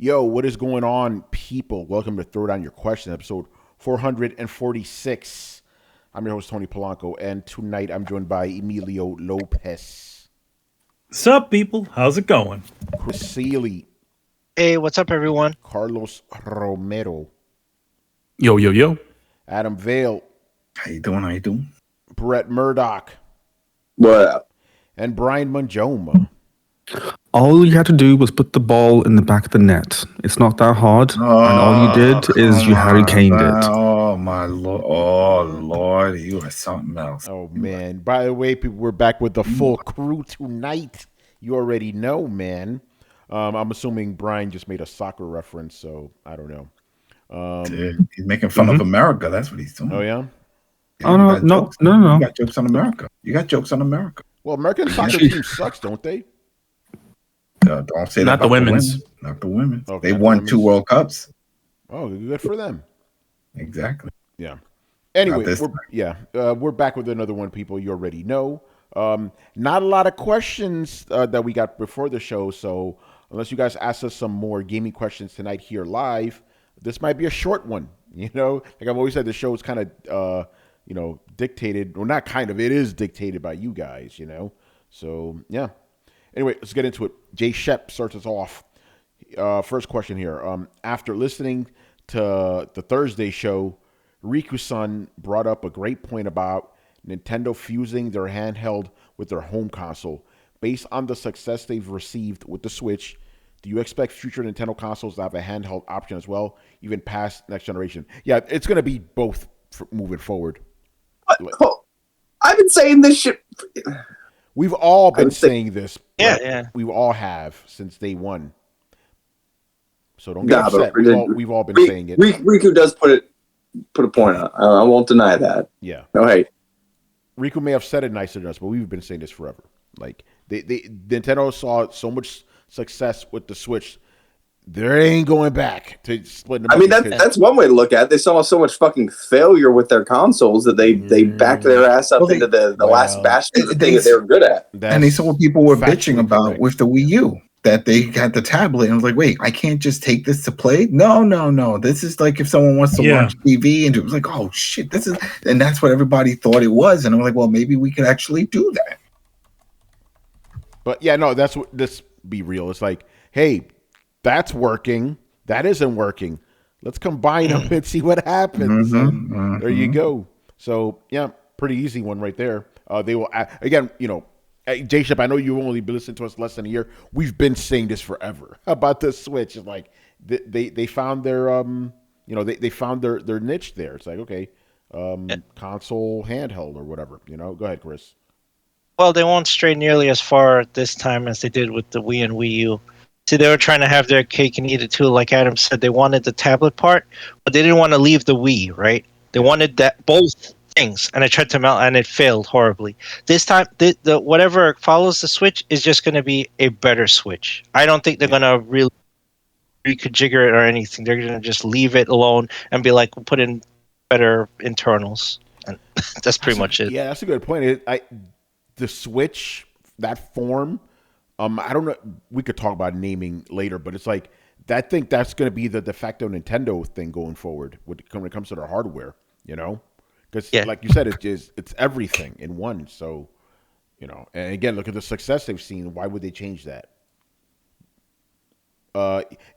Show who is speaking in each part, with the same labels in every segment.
Speaker 1: Yo, what is going on, people? Welcome to Throwdown Your Questions, episode 446. I'm your host, Tony Polanco, and tonight I'm joined by Emilio Lopez.
Speaker 2: What's up, people? How's it going?
Speaker 1: Chris Seeley.
Speaker 3: Hey, what's up, everyone?
Speaker 1: Carlos Romero.
Speaker 4: Yo, yo, yo.
Speaker 1: Adam Vale.
Speaker 4: How you doing?
Speaker 1: Brett Murdoch.
Speaker 5: What up?
Speaker 1: And Brian Manjoma.
Speaker 4: All you had to do was put the ball in the back of the net. It's not that hard. And all you did is you Harry Kaned it.
Speaker 5: Oh, my Lord. Oh, Lord. You are something else.
Speaker 1: Oh, man. By the way, people, we're back with the full crew tonight. You already know, man. I'm assuming Brian just made a soccer reference, so I don't know.
Speaker 5: Dude, he's making fun of America. That's what he's doing.
Speaker 1: Oh, yeah?
Speaker 4: No.
Speaker 5: You got jokes on America.
Speaker 1: Well, American soccer team sucks, don't they?
Speaker 5: Don't say that.
Speaker 4: Not the women's.
Speaker 5: Not the women's.
Speaker 1: Okay,
Speaker 5: they won 2 World Cups.
Speaker 1: Oh, good for them.
Speaker 5: Exactly.
Speaker 1: Yeah. Anyway, we're back with another one, people. You already know. Not a lot of questions that we got before the show, so unless you guys ask us some more gaming questions tonight here live, this might be a short one. You know, like I've always said, the show is kind of, dictated, or not kind of, it is dictated by you guys, you know. So, yeah. Anyway, let's get into it. Jay Shep starts us off. First question here. After listening to the Thursday show, Riku-san brought up a great point about Nintendo fusing their handheld with their home console. Based on the success they've received with the Switch, do you expect future Nintendo consoles to have a handheld option as well, even past next generation? Yeah, it's going to be both moving forward.
Speaker 5: I've been saying this shit.
Speaker 1: We've all been saying this.
Speaker 3: Yeah.
Speaker 1: We all have since day one. So don't get upset. We've all been saying it.
Speaker 5: Riku does put a point on. I won't deny that.
Speaker 1: Yeah.
Speaker 5: No, hey.
Speaker 1: Riku may have said it nicer than us, but we've been saying this forever. Like Nintendo saw so much success with the Switch, they ain't going back to splitting.
Speaker 5: I mean, that's one way to look at it. They saw so much fucking failure with their consoles that they backed their ass up into the last bastion of the thing that they were good at.
Speaker 6: And they saw what people were bitching about with the Wii U, that they had the tablet and was like, wait, I can't just take this to play? No. This is like if someone wants to watch TV, and it was like, oh shit, and that's what everybody thought it was. And I'm like, well, maybe we could actually do that.
Speaker 1: But yeah, no, that's what, let's be real. It's like, hey, that's working. That isn't working. Let's combine them and see what happens. There you go. So yeah, pretty easy one right there. They will again, J Shep, I know you've only been listening to us less than a year. We've been saying this forever about the Switch. It's like they found their they found their niche there. It's like, okay, console handheld or whatever. Go ahead, Chris.
Speaker 3: Well, they won't stray nearly as far this time as they did with the Wii and Wii U. See, they were trying to have their cake and eat it too. Like Adam said, they wanted the tablet part, but they didn't want to leave the Wii, right? They wanted that both things, and I tried to melt, and it failed horribly. This time, the whatever follows the Switch is just going to be a better Switch. I don't think they're going to really reconfigure it or anything. They're going to just leave it alone and be like, we'll put in better internals. And that's pretty much it.
Speaker 1: Yeah, that's a good point. The Switch, that form, I don't know. We could talk about naming later, but it's like I think that's going to be the de facto Nintendo thing going forward when it comes to their hardware. Because like you said, it's everything in one. So and again, look at the success they've seen. Why would they change that?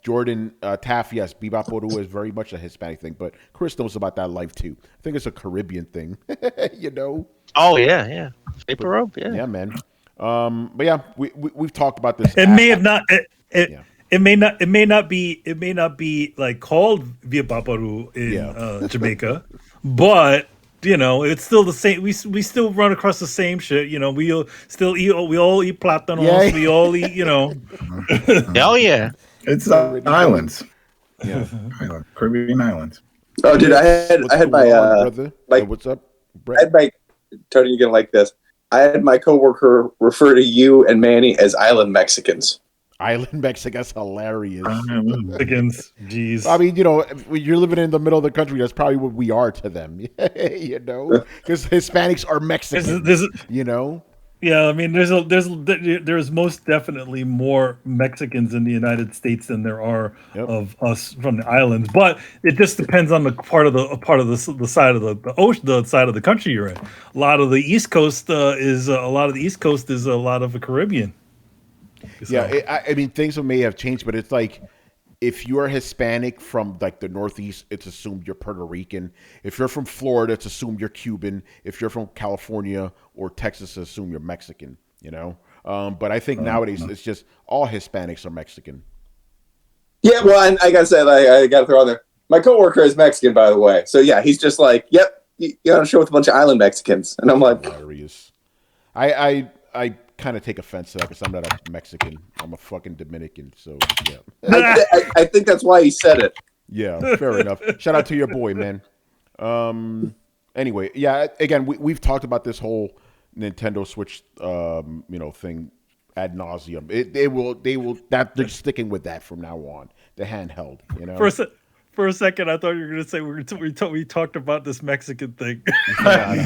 Speaker 1: Jordan Taff, yes, Bebop Boru is very much a Hispanic thing, but Chris knows about that life too. I think it's a Caribbean thing.
Speaker 3: Oh yeah, paper rope, yeah.
Speaker 1: Yeah, man. But yeah, we've talked about this.
Speaker 2: It may have not. It may not be like called Via Paparu in Jamaica, but it's still the same. We still run across the same shit. We all eat platanos. Yeah. We all eat.
Speaker 3: Oh yeah,
Speaker 6: it's islands. Yeah, Caribbean islands.
Speaker 5: Oh, dude, I had my
Speaker 1: what's up, Brett?
Speaker 5: I had my Tony. You're gonna like this. I had my coworker refer to you and Manny as island Mexicans.
Speaker 1: Island Mexicans, hilarious.
Speaker 2: Mexicans, jeez.
Speaker 1: I mean, you're living in the middle of the country. That's probably what we are to them. Because Hispanics are Mexicans.
Speaker 2: Yeah, I mean, there's most definitely more Mexicans in the United States than there are of us from the islands. But it just depends on the part of the side of the ocean, the side of the country you're in. A lot of the East Coast is a lot of the Caribbean.
Speaker 1: So. Yeah, I mean, things may have changed, but it's like if you're Hispanic from like the Northeast, it's assumed you're Puerto Rican. If you're from Florida, it's assumed you're Cuban. If you're from California or Texas, it's assumed you're Mexican. You know, but I think nowadays it's just all Hispanics are Mexican.
Speaker 5: Yeah, well, I gotta say, I gotta throw on there. My coworker is Mexican, by the way. So yeah, he's just like, yep, you're on a show with a bunch of island Mexicans, and I'm like,
Speaker 1: hilarious. I kind of take offense to that because I'm not a Mexican. I'm a fucking Dominican. So yeah,
Speaker 5: I think that's why he said it.
Speaker 1: Yeah, fair enough. Shout out to your boy, man. Anyway, yeah. Again, we've talked about this whole Nintendo Switch, thing ad nauseum. They will that they're sticking with that from now on. The handheld, you know.
Speaker 2: For a second, I thought you were going to say we talked about this Mexican thing.
Speaker 1: No.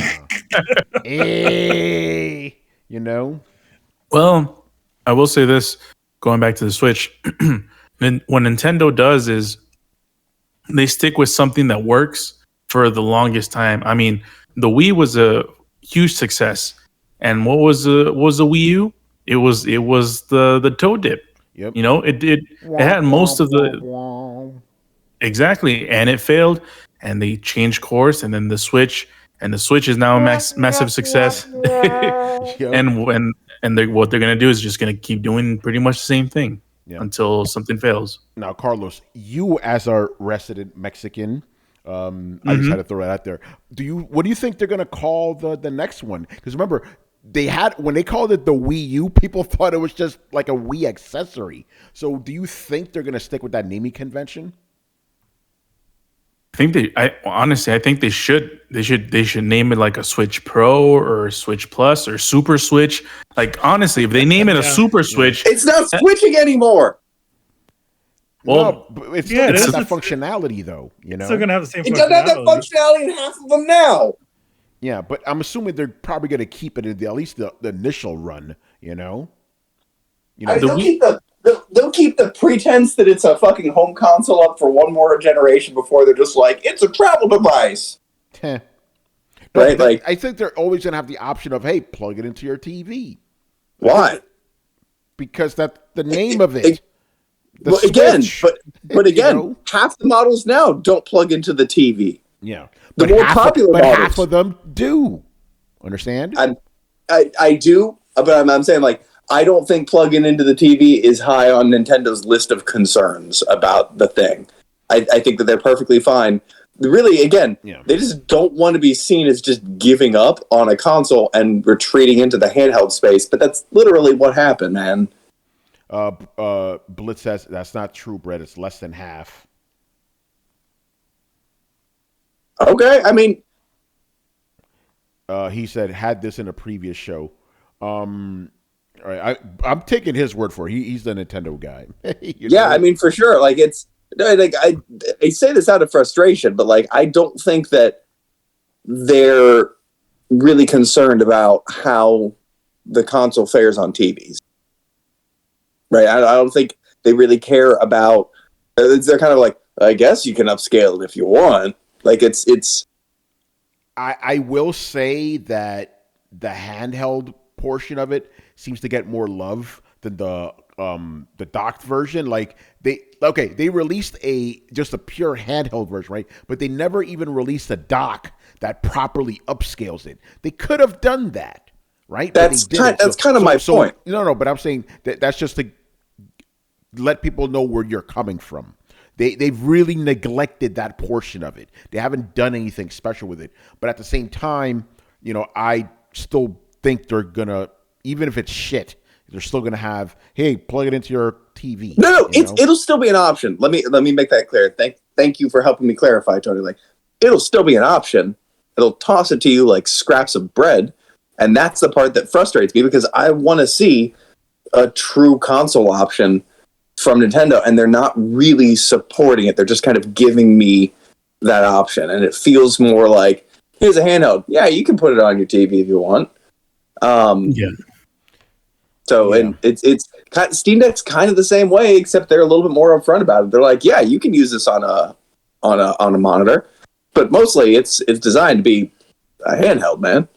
Speaker 1: Hey, you know.
Speaker 7: Well, I will say this, going back to the Switch, then what Nintendo does is they stick with something that works for the longest time. I mean, the Wii was a huge success. And what was the Wii U? It was the toe dip.
Speaker 1: Yep.
Speaker 7: You know, it had most of the exactly, and it failed, and they changed course, and then the Switch is now a massive success.
Speaker 1: Yep.
Speaker 7: And what they're going to do is just going to keep doing pretty much the same thing until something fails.
Speaker 1: Now, Carlos, you as our resident Mexican, I just had to throw that out there. What do you think they're going to call the next one? Because remember, when they called it the Wii U, people thought it was just like a Wii accessory. So do you think they're going to stick with that naming convention?
Speaker 7: I think they should name it like a Switch Pro or a Switch Plus or Super Switch. Like, honestly, if they name it a Super Switch,
Speaker 5: it's not switching anymore.
Speaker 1: Well, no, it's that functionality though. You know,
Speaker 2: it's still gonna have the same.
Speaker 5: It doesn't have that functionality in half of them now.
Speaker 1: Yeah, but I'm assuming they're probably going to keep it in at least the initial run. You know,
Speaker 5: they'll keep the pretense that it's a fucking home console up for one more generation before they're just like, it's a travel device.
Speaker 1: No,
Speaker 5: right? Like,
Speaker 1: I think they're always going to have the option of, hey, plug it into your TV.
Speaker 5: Why?
Speaker 1: Because that's the name of it.
Speaker 5: But again, half the models now don't plug into the TV.
Speaker 1: Yeah.
Speaker 5: The more popular models.
Speaker 1: Half of them do. Understand?
Speaker 5: I do, but I'm saying, like, I don't think plugging into the TV is high on Nintendo's list of concerns about the thing. I think that they're perfectly fine. Really, again, they just don't want to be seen as just giving up on a console and retreating into the handheld space. But that's literally what happened, man.
Speaker 1: Blitz says that's not true, Brett. It's less than half.
Speaker 5: Okay, I mean,
Speaker 1: he said had this in a previous show. All right, I'm taking his word for it. He's the Nintendo guy.
Speaker 5: Yeah, I mean, for sure. Like, it's like I say this out of frustration, but like I don't think that they're really concerned about how the console fares on TVs. Right? I don't think they really care about. They're kind of like, I guess you can upscale it if you want. Like it's.
Speaker 1: I will say that the handheld portion of it seems to get more love than the docked version. Like they released just a pure handheld version, right? But they never even released a dock that properly upscales it. They could have done that, right?
Speaker 5: That's kind of my point.
Speaker 1: No, but I'm saying that's just to let people know where you're coming from. They've really neglected that portion of it. They haven't done anything special with it. But at the same time, I still think they're gonna, even if it's shit, they're still gonna have, hey, plug it into your TV.
Speaker 5: No, it'll still be an option. Let me make that clear. Thank you for helping me clarify, Tony. Like, it'll still be an option. It'll toss it to you like scraps of bread, and that's the part that frustrates me because I want to see a true console option from Nintendo, and they're not really supporting it. They're just kind of giving me that option, and it feels more like, here's a handheld. Yeah, you can put it on your TV if you want. So, and it's Steam Deck's kind of the same way, except they're a little bit more upfront about it. They're like, yeah, you can use this on a monitor, but mostly it's designed to be a handheld, man.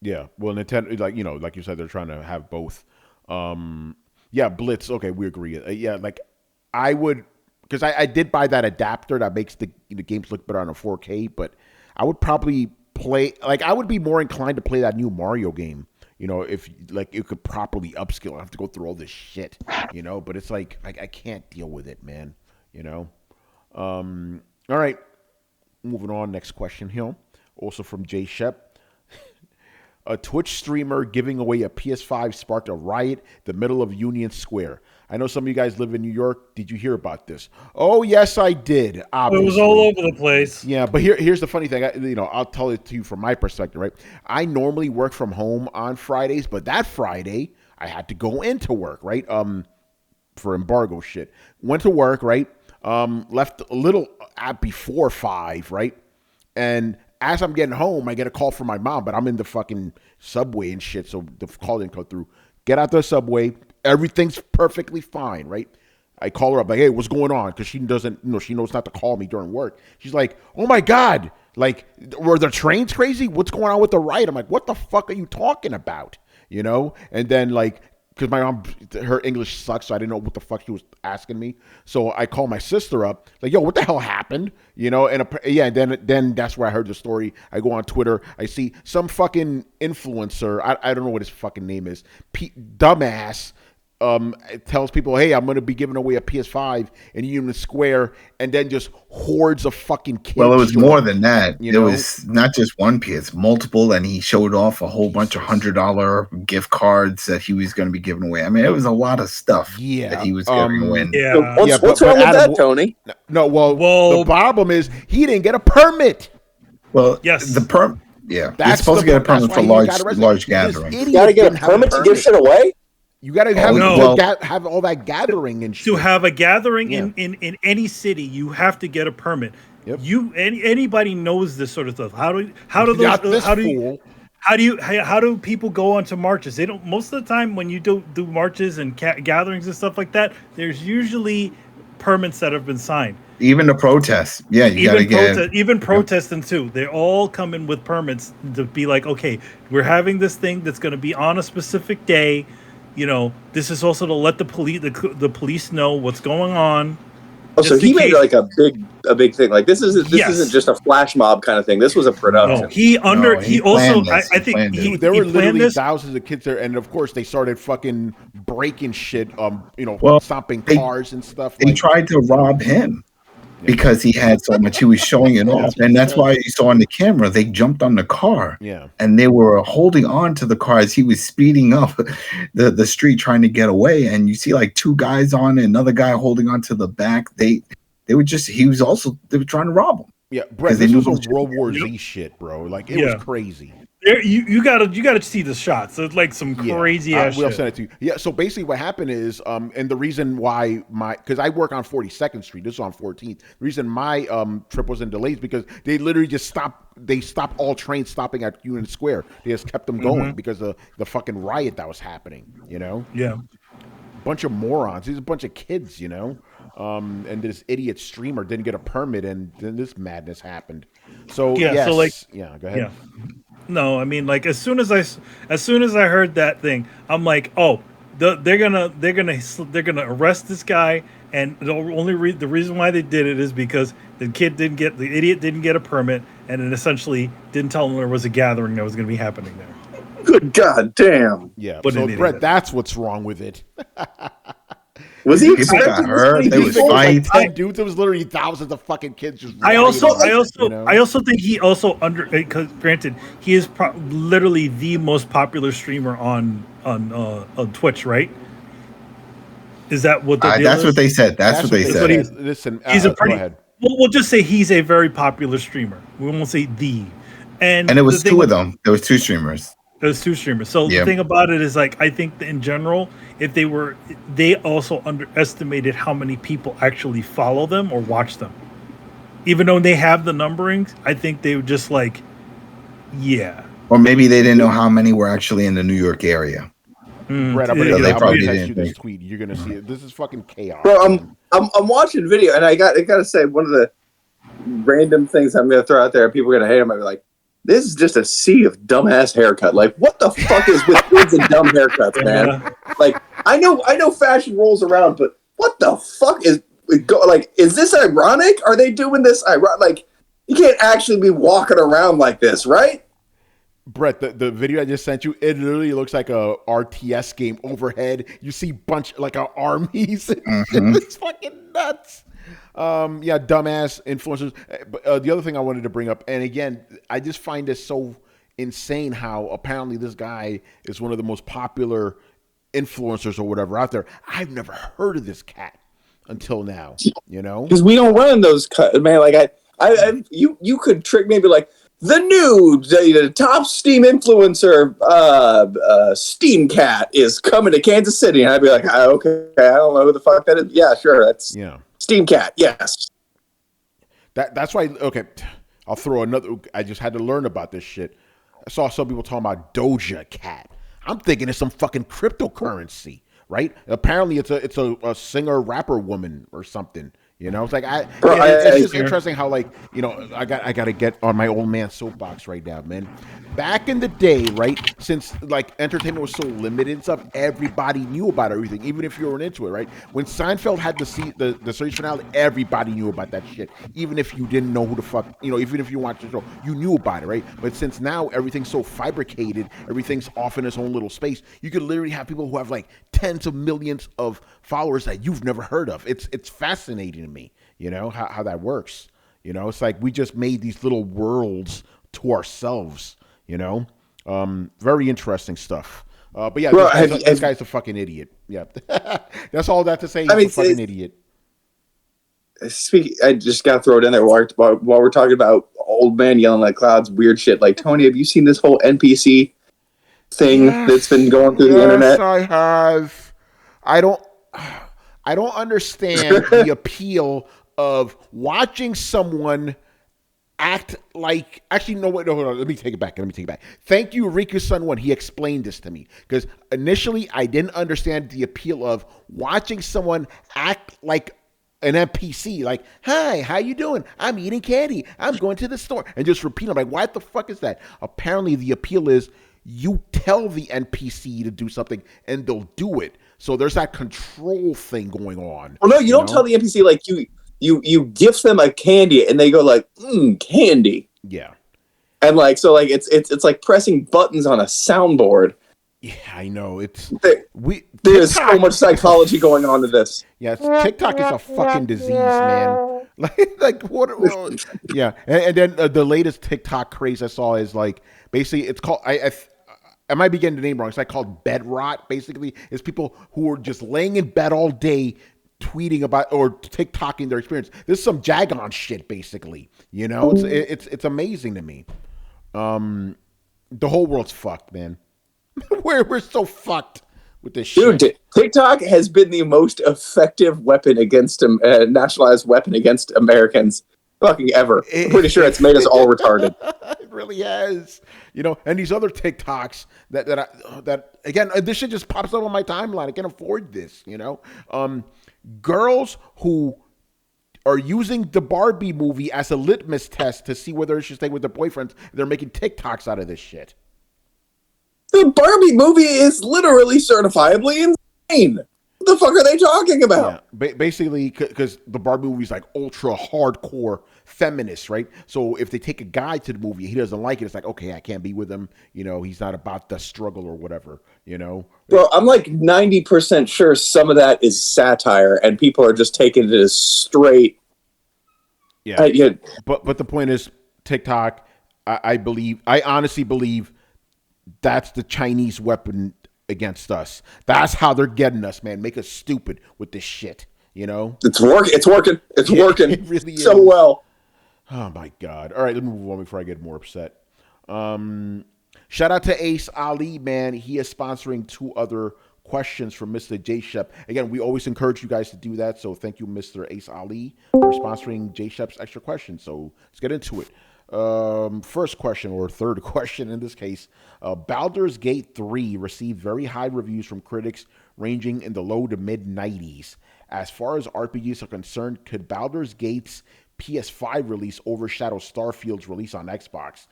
Speaker 1: Yeah, well, Nintendo, like you said, they're trying to have both. Blitz. Okay, we agree. I would, because I did buy that adapter that makes the games look better on a 4K, but I would probably play. I would be more inclined to play that new Mario game. If you could properly upskill, I have to go through all this shit, but it's I can't deal with it, man, all right, moving on. Next question here, also from Jay Shep. A Twitch streamer giving away a PS5 sparked a riot in the middle of Union Square. I know some of you guys live in New York. Did you hear about this? Oh, yes, I did. Obviously.
Speaker 2: It was all over the place.
Speaker 1: Yeah, but here's the funny thing. I'll tell it to you from my perspective, right? I normally work from home on Fridays, but that Friday I had to go into work, right? For embargo shit. Went to work, right? Left a little before 5, right? And as I'm getting home, I get a call from my mom, but I'm in the fucking subway and shit, so the call didn't go through. Get out the subway. Everything's perfectly fine, right? I call her up, like, hey, what's going on? Because she doesn't, she knows not to call me during work. She's like, oh my God, were the trains crazy? What's going on with the riot? I'm like, what the fuck are you talking about? And then because my mom, her English sucks, so I didn't know what the fuck she was asking me. So I call my sister up, like, yo, what the hell happened? And then that's where I heard the story. I go on Twitter, I see some fucking influencer, I don't know what his fucking name is, dumbass, tells people, hey, I'm going to be giving away a PS5 in Union Square, and then just hordes of fucking kids.
Speaker 6: Well, it was more than that. It was not just one PS, multiple, and he showed off a whole bunch of $100 gift cards that he was going to be giving away. I mean, it was a lot of stuff that he was giving away.
Speaker 5: Yeah. So what's wrong with that, Tony?
Speaker 1: No, well, the problem is he didn't get a permit.
Speaker 6: Well, yes, the permit. Yeah, you're supposed to get a permit for large gatherings.
Speaker 5: You got to get a permit to give shit away.
Speaker 1: You got to have all that gathering and shit.
Speaker 2: To have a gathering in any city, you have to get a permit. Yep. Anybody knows this sort of stuff. How do people go onto marches? They don't. Most of the time, when you do marches and gatherings and stuff like that, there's usually permits that have been signed.
Speaker 6: Even the protests,
Speaker 2: even protesting too. They all come in with permits to be like, okay, we're having this thing that's going to be on a specific day. This is also to let the police know what's going on.
Speaker 5: Oh, so he made a big thing. Like this isn't just a flash mob kind of thing. This was a production.
Speaker 1: I think there were literally thousands of kids there, and of course they started fucking breaking shit. Stopping cars and stuff.
Speaker 6: They tried to rob him. Because he had so much, he was showing it off, and that's why you saw on the camera they jumped on the car, and they were holding on to the car as he was speeding up the street trying to get away. And you see two guys on it, another guy holding on to the back. They were trying to rob him.
Speaker 1: Yeah, Brett, this was a World War Z shit, bro. It was crazy.
Speaker 2: You gotta see the shots. So it's some crazy ass shit.
Speaker 1: We'll send it to you. Yeah. So basically, what happened is, and the reason why because I work on 42nd Street, this is on 14th. The reason my trip was in delays because they literally just stopped. They stopped all trains stopping at Union Square. They just kept them going because of the fucking riot that was happening.
Speaker 2: Yeah.
Speaker 1: Bunch of morons. These are a bunch of kids. And this idiot streamer didn't get a permit, and then this madness happened. So go ahead.
Speaker 2: Yeah. No, I mean, as soon as I heard that thing, I'm like, oh, they're gonna arrest this guy, and the reason why they did it is because the idiot didn't get a permit, and it essentially didn't tell them there was a gathering that was going to be happening there.
Speaker 5: Good God damn!
Speaker 1: Yeah, so Brett, that's what's wrong with it.
Speaker 5: Was he expecting
Speaker 6: hurt? There was fights.
Speaker 1: Dude, there was literally thousands of fucking kids just.
Speaker 2: I also think he also granted he is literally the most popular streamer on Twitch, right? Is that what the deal
Speaker 6: that's
Speaker 2: is?
Speaker 6: What they said. That's what they said.
Speaker 1: Listen,
Speaker 2: he's a pretty. Well, we'll just say he's a very popular streamer. We won't say the. And
Speaker 6: it was two of them. There was two streamers.
Speaker 2: There's two streamers. So the thing about it is, I think that in general, they also underestimated how many people actually follow them or watch them. Even though they have the numberings, I think they were just
Speaker 6: Or maybe they didn't know how many were actually in the New York area.
Speaker 1: Brett, I'm gonna text you this tweet. You're gonna see it. This is fucking chaos.
Speaker 5: Bro, I'm watching video, and I gotta say, one of the random things I'm gonna throw out there, people are gonna hate them. I'm like, this is just a sea of dumbass haircut. Like, what the fuck is with kids and dumb haircuts, man? Like, I know fashion rolls around, but what the fuck is this ironic? Are they doing this ironic? Like, you can't actually be walking around like this, right?
Speaker 1: Brett, the video I just sent you, it literally looks like a RTS game overhead. You see bunch like armies. Mm-hmm. It's fucking nuts. Dumbass influencers. But the other thing I wanted to bring up, and again, I just find this so insane how apparently this guy is one of the most popular influencers or whatever out there. I've never heard of this cat until now, you know?
Speaker 5: Because we don't run those, man. Like, you could trick me, be like, the top Steam influencer, Steam Cat is coming to Kansas City, and I'd be like, okay, I don't know who the fuck that is. Yeah, sure, that's Steam Cat. Yes,
Speaker 1: that's why. Okay, I'll throw another. I just had to learn about this shit. I saw some people talking about Doja Cat. I'm thinking it's some fucking cryptocurrency, right? Apparently, it's a singer rapper woman or something. You know, it's like it's just interesting how, like, you know, I got to get on my old man soapbox right now, man. Back in the day, right, since like entertainment was so limited and stuff, everybody knew about everything, even if you weren't into it, right? When Seinfeld had the series finale, everybody knew about that shit, even if you didn't know who the fuck, you know, even if you watched the show, you knew about it, right? But since now everything's so fabricated, everything's off in its own little space, you could literally have people who have like tens of millions of followers that you've never heard of. It's fascinating to me, you know, how that works. You know, it's like we just made these little worlds to ourselves, you know. Very interesting stuff. But yeah, bro, this guy's a fucking idiot. Yeah. That's all that to say. He's a fucking idiot.
Speaker 5: I just got to throw it in there while we're talking about old man yelling at clouds, weird shit. Like, Tony, have you seen this whole NPC thing that's been going through the internet?
Speaker 1: Yes, I have. I don't understand the appeal of watching someone act like. Actually, no, wait, no, hold on. Let me take it back. Thank you, Riku-san. He explained this to me, because initially I didn't understand the appeal of watching someone act like an NPC, like, hi, how you doing? I'm eating candy. I'm going to the store, and just repeat. I'm like, what the fuck is that? Apparently, the appeal is you tell the NPC to do something, and they'll do it. So there's that control thing going on.
Speaker 5: Well, no, you don't tell the NPC, like, you gift them a candy and they go like, candy.
Speaker 1: Yeah.
Speaker 5: And like, so like it's like pressing buttons on a soundboard.
Speaker 1: Yeah, I know.
Speaker 5: There's so much psychology going on to this.
Speaker 1: Yeah, TikTok is a fucking disease, man. Like what? Well, yeah, and then the latest TikTok craze I saw is like basically it's called I might be getting the name wrong. It's like called bed rot. Basically, it's people who are just laying in bed all day, tweeting about or TikToking their experience. This is some Jagon shit, basically. You know, it's amazing to me. The whole world's fucked, man. We're so fucked with this shit.
Speaker 5: Dude, TikTok has been the most effective weapon against nationalized weapon against Americans fucking ever. I'm pretty sure it's made us all retarded.
Speaker 1: It really has. You know, and these other TikToks that again, this shit just pops up on my timeline. I can't afford this, you know. Girls who are using the Barbie movie as a litmus test to see whether they should stay with their boyfriends. They're making TikToks out of this shit.
Speaker 5: The Barbie movie is literally certifiably insane. What the fuck are they talking about?
Speaker 1: Yeah, basically, because the Barbie movie is like ultra hardcore feminist, right? So if they take a guy to the movie, he doesn't like it. It's like, okay, I can't be with him. You know, he's not about the struggle or whatever. You know,
Speaker 5: bro, I'm like 90% sure some of that is satire, and people are just taking it as straight.
Speaker 1: Yeah, but the point is, TikTok. I honestly believe that's the Chinese weapon against us. That's how they're getting us, man. Make us stupid with this shit. You know,
Speaker 5: it's working. It's working.
Speaker 1: It really is.
Speaker 5: So well.
Speaker 1: Oh my God! All right, let me move on before I get more upset. Shout out to Ace Ali, man. He is sponsoring 2 other questions from Mr. J Shep. Again, we always encourage you guys to do that. So thank you, Mr. Ace Ali, for sponsoring J Shep's extra questions. So let's get into it. First question, or third question in this case. Baldur's Gate 3 received very high reviews from critics ranging in the low to mid 90s. As far as RPGs are concerned, could Baldur's Gate's PS5 release overshadow Starfield's release on Xbox?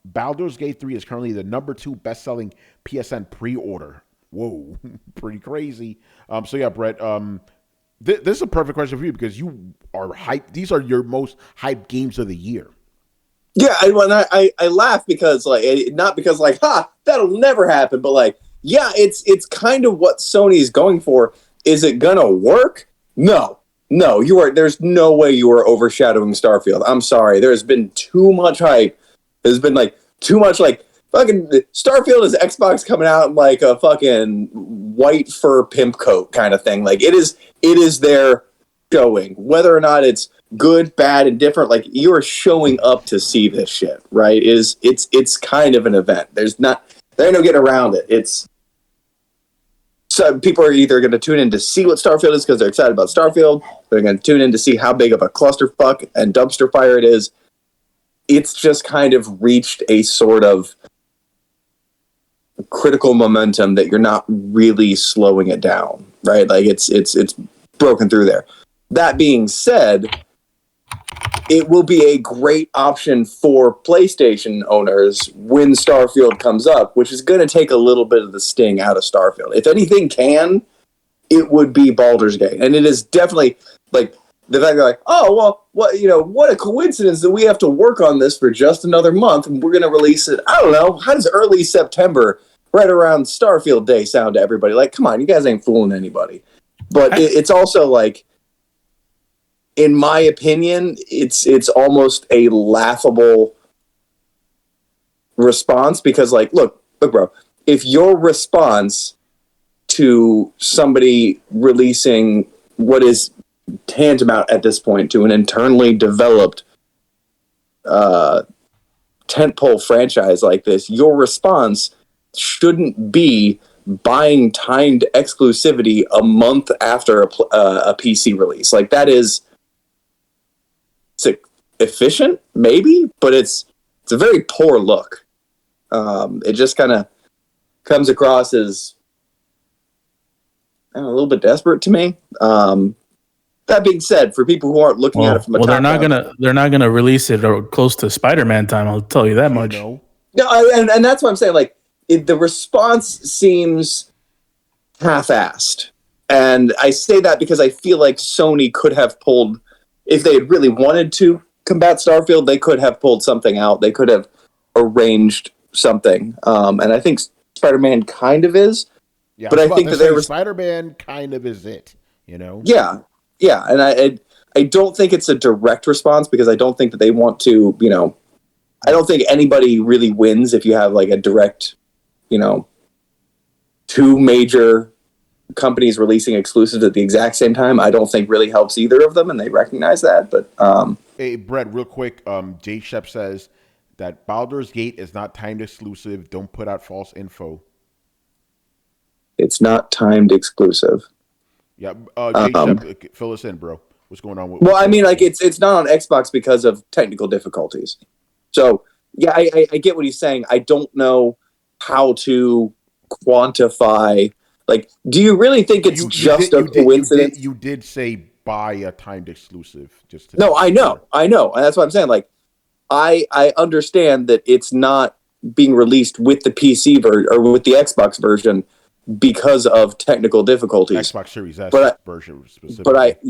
Speaker 1: Baldur's Gate 3 is currently the number 2 best-selling PSN pre-order. Whoa, pretty crazy. So yeah, Brett, this is a perfect question for you because you are hyped. These are your most hyped games of the year.
Speaker 5: Yeah, I laugh because not because that'll never happen, but it's kind of what Sony's going for. Is it gonna work? No, there's no way you are overshadowing Starfield. I'm sorry. There's been too much hype. There's been too much fucking Starfield is Xbox coming out in a fucking white fur pimp coat kind of thing. It is their showing. Whether or not it's good, bad, and different, you are showing up to see this shit, right? It's kind of an event. There ain't no getting around it. So people are either going to tune in to see what Starfield is because they're excited about Starfield. They're going to tune in to see how big of a clusterfuck and dumpster fire it is. It's just kind of reached a sort of critical momentum that you're not really slowing it down, right? It's broken through there. That being said, it will be a great option for PlayStation owners when Starfield comes up, which is going to take a little bit of the sting out of Starfield. If anything can, it would be Baldur's Gate. And it is definitely the fact that what a coincidence that we have to work on this for just another month and we're going to release it. I don't know. How does early September, right around Starfield Day, sound to everybody? Come on, you guys ain't fooling anybody. But it's also in my opinion, it's almost a laughable response because look, bro, if your response to somebody releasing what is tantamount at this point to an internally developed tentpole franchise like this, your response shouldn't be buying timed exclusivity a month after a PC release. That is efficient, maybe, but it's a very poor look. It just kind of comes across as a little bit desperate to me. That being said, for people who aren't looking at it from a top
Speaker 7: they're not gonna release it or close to Spider-Man time. I'll tell you that much.
Speaker 5: No, and that's what I'm saying. The response seems half-assed, and I say that because I feel like Sony could have pulled, if they had really wanted to combat Starfield, they could have pulled something out. They could have arranged something, and I think Spider-Man kind of is.
Speaker 1: Yeah, but I think that Spider-Man kind of is it.
Speaker 5: Yeah, and I don't think it's a direct response because I don't think that they want to, I don't think anybody really wins if you have a direct, two major companies releasing exclusives at the exact same time. I don't think really helps either of them, and they recognize that. But
Speaker 1: hey, Brett, real quick, Jay Shep says that Baldur's Gate is not timed exclusive. Don't put out false info.
Speaker 5: It's not timed exclusive.
Speaker 1: Yeah, Jay Shep, fill us in, bro. What's going on?
Speaker 5: Well, I mean, it's not on Xbox because of technical difficulties. So, yeah, I get what he's saying. I don't know how to quantify. Do you really think it's a coincidence?
Speaker 1: You did say buy a timed exclusive.
Speaker 5: No, I know, and that's what I'm saying. I understand that it's not being released with the PC version or with the Xbox version because of technical difficulties.
Speaker 1: Xbox Series S version specifically.
Speaker 5: But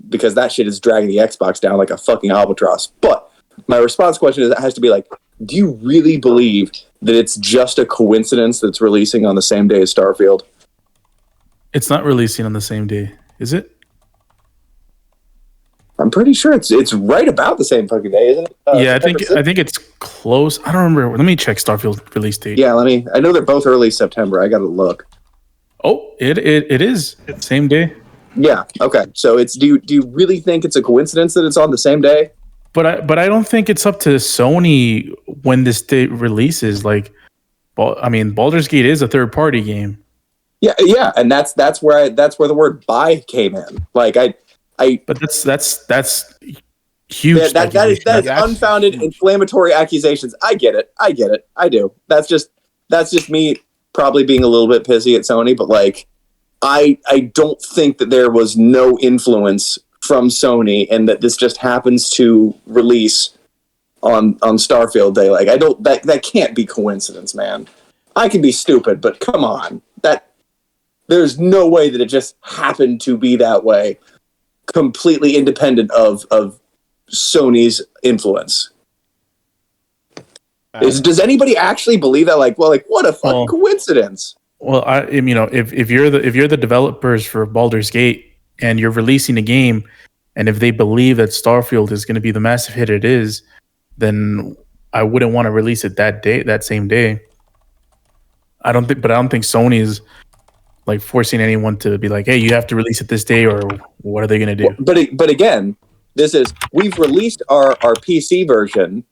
Speaker 5: because that shit is dragging the Xbox down like a fucking albatross. But my response question has to be do you really believe that it's just a coincidence that's releasing on the same day as Starfield?
Speaker 7: It's not releasing on the same day, is it?
Speaker 5: I'm pretty sure it's right about the same fucking day, isn't it?
Speaker 7: Yeah, I think it's close. I don't remember. Let me check Starfield release date.
Speaker 5: Yeah, I know they're both early September. I got to look.
Speaker 7: Oh, it is same day.
Speaker 5: Yeah. Okay. So do you really think it's a coincidence that it's on the same day?
Speaker 7: But I don't think it's up to Sony when this date releases. Baldur's Gate is a third party game.
Speaker 5: Yeah, and that's where the word "buy" came in.
Speaker 7: But that's Huge.
Speaker 5: That is unfounded, inflammatory accusations. I get it. I do. That's just me probably being a little bit pissy at Sony, but like, I don't think that there was no influence from Sony and that this just happens to release on Starfield Day. Like, that can't be coincidence, man. I can be stupid, but come on. There's no way that it just happened to be that way, completely independent of Sony's influence. Does anybody actually believe that? Like, what a fucking coincidence.
Speaker 7: Well, if you're the developers for Baldur's Gate and you're releasing a game, and if they believe that Starfield is going to be the massive hit it is, then I wouldn't want to release it that same day. I don't think Sony is like forcing anyone to be like, hey, you have to release it this day, or what are they going to do?
Speaker 5: Well, but again, we've released our PC version.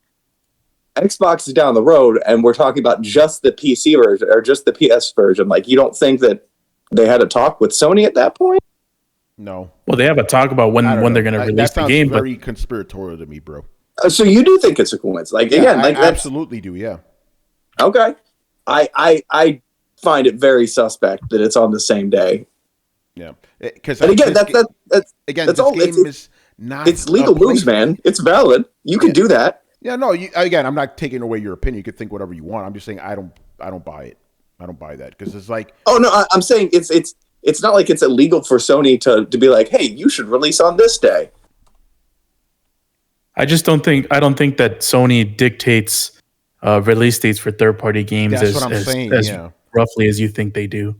Speaker 5: Xbox is down the road, and we're talking about just the PC version or just the PS version. Like, you don't think that they had a talk with Sony at that point?
Speaker 1: No.
Speaker 7: Well, they have a talk about when they're going to release the game.
Speaker 1: That sounds very conspiratorial to me, bro.
Speaker 5: So you do think it's a coincidence? Like,
Speaker 1: yeah,
Speaker 5: again, like
Speaker 1: I absolutely do. Yeah.
Speaker 5: Okay. I find it very suspect that it's on the same day.
Speaker 1: Yeah, because
Speaker 5: again, that's
Speaker 1: this
Speaker 5: all.
Speaker 1: Game is not.
Speaker 5: It's legal moves, man. It's valid. You can do that.
Speaker 1: Yeah, no. Again, I'm not taking away your opinion. You can think whatever you want. I'm just saying I don't buy it. I don't buy that because it's like.
Speaker 5: Oh no, I'm saying it's not like it's illegal for Sony to be like, hey, you should release on this day.
Speaker 7: I don't think that Sony dictates release dates for third-party games as roughly as you think they do.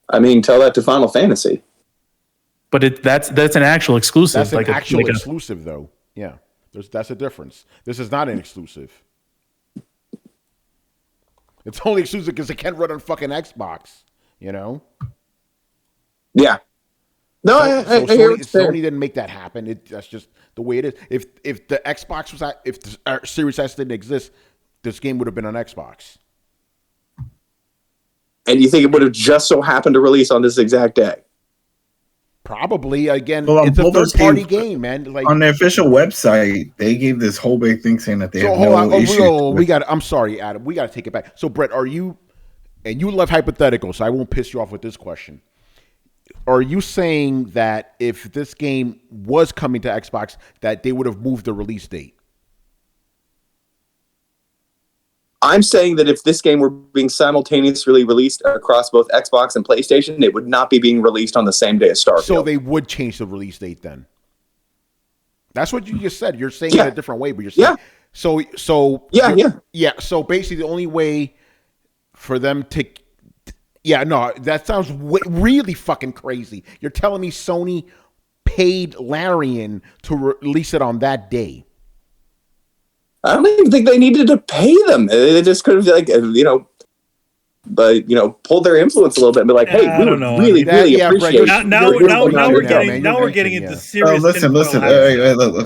Speaker 5: I mean, tell that to Final Fantasy.
Speaker 7: But that's an actual exclusive.
Speaker 1: That's like an actual exclusive, though. Yeah, that's a difference. This is not an exclusive. It's only exclusive because it can't run on fucking Xbox. You know.
Speaker 5: Yeah. No, I hear what
Speaker 1: Sony didn't make that happen. That's just the way it is. If the Xbox was if the Series S didn't exist, this game would have been on Xbox.
Speaker 5: And you think it would have just so happened to release on this exact day?
Speaker 1: Probably. Again, it's a third-party game, man. Like,
Speaker 6: on the official website, they gave this whole big thing saying that they have no issue.
Speaker 1: I'm sorry, Adam. We got to take it back. So, Brett, are you? And you left hypothetical, so I won't piss you off with this question. Are you saying that if this game was coming to Xbox, that they would have moved the release date?
Speaker 5: I'm saying that if this game were being simultaneously released across both Xbox and PlayStation, it would not be being released on the same day as Starfield.
Speaker 1: So they would change the release date then? That's what you just said. You're saying it a different way, but you're saying Yeah. So basically, the only way for them to that sounds really fucking crazy. You're telling me Sony paid Larian to release it on that day?
Speaker 5: I don't even think they needed to pay them. They just could have, pulled their influence a little bit and be like, "Hey, we would really appreciate."
Speaker 2: Now we're getting into serious.
Speaker 6: Listen.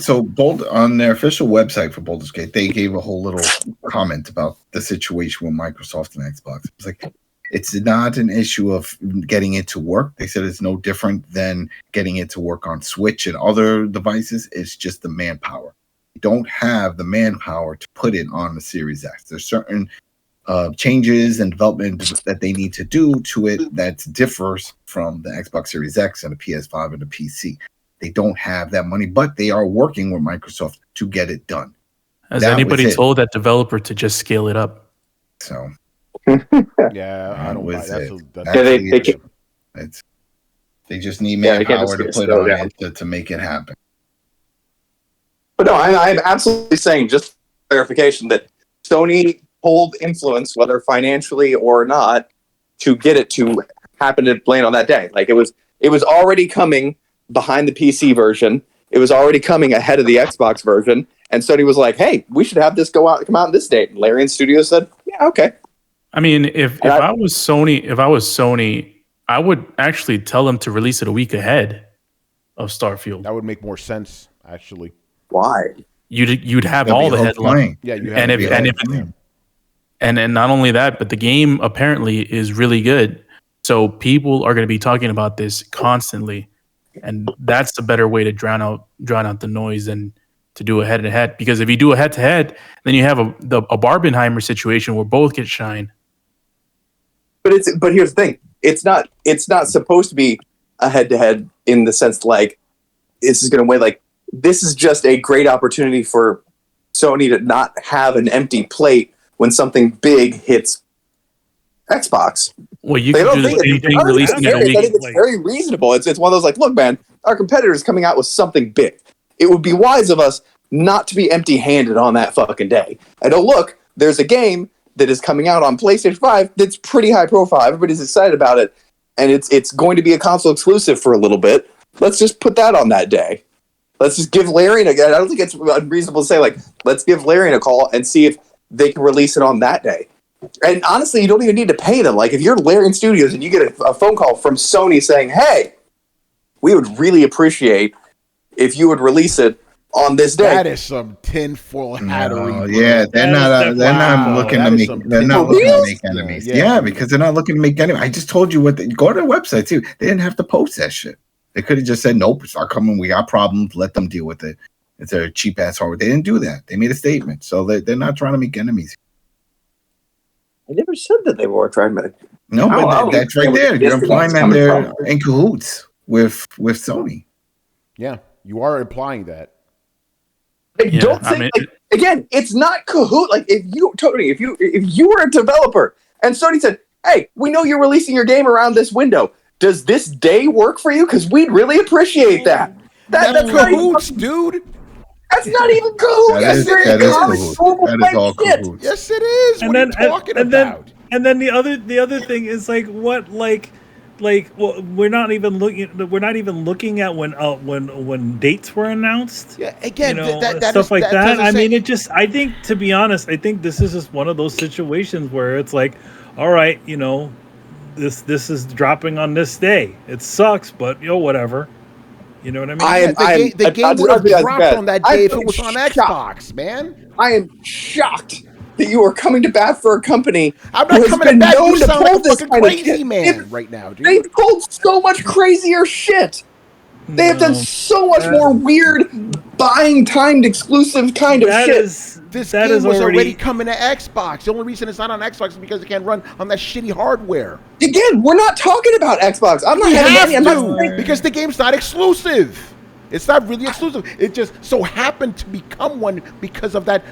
Speaker 6: So, on their official website for Baldur's Gate, they gave a whole little comment about the situation with Microsoft and Xbox. It's like, it's not an issue of getting it to work. They said it's no different than getting it to work on Switch and other devices. It's just the manpower. You don't have the manpower to put it on the Series X. There's certain changes and development that they need to do to it that differs from the Xbox Series X and the PS5 and the PC. They don't have that money, but they are working with Microsoft to get it done.
Speaker 7: Has anybody told that developer to just scale it up?
Speaker 6: So,
Speaker 1: yeah, I don't buy that.
Speaker 6: They just need manpower to put on it to make it happen.
Speaker 5: But no, I'm absolutely saying, just clarification, that Sony pulled influence, whether financially or not, to get it to happen to land on that day. Like, it was already coming behind the PC version. It was already coming ahead of the Xbox version. And Sony was like, "Hey, we should have this come out on this date." And Larian Studios said, "Yeah, okay."
Speaker 7: I mean, if I was Sony, I would actually tell them to release it a week ahead of Starfield.
Speaker 1: That would make more sense, actually.
Speaker 5: Why?
Speaker 7: You'd have all the headline.
Speaker 1: Yeah, you have
Speaker 7: and not only that, but the game apparently is really good. So people are going to be talking about this constantly. and that's a better way to drown out the noise than to do a head-to-head. Because if you do a head-to-head, then you have a Barbenheimer situation where both get shine.
Speaker 5: But here's the thing: it's not supposed to be a head-to-head in the sense like this is going to win. Like this is just a great opportunity for Sony to not have an empty plate when something big hits Xbox.
Speaker 7: Well, you can do the same thing releasing in a week.
Speaker 5: I think it's very reasonable. It's one of those like, look, man, our competitor is coming out with something big. It would be wise of us not to be empty-handed on that fucking day. And oh, look, there's a game that is coming out on PlayStation 5 that's pretty high profile. Everybody's excited about it, and it's going to be a console exclusive for a little bit. Let's just put that on that day. Let's just give Larian again. I don't think it's unreasonable to say, like, let's give Larian a call and see if they can release it on that day. And honestly, you don't even need to pay them. Like, if you're Larian Studios and you get a phone call from Sony saying, hey, we would really appreciate if you would release it on this day.
Speaker 1: That is some tinfoil hattery.
Speaker 6: Yeah, they're not looking to make enemies. Yeah, because they're not looking to make enemies. I just told you go to their website too. They didn't have to post that shit. They could have just said, nope, start coming. We got problems. Let them deal with it. It's a cheap ass hardware. They didn't do that. They made a statement. So they're not trying to make enemies.
Speaker 5: I never said that they were trying to.
Speaker 6: No, but that's right there. You're implying that they're in cahoots with Sony.
Speaker 1: Yeah, you are implying that.
Speaker 5: I don't think. Again, it's not cahoot. Like if you were a developer and Sony said, "Hey, we know you're releasing your game around this window. Does this day work for you? Because we'd really appreciate that." That's
Speaker 1: cahoots, dude.
Speaker 5: That's not even cahoots.
Speaker 6: That is all cahoots.
Speaker 1: Yes, it is. What are you talking about?
Speaker 2: And then the other thing is like what well, we're not even looking at when dates were announced.
Speaker 1: Yeah, again,
Speaker 2: stuff like that. I mean, I think, to be honest, I think this is just one of those situations where it's like, all right, this is dropping on this day. It sucks, but whatever. You know what I mean?
Speaker 1: The game would have dropped on that day if it was on Xbox, man.
Speaker 5: I am shocked that you are coming to bat for a company.
Speaker 1: I'm not coming to bat. You sound like a fucking crazy man right now, dude.
Speaker 5: They've pulled so much crazier shit. They have done so much more weird, buying timed exclusive kind of shit.
Speaker 1: This game was already coming to Xbox. The only reason it's not on Xbox is because it can't run on that shitty hardware.
Speaker 5: Again, we're not talking about Xbox. I'm not having money.
Speaker 1: Because the game's not exclusive. It's not really exclusive. It just so happened to become one because of that,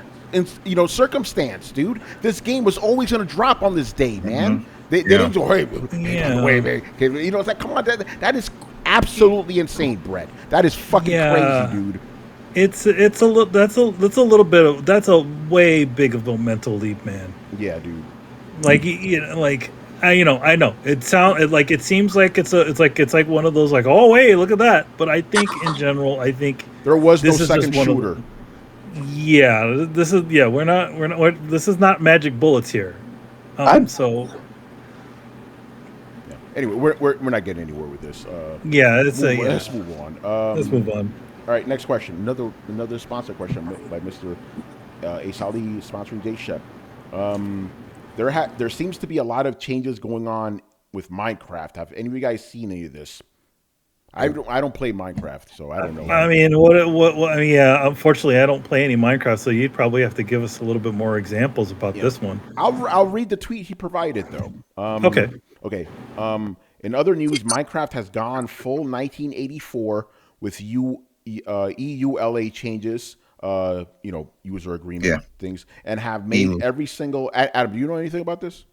Speaker 1: circumstance, dude. This game was always going to drop on this day, man. Mm-hmm. They didn't go, wait, it's like, come on, that is absolutely insane, Brett. That is fucking crazy, dude.
Speaker 2: That's a way big of a mental leap, man.
Speaker 1: Yeah, dude.
Speaker 2: I know. It seems like it's like one of those like, oh wait, look at that. But I think in general,
Speaker 1: there was no second shooter.
Speaker 2: This is not magic bullets here.
Speaker 1: Anyway, we're not getting anywhere with this.
Speaker 2: Let's
Speaker 1: move on.
Speaker 2: Let's move on.
Speaker 1: All right, next question. Another sponsor question by Mr. Asali sponsoring Day Shep. There seems to be a lot of changes going on with Minecraft. Have any of you guys seen any of this? I don't play Minecraft, so I don't know.
Speaker 2: I mean, unfortunately, I don't play any Minecraft, so you'd probably have to give us a little bit more examples about this one.
Speaker 1: I'll read the tweet he provided, though.
Speaker 2: Okay.
Speaker 1: In other news, Minecraft has gone full 1984 with EULA changes, user agreement things, and have made every single. Adam, do you know anything about this?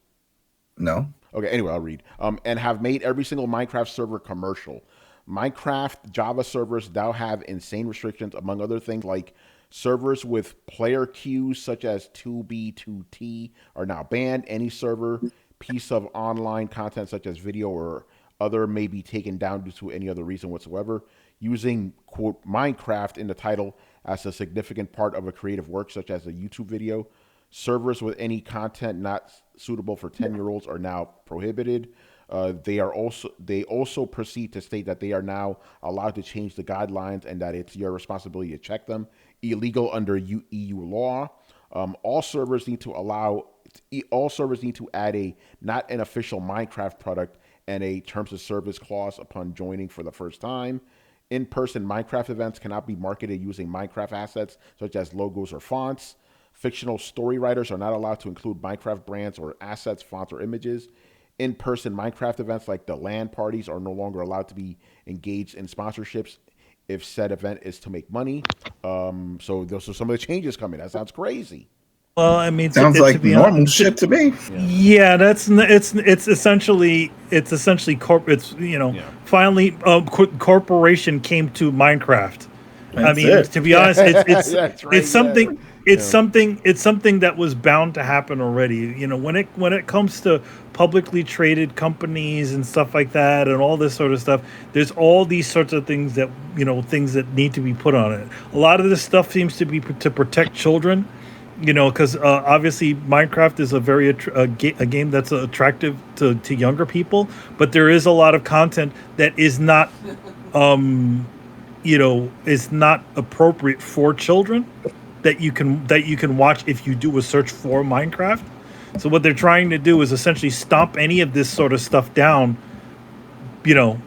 Speaker 6: No.
Speaker 1: Okay. Anyway, I'll read. And have made every single Minecraft server commercial. Minecraft Java servers now have insane restrictions, among other things like servers with player queues such as 2B2T are now banned. Any server piece of online content such as video or other may be taken down due to any other reason whatsoever. Using, quote, Minecraft in the title as a significant part of a creative work such as a YouTube video. Servers with any content not suitable for 10-year-olds are now prohibited. They also proceed to state that they are now allowed to change the guidelines and that it's your responsibility to check them. Illegal under EU law. All servers need to add a not an official Minecraft product and a terms of service clause upon joining for the first time. In-person Minecraft events cannot be marketed using Minecraft assets such as logos or fonts. Fictional story writers are not allowed to include Minecraft brands or assets, fonts, or images. In-person Minecraft events like the LAN parties are no longer allowed to be engaged in sponsorships if said event is to make money. So those are some of the changes coming. That sounds crazy.
Speaker 2: Well, I mean,
Speaker 6: sounds like normal shit to me.
Speaker 2: Yeah, it's essentially finally corporation came to Minecraft. To be honest, it's something. It's something that was bound to happen already. When it comes to publicly traded companies and stuff like that, and all this sort of stuff, there's all these sorts of things that things that need to be put on it. A lot of this stuff seems to be to protect children. Because obviously Minecraft is a game that's attractive to younger people, but there is a lot of content that is not, is not appropriate for children that you can watch if you do a search for Minecraft. So what they're trying to do is essentially stomp any of this sort of stuff down,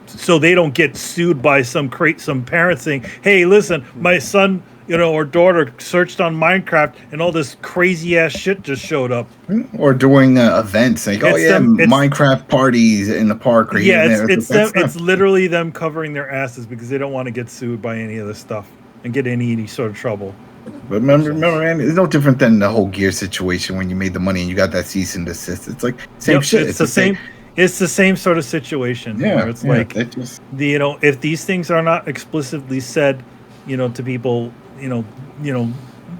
Speaker 2: so they don't get sued by some parents saying, "Hey, listen, my son." Or daughter searched on Minecraft and all this crazy ass shit just showed up.
Speaker 6: Or during events, like, Minecraft parties in the park.
Speaker 2: It's literally them covering their asses because they don't want to get sued by any of this stuff and get any sort of trouble.
Speaker 6: But remember, man, it's no different than the whole Gear situation when you made the money and you got that cease and desist. It's like same shit.
Speaker 2: It's the same. It's the same sort of situation. Where it's if these things are not explicitly said, to people.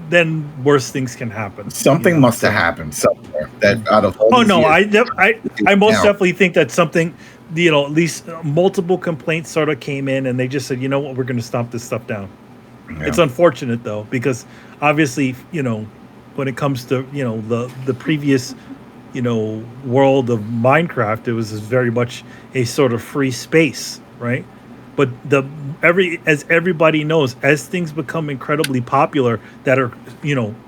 Speaker 2: Then worse things can happen.
Speaker 6: Something must have happened somewhere that out of all
Speaker 2: I most definitely think that something, at least multiple complaints sort of came in and they just said, we're going to stomp this stuff down. Yeah. It's unfortunate though, because obviously, when it comes to, the previous, world of Minecraft, it was very much a sort of free space, right? But as everybody knows, as things become incredibly popular that are,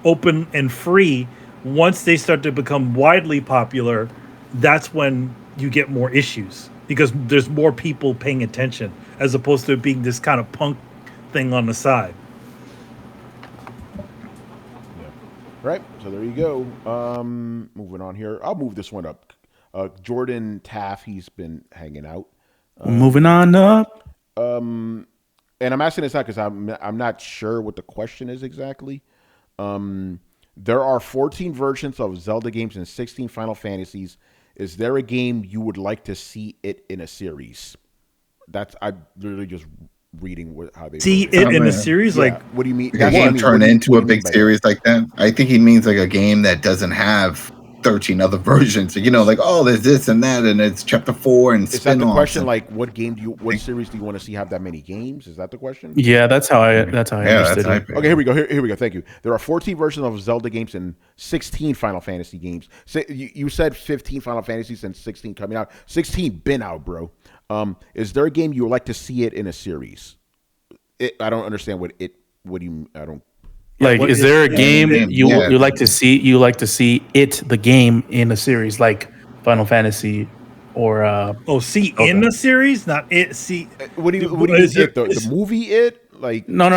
Speaker 2: open and free, once they start to become widely popular, that's when you get more issues because there's more people paying attention as opposed to it being this kind of punk thing on the side.
Speaker 1: Yeah. Right. So there you go. Moving on here. I'll move this one up. Jordan Taff, he's been hanging out.
Speaker 7: Moving on up.
Speaker 1: And I'm asking this out because I'm not sure what the question is exactly. There are 14 versions of Zelda games and 16 Final Fantasies. Is there a game you would like to see it in a series? I'm literally just reading how they
Speaker 2: see it in a series. Yeah. Like,
Speaker 1: what do you mean?
Speaker 6: Turn into a big series like that? I think he means like a game that doesn't have 13 other versions. There's this and that, and it's chapter 4 and
Speaker 1: is that the question? Like, what series do you want to see have that many games? Is that the question?
Speaker 7: Yeah, that's how I understood it.
Speaker 1: Okay, here we go. Thank you. There are 14 versions of Zelda games and 16 Final Fantasy games. So you said 15 Final Fantasies and 16 coming out. 16 been out, bro. Is there a game you would like to see it in a series? I don't understand what do you? I don't.
Speaker 7: Like, is there a game you like to see? You like to see the game in a series, like Final Fantasy, or
Speaker 2: in a series, not it. See,
Speaker 1: what do you mean? The movie it? Like
Speaker 7: no.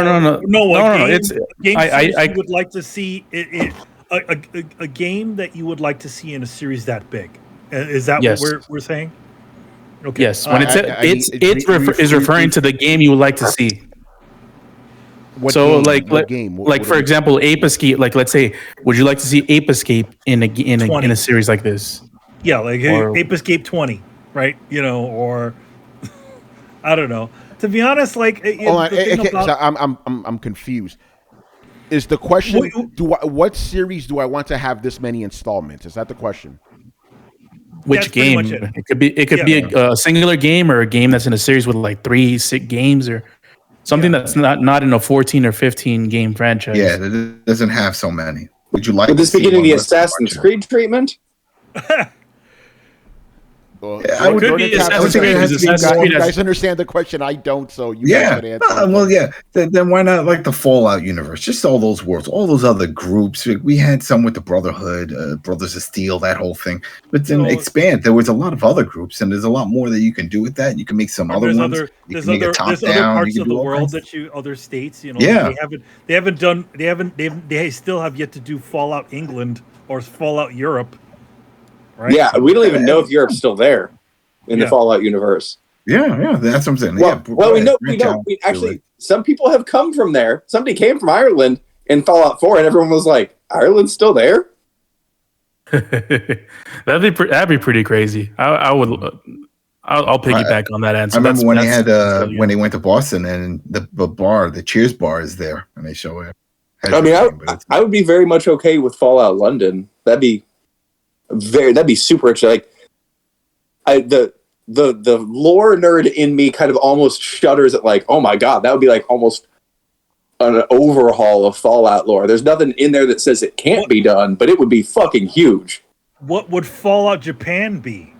Speaker 2: It's you would like to see a game that you would like to see in a series that big. Is that what we're saying? Okay.
Speaker 7: Yes. When is referring to the game you would like to see. What game? For example, Ape Escape. Like, let's say, would you like to see Ape Escape in a series like this?
Speaker 2: Yeah, like Ape Escape 20, right? Or I don't know. To be honest, like,
Speaker 1: I'm confused. Is the question what series do I want to have this many installments? Is that the question?
Speaker 7: Which game? It could be a singular game or a game that's in a series with like 3-6 games or. Something that's not in a 14 or 15 game franchise.
Speaker 6: Yeah, that doesn't have so many. Would you like?
Speaker 5: Would this be getting the Assassin's Creed treatment?
Speaker 6: I would think it has to be more.
Speaker 1: You guys understand the question. I don't, so you
Speaker 6: guys
Speaker 1: can answer.
Speaker 6: Well, yeah. Then why not like the Fallout universe? Just all those worlds, all those other groups. We had some with the Brotherhood, Brothers of Steel, that whole thing. But then expand. There was a lot of other groups, and there's a lot more that you can do with that. You can make some other ones.
Speaker 2: There's other parts of the world that other states. You know, they still have yet to do Fallout England or Fallout Europe. Right?
Speaker 5: Yeah, we don't even know if Europe's still there in the Fallout universe.
Speaker 6: Yeah, that's what I'm saying.
Speaker 5: Well, we know. We actually, some people have come from there. Somebody came from Ireland in Fallout 4, and everyone was like, "Ireland's still there?"
Speaker 7: that'd be pretty crazy. I'll piggyback on that answer.
Speaker 6: I remember when they went to Boston and the Cheers bar is there, and they show it.
Speaker 5: I would be very much okay with Fallout London. That'd be super interesting. Like, the lore nerd in me kind of almost shudders at like, oh my god, that would be like almost an overhaul of Fallout lore. There's nothing in there that says it can't be done, but it would be fucking huge.
Speaker 2: What would Fallout Japan be?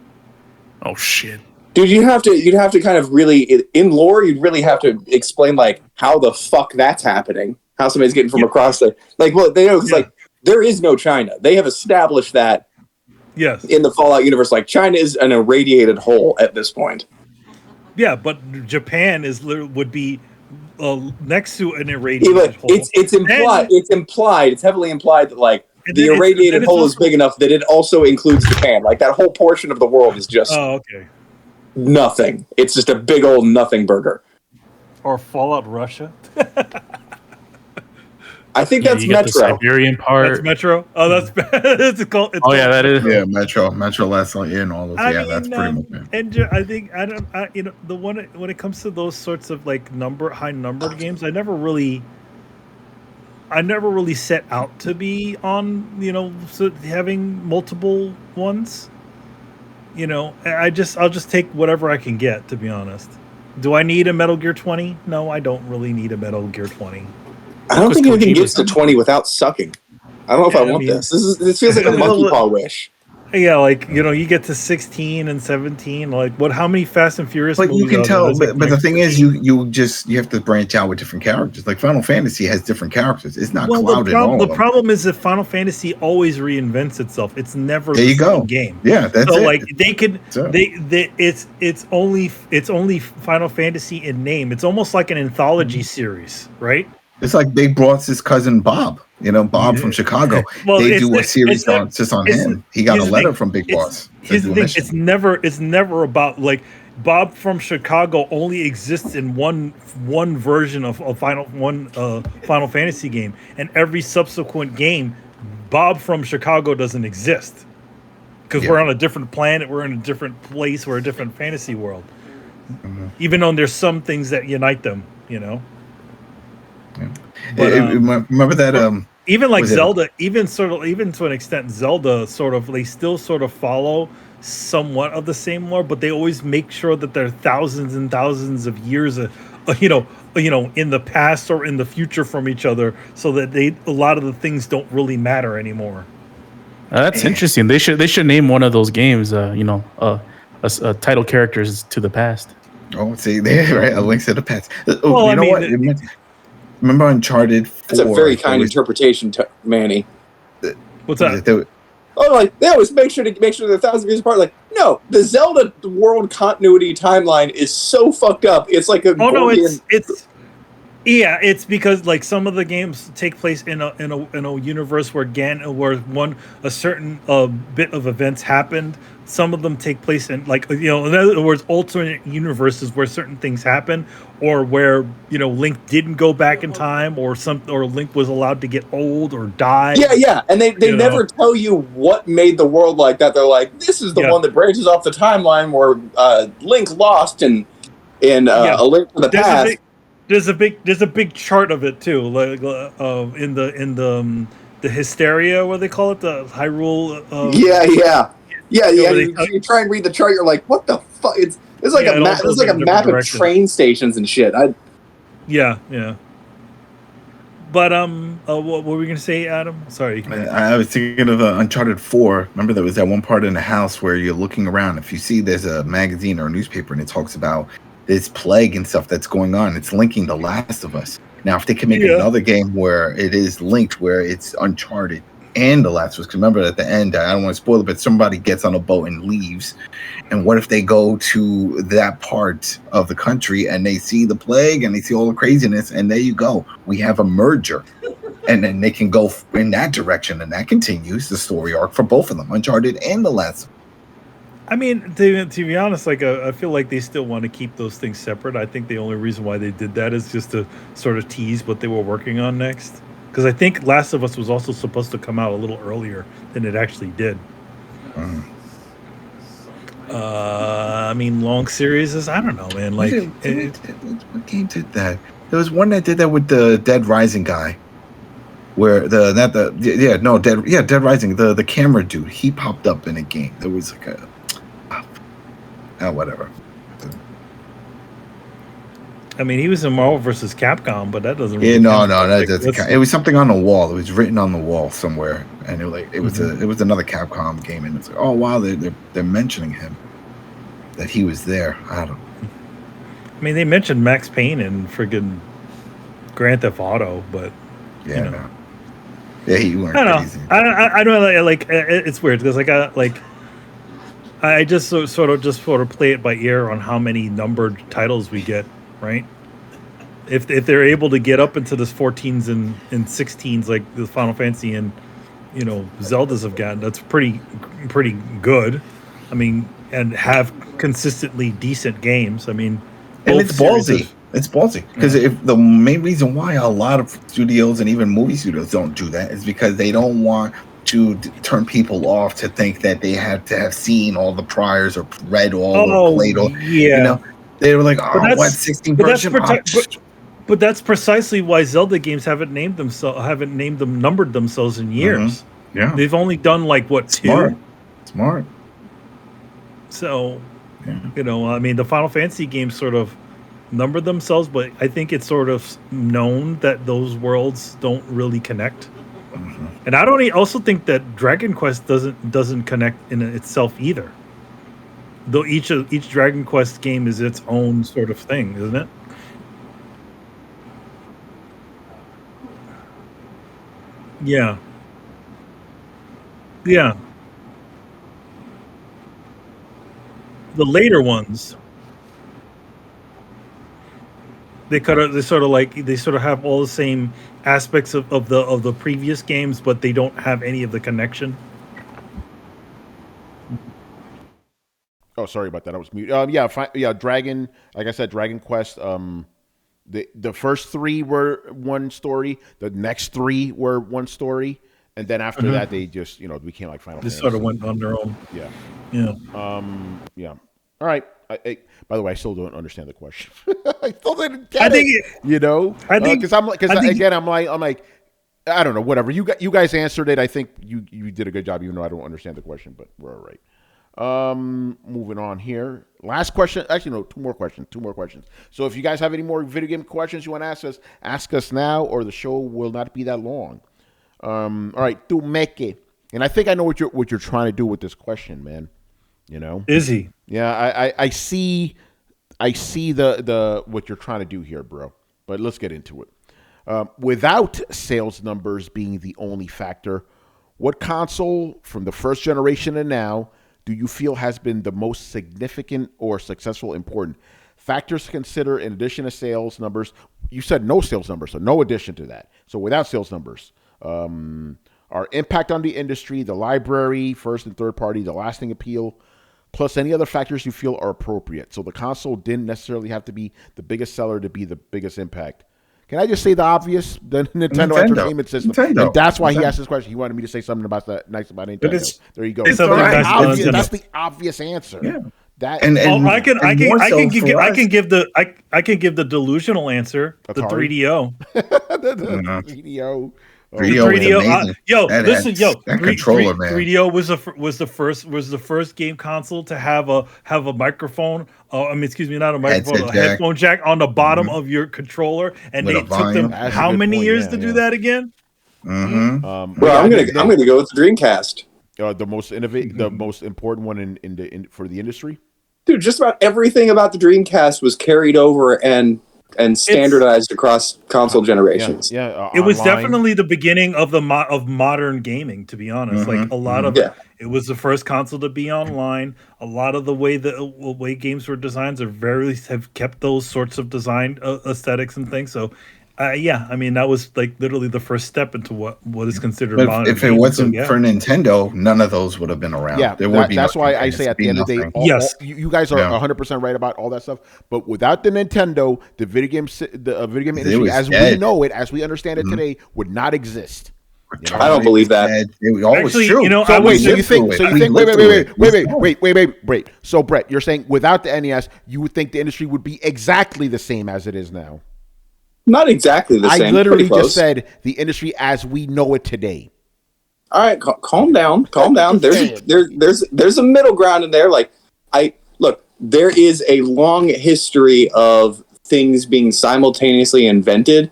Speaker 7: Oh shit.
Speaker 5: Dude, you'd have to kind of really, in lore, you'd really have to explain like how the fuck that's happening. How somebody's getting from across the, like, well, they know, because like there is no China. They have established that.
Speaker 2: Yes.
Speaker 5: In the Fallout universe, like China is an irradiated hole at this point.
Speaker 2: Yeah, but Japan would be next to an irradiated hole.
Speaker 5: It's implied. It's implied. It's heavily implied that like the irradiated hole is big enough that it also includes Japan. Like that whole portion of the world is just nothing. It's just a big old nothing burger.
Speaker 2: Or Fallout Russia.
Speaker 5: I think that's Metro.
Speaker 7: The Siberian part.
Speaker 2: That's Metro. Oh, that's
Speaker 7: that is.
Speaker 6: Yeah, Metro last year and all those. That's pretty much it.
Speaker 2: And I think the one when it comes to those sorts of like high numbered games, I never really set out to be on having multiple ones. I'll just take whatever I can get, to be honest. Do I need a Metal Gear 20? No, I don't really need a Metal Gear 20.
Speaker 5: I don't think anything gets to 20 without sucking. I don't know if I want this. This feels like a monkey paw wish.
Speaker 2: Yeah, like you get to 16 and 17. Like, how many Fast and Furious?
Speaker 6: Like you can tell, but the thing is, you have to branch out with different characters. Like Final Fantasy has different characters. It's not clouded.
Speaker 2: The problem is that Final Fantasy always reinvents itself. It's never
Speaker 6: the same
Speaker 2: game.
Speaker 6: Yeah, that's
Speaker 2: so
Speaker 6: it.
Speaker 2: Like they could, it's only Final Fantasy in name. It's almost like an anthology series, right?
Speaker 6: It's like they brought his cousin Bob, Bob from Chicago. They do a series just on him. He got a letter from Big Boss.
Speaker 2: It's never about like Bob from Chicago only exists in one version of Final Fantasy game, and every subsequent game, Bob from Chicago doesn't exist because we're on a different planet, we're in a different place, we're a different fantasy world. Mm-hmm. Even though there's some things that unite them,
Speaker 6: Yeah. But, remember that
Speaker 2: even like Zelda, even to an extent, Zelda they still sort of follow somewhat of the same lore, but they always make sure that there are thousands and thousands of years of in the past or in the future from each other, so that a lot of the things don't really matter anymore.
Speaker 7: That's interesting. They should name one of those games title characters to the past.
Speaker 6: Oh, see there, right? A Link to the Past. What? Remember Uncharted 4?
Speaker 5: That's a very kind interpretation, Manny.
Speaker 2: What's that?
Speaker 5: They always make sure they're thousands of years apart. Like, no, the Zelda world continuity timeline is so fucked up. It's like a
Speaker 2: it's because like some of the games take place in a universe where a certain bit of events happened. Some of them take place in in other words, alternate universes where certain things happen, or where Link didn't go back in time, or Link was allowed to get old or die.
Speaker 5: Yeah, and they never tell you what made the world like that. They're like, this is the one that branches off the timeline where Link lost in A Link to the Past.
Speaker 2: There's a big chart of it too, like in the Hysteria, what they call it, the Hyrule.
Speaker 5: Yeah. You try and read the chart, you're like, what the fuck? It's like a map. It's like a map of train stations and shit.
Speaker 2: But what were we gonna say, Adam? Sorry,
Speaker 6: I was thinking of Uncharted 4. Remember, there was that one part in the house where you're looking around. If you see there's a magazine or a newspaper, and it talks about this plague and stuff that's going on, it's linking The Last of Us. Now, if they can make another game where it is linked, where it's Uncharted and The Last of Us, because remember at the end, I don't want to spoil it, but somebody gets on a boat and leaves. And what if they go to that part of the country and they see the plague and they see all the craziness, and there you go. We have a merger. And then they can go in that direction, and that continues the story arc for both of them, Uncharted and The Last.
Speaker 2: I mean, to be honest, like I feel like they still want to keep those things separate. I think the only reason why they did that is just to sort of tease what they were working on next. Because I think Last of Us was also supposed to come out a little earlier than it actually did. I mean, long series is, I don't know, man. Like,
Speaker 6: what game did that? There was one that did that with the Dead Rising guy. Where Dead Rising, the camera dude, he popped up in a game. There was like whatever.
Speaker 2: I mean, he was in Marvel vs. Capcom, but that doesn't.
Speaker 6: Really it was something on the wall. It was written on the wall somewhere, and it was another Capcom game, and it's like, oh wow, they're mentioning him, that he was there. I don't know.
Speaker 2: I mean, they mentioned Max Payne and friggin' Grand Theft Auto, but
Speaker 6: yeah, no. Yeah, he went crazy.
Speaker 2: I don't like it's weird because I just sort of play it by ear on how many numbered titles we get, right? If they're able to get up into this 14s and 16s like the Final Fantasy and Zeldas have gotten, that's pretty good. I mean, and have consistently decent games. I mean,
Speaker 6: and it's ballsy. It's ballsy because if the main reason why a lot of studios and even movie studios don't do that is because they don't want to turn people off to think that they have to have seen all the priors or read all or played all.
Speaker 2: Yeah,
Speaker 6: they were like, what 16 version?
Speaker 2: But that's precisely why Zelda games haven't numbered themselves in years.
Speaker 6: Mm-hmm. Yeah,
Speaker 2: they've only done like what, 2?
Speaker 6: Smart.
Speaker 2: So, I mean, the Final Fantasy games sort of number themselves, but I think it's sort of known that those worlds don't really connect. Mm-hmm. And I don't also think that Dragon Quest doesn't connect in itself either. Though each Dragon Quest game is its own sort of thing, isn't it? Yeah. Yeah. The later ones. They sort of have all the same aspects of the previous games, but they don't have any of the connection.
Speaker 1: Oh, sorry about that. I was mute. Dragon. Like I said, Dragon Quest. The first 3 were one story. The next 3 were one story, and then after that, they just became like Final Fantasy.
Speaker 2: They sort of went on their own.
Speaker 1: Yeah.
Speaker 2: Yeah.
Speaker 1: Yeah. All right. By the way, I still don't understand the question. I still didn't get
Speaker 2: it.
Speaker 1: Because I'm like, I don't know. Whatever. You guys answered it. I think you did a good job, even though I don't understand the question. But we're all right. Moving on here. Last question. Actually, no. Two more questions. So if you guys have any more video game questions you want to ask us now, or the show will not be that long. All right. Tumeke. And I think I know what you're trying to do with this question, man.
Speaker 2: Is he?
Speaker 1: Yeah, I see the what you're trying to do here, bro. But let's get into it. Without sales numbers being the only factor, what console from the first generation and now do you feel has been the most significant or successful important factors to consider in addition to sales numbers? You said no sales numbers, so no addition to that. So without sales numbers, our impact on the industry, the library, first and third party, the lasting appeal, plus any other factors you feel are appropriate. So the console didn't necessarily have to be the biggest seller to be the biggest impact. Can I just say the obvious? The Nintendo Entertainment System. And that's why he asked this question. He wanted me to say something about nice about Nintendo. There you go. That's the obvious answer.
Speaker 6: Yeah.
Speaker 2: I can give the delusional answer. Atari? The 3DO.
Speaker 1: The 3DO.
Speaker 2: 3DO was the first game console to have a microphone excuse me, not a microphone, a headphone jack on the bottom of your controller, and
Speaker 6: With
Speaker 2: they took them how many years to do that again?
Speaker 5: Well, I'm gonna go with the Dreamcast.
Speaker 1: The most innovative, the most important one for the industry.
Speaker 5: Dude, just about everything about the Dreamcast was carried over and standardized across console generations.
Speaker 2: It was definitely the beginning of of modern gaming. To be honest, like a lot of it was the first console to be online. A lot of the way games were designed have kept those sorts of design aesthetics and things. So. I mean that was like literally the first step into what is considered modern.
Speaker 6: If it wasn't for Nintendo, none of those would have been around.
Speaker 1: Yeah, that's why I say at the end of the day, you guys are 100% right about all that stuff. But without the Nintendo, the video game industry as we know it, as we understand it today, would not exist.
Speaker 5: You know? I don't believe that.
Speaker 6: It always true.
Speaker 2: You know,
Speaker 1: so wait, wait. So Brett, you're saying without the NES, you would think the industry would be exactly the same as it is now?
Speaker 5: Not exactly the same.
Speaker 1: I literally just said the industry as we know it today.
Speaker 5: All right, calm down. There's a middle ground in there. Like, there is a long history of things being simultaneously invented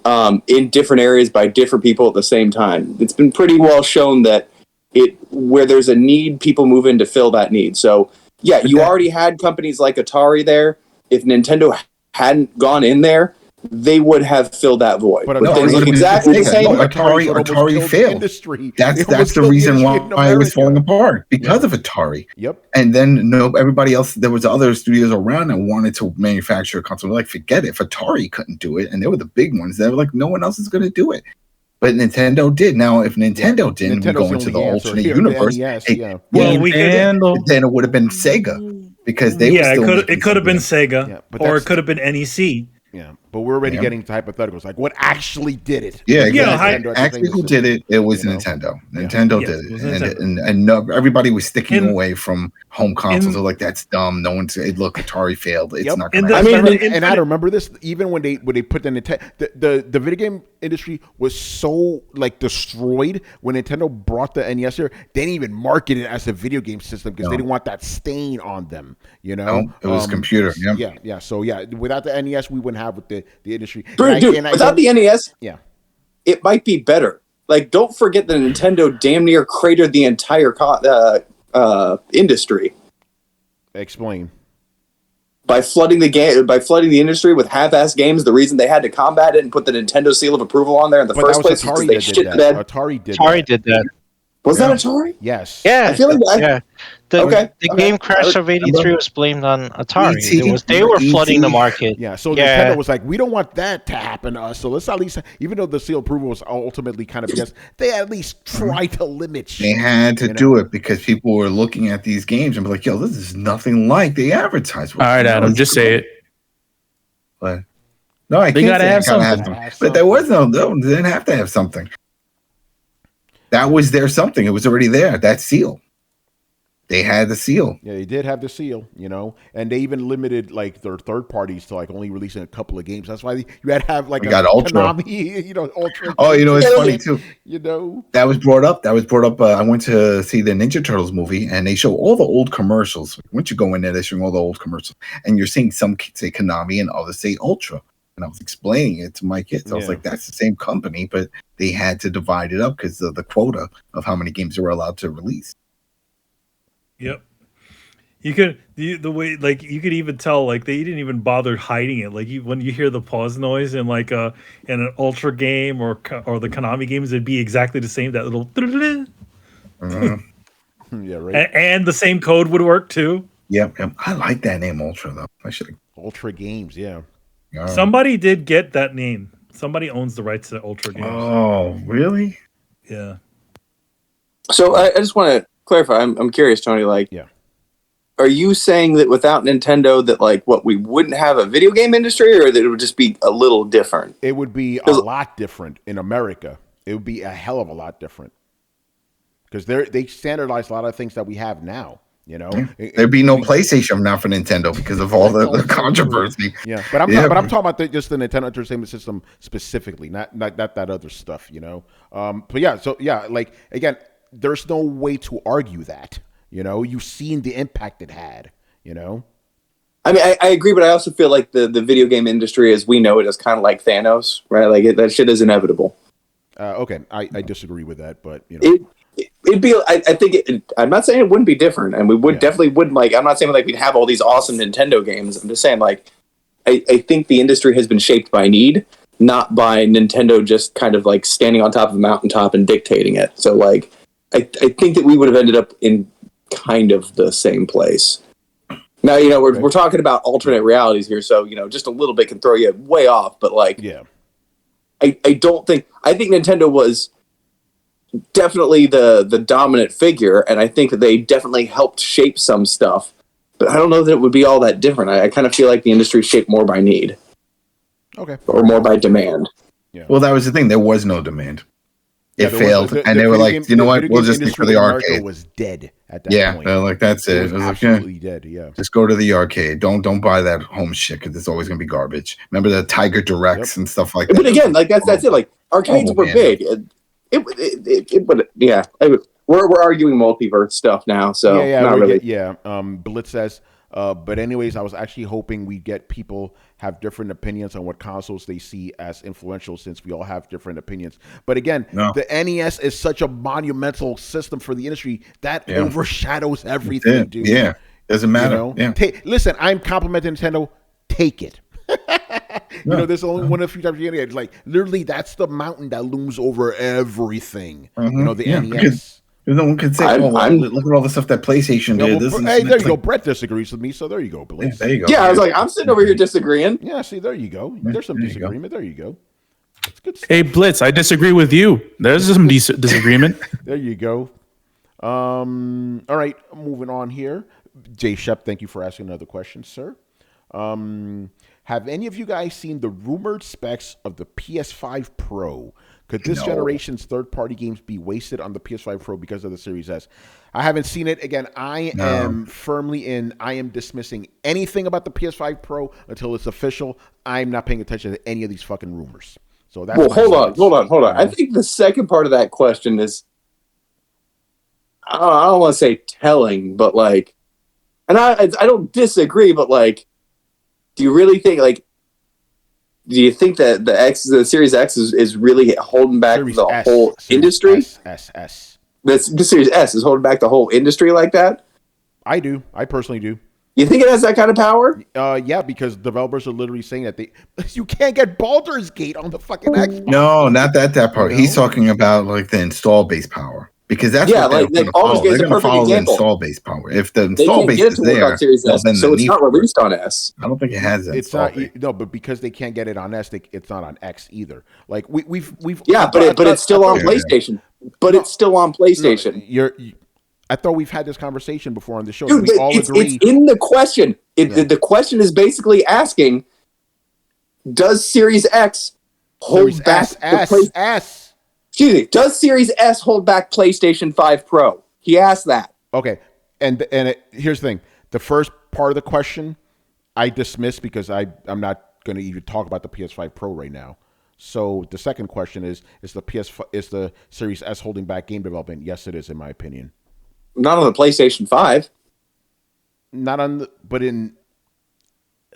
Speaker 5: in different areas by different people at the same time. It's been pretty well shown that where there's a need, people move in to fill that need. So yeah, you already had companies like Atari there. If Nintendo hadn't gone in there, they would have filled that void. But things look exactly the same.
Speaker 6: Atari failed. That's the reason why it was falling apart, because of Atari.
Speaker 1: Yep.
Speaker 6: And then everybody else, there was other studios around that wanted to manufacture a console. They're like, forget it. If Atari couldn't do it, and they were the big ones, they were like, no one else is going to do it. But Nintendo did. Now, if Nintendo didn't go into the alternate universe, then it would have been Sega, because they
Speaker 2: it could have been Sega, or it could have been NEC.
Speaker 1: Yeah, but we're already getting to hypotheticals. Like, what actually did it?
Speaker 6: Yeah, exactly. Actually, who did it? It was Nintendo. Nintendo did it, and everybody was sticking away from home consoles. They're like, that's dumb. No one's. Look, Atari failed. It's not. Gonna
Speaker 1: and I remember this. Even when they put the Nintendo, the video game industry was so like destroyed when Nintendo brought the NES here. They didn't even market it as a video game system because they didn't want that stain on them. You know,
Speaker 6: it was computer.
Speaker 1: Yeah. So without the NES, we wouldn't have with the industry.
Speaker 5: Without the NES, it might be better. Like, don't forget that Nintendo damn near cratered the entire industry.
Speaker 1: Explain.
Speaker 5: By flooding the industry with half-assed games. The reason they had to combat it and put the Nintendo seal of approval on there in the first place
Speaker 1: was
Speaker 5: because they shit the bed.
Speaker 1: Atari did that.
Speaker 5: Was that Atari?
Speaker 1: Yes.
Speaker 3: Yeah.
Speaker 5: I feel like
Speaker 3: the game crash of '83 was blamed on Atari. They were flooding the market.
Speaker 1: Yeah. So Nintendo was like, we don't want that to happen to us. So let's at least, even though the seal approval was ultimately kind of yes, they at least try to limit shit.
Speaker 6: They had to do it because people were looking at these games and be like, yo, this is nothing like they advertise.
Speaker 7: All right, Adam, just say it.
Speaker 6: But no, I can't. Gotta have something. But there was no, they didn't have to have something. That was their something. It was already there. That seal. They had the seal.
Speaker 1: Yeah, they did have the seal, and they even limited like their third parties to like only releasing a couple of games. That's why you had to have like
Speaker 6: Ultra.
Speaker 1: Konami, Ultra.
Speaker 6: Oh, it's funny too. That was brought up. I went to see the Ninja Turtles movie, and they show all the old commercials. Once you go in there, they show all the old commercials, and you're seeing some say Konami and others say Ultra. And I was explaining it to my kids. I was like, that's the same company, but they had to divide it up because of the quota of how many games they were allowed to release.
Speaker 2: Yep. You could you could even tell like they didn't even bother hiding it. Like when you hear the pause noise in like in an Ultra game or the Konami games, it'd be exactly the same. That little
Speaker 1: yeah, right.
Speaker 2: And the same code would work too.
Speaker 6: Yep. I like that name Ultra though. I should
Speaker 1: Ultra Games. Yeah.
Speaker 2: Somebody did get that name. Somebody owns the rights to Ultra Games.
Speaker 6: Oh, really?
Speaker 2: Yeah.
Speaker 5: So I just want to clarify. I'm curious, Tony. Are you saying that without Nintendo, that we wouldn't have a video game industry, or that it would just be a little different?
Speaker 1: It would be a lot different in America. It would be a hell of a lot different because they standardize a lot of things that we have now.
Speaker 6: There'd be no PlayStation now for Nintendo because of all the controversy.
Speaker 1: Yeah, but I'm talking about just the Nintendo Entertainment System specifically, not that other stuff. But yeah, so yeah, again, there's no way to argue that. You've seen the impact it had.
Speaker 5: I mean, I agree, but I also feel like the video game industry as we know it is kind of like Thanos, right? Like that shit is inevitable.
Speaker 1: Okay, I disagree with that, but you know,
Speaker 5: it'd be. I think I'm not saying it wouldn't be different, and we would definitely wouldn't like. I'm not saying like we'd have all these awesome Nintendo games. I'm just saying like I think the industry has been shaped by need, not by Nintendo just kind of like standing on top of a mountaintop and dictating it. So like I think that we would have ended up in kind of the same place. Now, you know, we're talking about alternate realities here, so, you know, just a little bit can throw you way off, but, like, I think Nintendo was definitely the dominant figure, and I think that they definitely helped shape some stuff, but I don't know that it would be all that different. I kind of feel like the industry is shaped more by need.
Speaker 1: Okay.
Speaker 5: Or more by demand.
Speaker 6: Yeah. Well, that was the thing. There was no demand. It failed, and they were like, "You know what? We'll just stick for the arcade."
Speaker 1: Was dead at that point.
Speaker 6: Yeah, like that's it.
Speaker 1: It was absolutely dead. Yeah,
Speaker 6: just go to the arcade. Don't buy that home shit because it's always gonna be garbage. Remember the Tiger Directs and stuff like that.
Speaker 5: But again, like that's it. Like arcades were big. It would. Yeah, we're arguing multiverse stuff now. So not really.
Speaker 1: Blitz says. But anyways, I was actually hoping we get people have different opinions on what consoles they see as influential, since we all have different opinions. But again, the NES is such a monumental system for the industry that overshadows everything, dude.
Speaker 6: Yeah, doesn't matter.
Speaker 1: You know? Listen, I'm complimenting Nintendo. Take it. You know, there's only one of a few times you get it. Like literally, that's the mountain that looms over everything. You know, the NES.
Speaker 6: No one can say, look at all the stuff that PlayStation did.
Speaker 1: There you go. Brett disagrees with me, so there you go, Blaze.
Speaker 6: There you go.
Speaker 5: Yeah, I was like, I'm sitting over here disagreeing.
Speaker 1: Yeah, see, there you go. There's some disagreement. There you go.
Speaker 7: It's good stuff. Hey, Blitz, I disagree with you. There's some disagreement.
Speaker 1: There you go. All right, moving on here. Jay Shep, thank you for asking another question, sir. Have any of you guys seen the rumored specs of the PS5 Pro? Could this generation's third-party games be wasted on the PS5 Pro because of the Series S? I haven't seen it. Again, I am dismissing anything about the PS5 Pro until it's official. I'm not paying attention to any of these fucking rumors. So that's
Speaker 5: hold on. I think the second part of that question is, I don't want to say telling, but like, and I don't disagree, but like, do you really think like, do you think that the Series X is really holding back the whole industry? The Series S is holding back the whole industry like that?
Speaker 1: I do. I personally do.
Speaker 5: You think it has that kind of power?
Speaker 1: Yeah, because developers are literally saying that you can't get Baldur's Gate on the fucking Xbox.
Speaker 6: No, not that part. He's talking about like the install base power. Because that's
Speaker 5: Baldur's Gate is a perfect example.
Speaker 6: The install base power. If the install base is there,
Speaker 5: so it's not released on S.
Speaker 6: I don't think it has that.
Speaker 1: It's not. No, but because they can't get it on S, it's not on X either. Like we've.
Speaker 5: Yeah, but it's still on PlayStation. But it's still on PlayStation.
Speaker 1: I thought we've had this conversation before on the show.
Speaker 5: Dude,
Speaker 1: we all agree.
Speaker 5: It's in the question. The question is basically asking, does Series X hold back Excuse me. Does Series S hold back PlayStation 5 Pro? He asked that.
Speaker 1: Okay, and here's the thing: the first part of the question I dismiss because I'm not going to even talk about the PS5 Pro right now. So the second question is the Series S holding back game development? Yes, it is, in my opinion.
Speaker 5: Not on the PlayStation 5.
Speaker 1: Not on the, but in.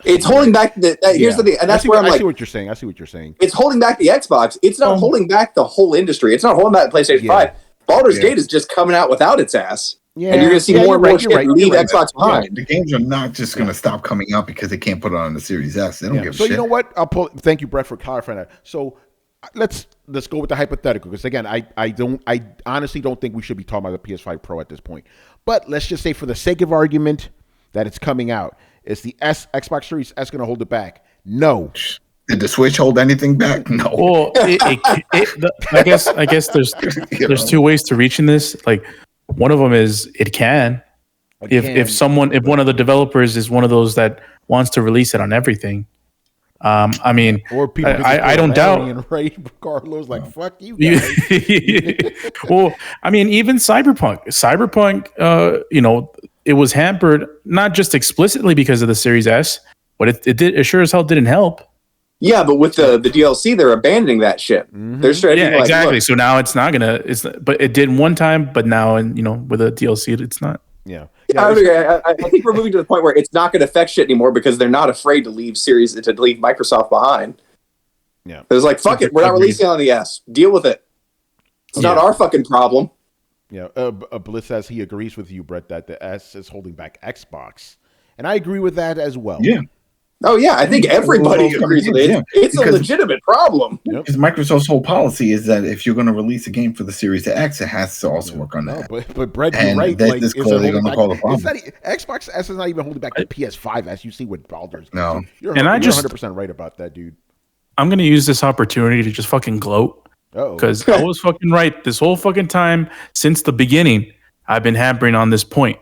Speaker 5: It's holding back here's the thing, and that's where
Speaker 1: I see what you're saying. I see what you're saying.
Speaker 5: It's holding back the Xbox. It's not holding back the whole industry. It's not holding back the PlayStation 5. Baldur's Gate is just coming out without its ass. Yeah. And you're going to see more and more shit leave Xbox behind.
Speaker 6: The games are not just going to stop coming out because they can't put it on the Series S. They don't give a shit.
Speaker 1: So you know what? Thank you, Brett, for clarifying that. So let's go with the hypothetical, because again, I honestly don't think we should be talking about the PS5 Pro at this point. But let's just say, for the sake of argument, that it's coming out. Is the Xbox Series S going to hold it back? No.
Speaker 6: Did the Switch hold anything back? No.
Speaker 7: Well, I guess there's two ways to reaching this. Like, one of them is it can. If one of the developers is one of those that wants to release it on everything. I mean, or people I don't doubt.
Speaker 1: Right, Carlos, like fuck you guys.
Speaker 7: Well, I mean, even Cyberpunk, it was hampered not just explicitly because of the Series S, but it sure as hell didn't help.
Speaker 5: Yeah, but with the DLC, they're abandoning that shit. Mm-hmm. They're straight.
Speaker 7: Yeah, exactly. So now it's not gonna. But it did one time, but now, with the DLC, it's not.
Speaker 1: Yeah.
Speaker 5: I think we're moving to the point where it's not going to affect shit anymore because they're not afraid to leave Microsoft behind.
Speaker 1: Yeah.
Speaker 5: It's like, fuck it, we're not releasing on the S. Deal with it. It's not our fucking problem.
Speaker 1: Yeah. Bliss says he agrees with you, Brett, that the S is holding back Xbox, and I agree with that as well.
Speaker 6: Yeah.
Speaker 5: Oh yeah, I think everybody agrees with it. Yeah. It's a legitimate problem.
Speaker 6: Because Microsoft's whole policy is that if you're going to release a game for the Series X, it has to also work on that.
Speaker 1: But Brett, you're right.
Speaker 6: Like, is clearly going to call the problem.
Speaker 1: Xbox S is not even holding back the PS5 as you see with Baldur.
Speaker 6: No,
Speaker 1: you're 100% right about that, dude.
Speaker 7: I'm going to use this opportunity to just fucking gloat because I was fucking right this whole fucking time since the beginning. I've been hammering on this point.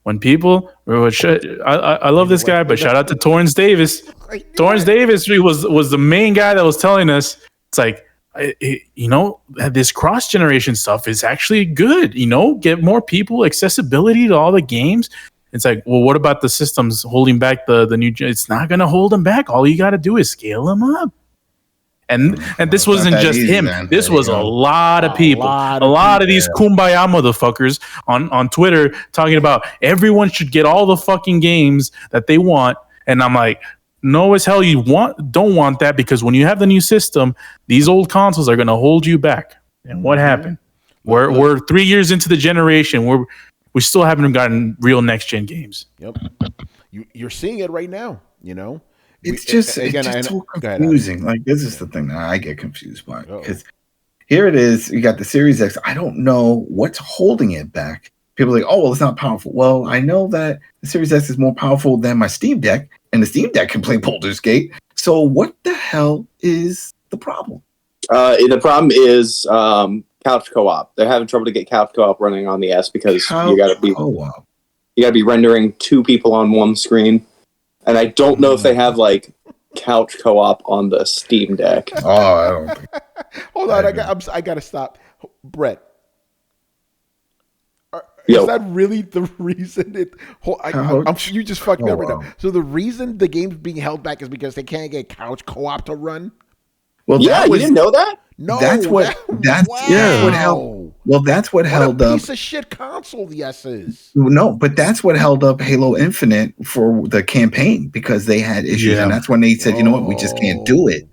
Speaker 7: When people, I love this guy, but shout out to Torrance Davis. Torrance Davis was the main guy that was telling us, it's like, this cross-generation stuff is actually good. Get more people accessibility to all the games. It's like, well, what about the systems holding back the new? It's not going to hold them back. All you got to do is scale them up. And this wasn't just him. Man. This was a lot of people. A lot of these kumbaya motherfuckers on Twitter talking about everyone should get all the fucking games that they want. And I'm like, no, as hell you don't want that, because when you have the new system, these old consoles are going to hold you back. And what happened? We're 3 years into the generation. We still haven't gotten real next gen games.
Speaker 1: Yep, you're seeing it right now.
Speaker 6: It's just so confusing. Like, this is the thing that I get confused by, because here it is. You got the Series X. I don't know what's holding it back. People are like, oh, well, it's not powerful. Well, I know that the Series X is more powerful than my Steam Deck, and the Steam Deck can play Baldur's Gate. So what the hell is the problem?
Speaker 5: The problem is couch co-op. They're having trouble to get couch co-op running on the S because you got to be rendering two people on one screen. And I don't know if they have like couch co-op on the Steam Deck.
Speaker 6: Oh, I don't think.
Speaker 1: Hold on, I got to stop, Brett. Is that really the reason you just fucked me up right now? So the reason the game's being held back is because they can't get couch co-op to run?
Speaker 5: Well, you didn't know that?
Speaker 1: No,
Speaker 6: that's what held. Well, that's what held up.
Speaker 1: Piece of shit console the S is.
Speaker 6: No, but that's what held up Halo Infinite for the campaign, because they had issues, and that's when they said, you know what, we just can't do it.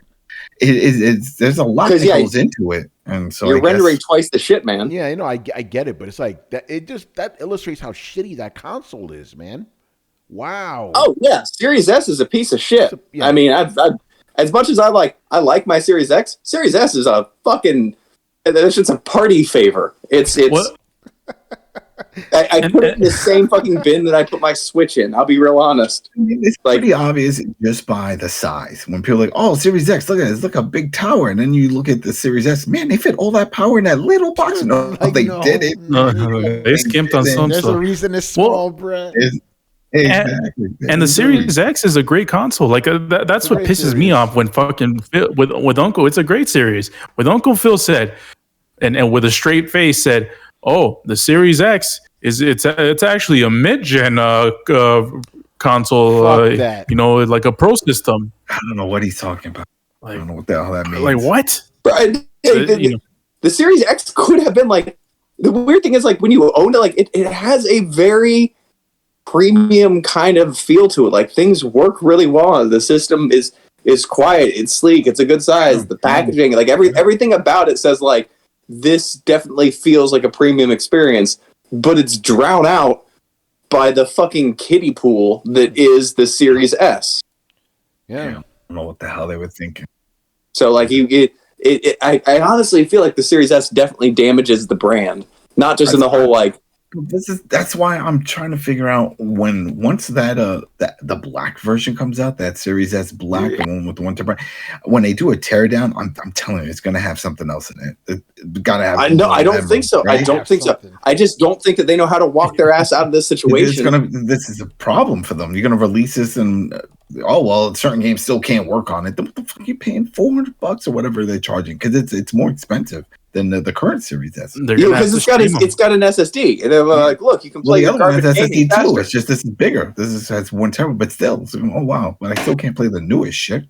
Speaker 6: There's a lot that goes into it, and so
Speaker 5: you're rendering twice the shit, man.
Speaker 1: Yeah, I get it, but it's like that. That illustrates how shitty that console is, man. Wow.
Speaker 5: Oh yeah, Series S is a piece of shit. I mean, I've as much as I like my Series X. Series S is a fucking. It's just a party favor. It's. What? I put it in the same fucking bin that I put my Switch in. I'll be real honest.
Speaker 6: I mean, it's pretty obvious just by the size. When people are like, "Oh, Series X, look at this, look a big tower," and then you look at the Series S, man, they fit all that power in that little box. No, they didn't.
Speaker 7: No, they skimped on some
Speaker 1: stuff.
Speaker 7: There's
Speaker 1: a reason it's small, Brett.
Speaker 6: Exactly.
Speaker 7: And the Series X is a great console. Like that's what pisses me off when fucking with Uncle. It's a great series. With Uncle Phil said, and with a straight face said, "Oh, the Series X it's actually a mid-gen console. Like a pro system."
Speaker 6: I don't know what he's talking about. I don't know what the hell that means.
Speaker 7: Like what?
Speaker 5: The Series X could have been like. The weird thing is, like, when you own it, like it has a very premium kind of feel to it. Like, things work really well. The system is quiet. It's sleek. It's a good size. The packaging, like everything about it says like this definitely feels like a premium experience, but it's drowned out by the fucking kiddie pool that is the Series S.
Speaker 6: Yeah, I don't know what the hell they were thinking.
Speaker 5: So like I honestly feel like the Series S definitely damages the brand, not just in the whole like.
Speaker 6: That's why I'm trying to figure out once that the black version comes out, that Series S black, the one with the 1 terabyte, when they do a teardown, I'm telling you, it's gonna have something else in it. It gotta have.
Speaker 5: I don't think so. Right? I don't think so. I just don't think that they know how to walk their ass out of this situation.
Speaker 6: This is a problem for them. You're gonna release this and certain games still can't work on it. Then what the fuck are you paying $400 or whatever they're charging? Because it's more expensive than the current Series S.
Speaker 5: Because it's got an SSD. And they're like, look, you can play
Speaker 6: the other one has SSD too. It's just this is bigger. This has 1 terabyte, but still, it's like, oh wow, but I still can't play the newest shit.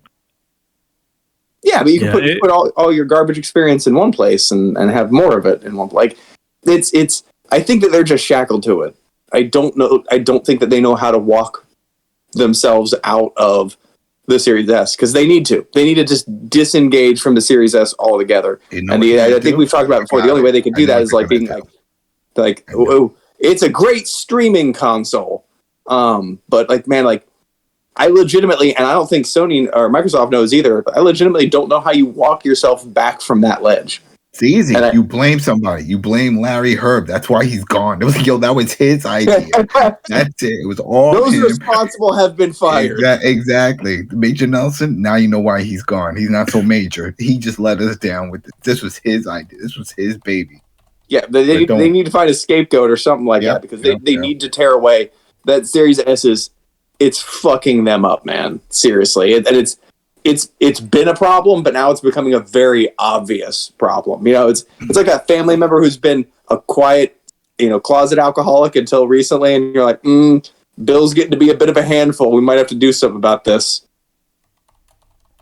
Speaker 5: Yeah, but you can put all your garbage experience in one place and have more of it in one place. Like, it's I think that they're just shackled to it. I don't know. I don't think that they know how to walk themselves out of the Series S because they need to. They need to just disengage from the Series S altogether. And I think we've talked about it before. The only way they can do that is like being like, oh, it's a great streaming console. But like, man, like I legitimately, and I don't think Sony or Microsoft knows either. But I legitimately don't know how you walk yourself back from that ledge.
Speaker 6: It's easy. You blame somebody. You blame Larry Herb. That's why he's gone. It was like, yo, that was his idea. That's it. It was all
Speaker 5: those him. Responsible have been fired.
Speaker 6: Exactly. Major Nelson. Now you know why he's gone. He's not so major. He just let us down with this. This was his idea. This was his baby.
Speaker 5: Yeah, they need to find a scapegoat or something like that because they need to tear away that Series S. It's fucking them up, man. Seriously, and it's been a problem, but now it's becoming a very obvious problem. You know, it's like a family member who's been a quiet, closet alcoholic until recently, and you're like, Bill's getting to be a bit of a handful. We might have to do something about this.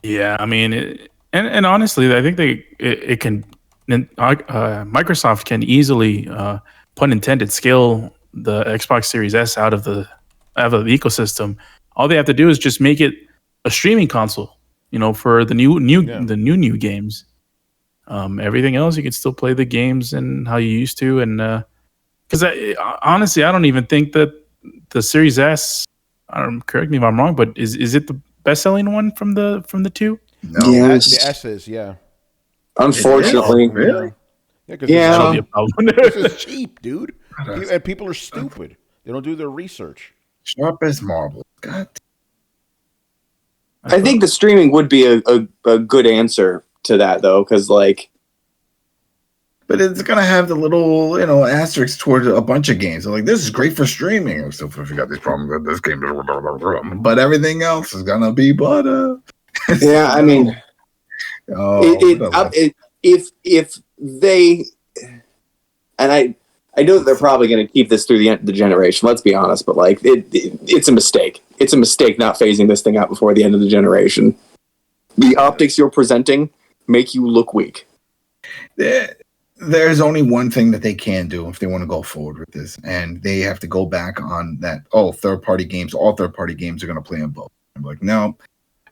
Speaker 7: Yeah, I mean, and honestly, I think it can. Microsoft can easily, pun intended, scale the Xbox Series S out of the ecosystem. All they have to do is just make it a streaming console. For the new games. Everything else, you can still play the games and how you used to. And because honestly, I don't even think that the Series S. Correct me if I'm wrong, but is it the best-selling one from the two?
Speaker 1: No, yes. The S is, yeah.
Speaker 5: Unfortunately,
Speaker 6: really?
Speaker 1: Yeah, this is cheap, dude. And people are stupid. They don't do their research.
Speaker 6: Sharp as marble. God.
Speaker 5: I think the streaming would be a good answer to that, though, because
Speaker 6: but it's gonna have the little asterisk towards a bunch of games. So, like, this is great for streaming. I still forgot this problem with this game, but everything else is gonna be butter.
Speaker 5: Yeah, I mean, if they and I know that they're probably going to keep this through the end of the generation. Let's be honest, but it's a mistake. It's a mistake not phasing this thing out before the end of the generation. The optics you're presenting make you look weak.
Speaker 6: There's only one thing that they can do if they want to go forward with this, and they have to go back on that. Oh, third-party games. All third-party games are going to play on both. I'm like, no.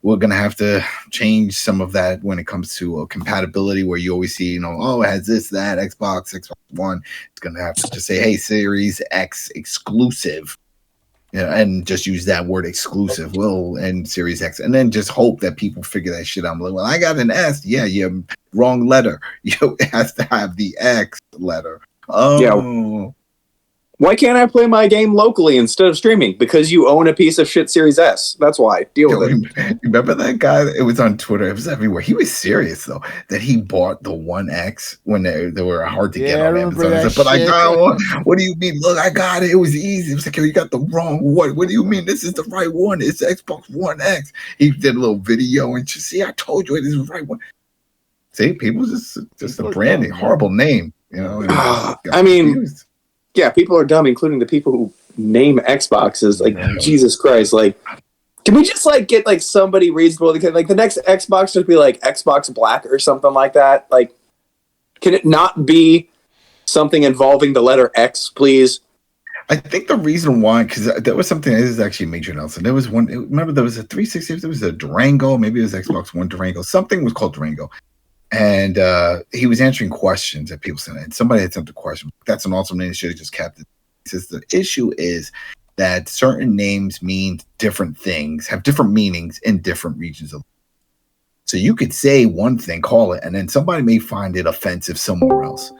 Speaker 6: We're going to have to change some of that when it comes to compatibility, where you always see, it has this, that, Xbox One. It's going to have to just say, hey, Series X exclusive, and just use that word exclusive, and Series X, and then just hope that people figure that shit out. I'm like, well, I got an S. Yeah, wrong letter. It has to have the X letter. Oh.
Speaker 5: Yeah. Why can't I play my game locally instead of streaming? Because you own a piece of shit Series S. That's why. Deal with it.
Speaker 6: Remember that guy? It was on Twitter. It was everywhere. He was serious, though, that he bought the One X when they were hard to get on Amazon. But I got one. What do you mean? Look, I got it. It was easy. It was like, you got the wrong one. What do you mean? This is the right one. It's the Xbox One X. He did a little video and just, see, I told you it is the right one. See, people just a branding, horrible name.
Speaker 5: I mean... Confused. Yeah, people are dumb, including the people who name Xboxes. Like, Jesus Christ! Like, can we just get somebody reasonable? Like the next Xbox should be like Xbox Black or something like that. Like, can it not be something involving the letter X, please?
Speaker 6: I think the reason why, because there was something. This is actually Major Nelson. There was one. Remember, there was a 360. There was a Durango. Maybe it was Xbox One Durango. Something was called Durango. And he was answering questions that people sent. And somebody had sent a question. That's an awesome name. They should have just kept it. He says the issue is that certain names mean different things, have different meanings in different regions of. So you could say one thing, call it, and then somebody may find it offensive somewhere else.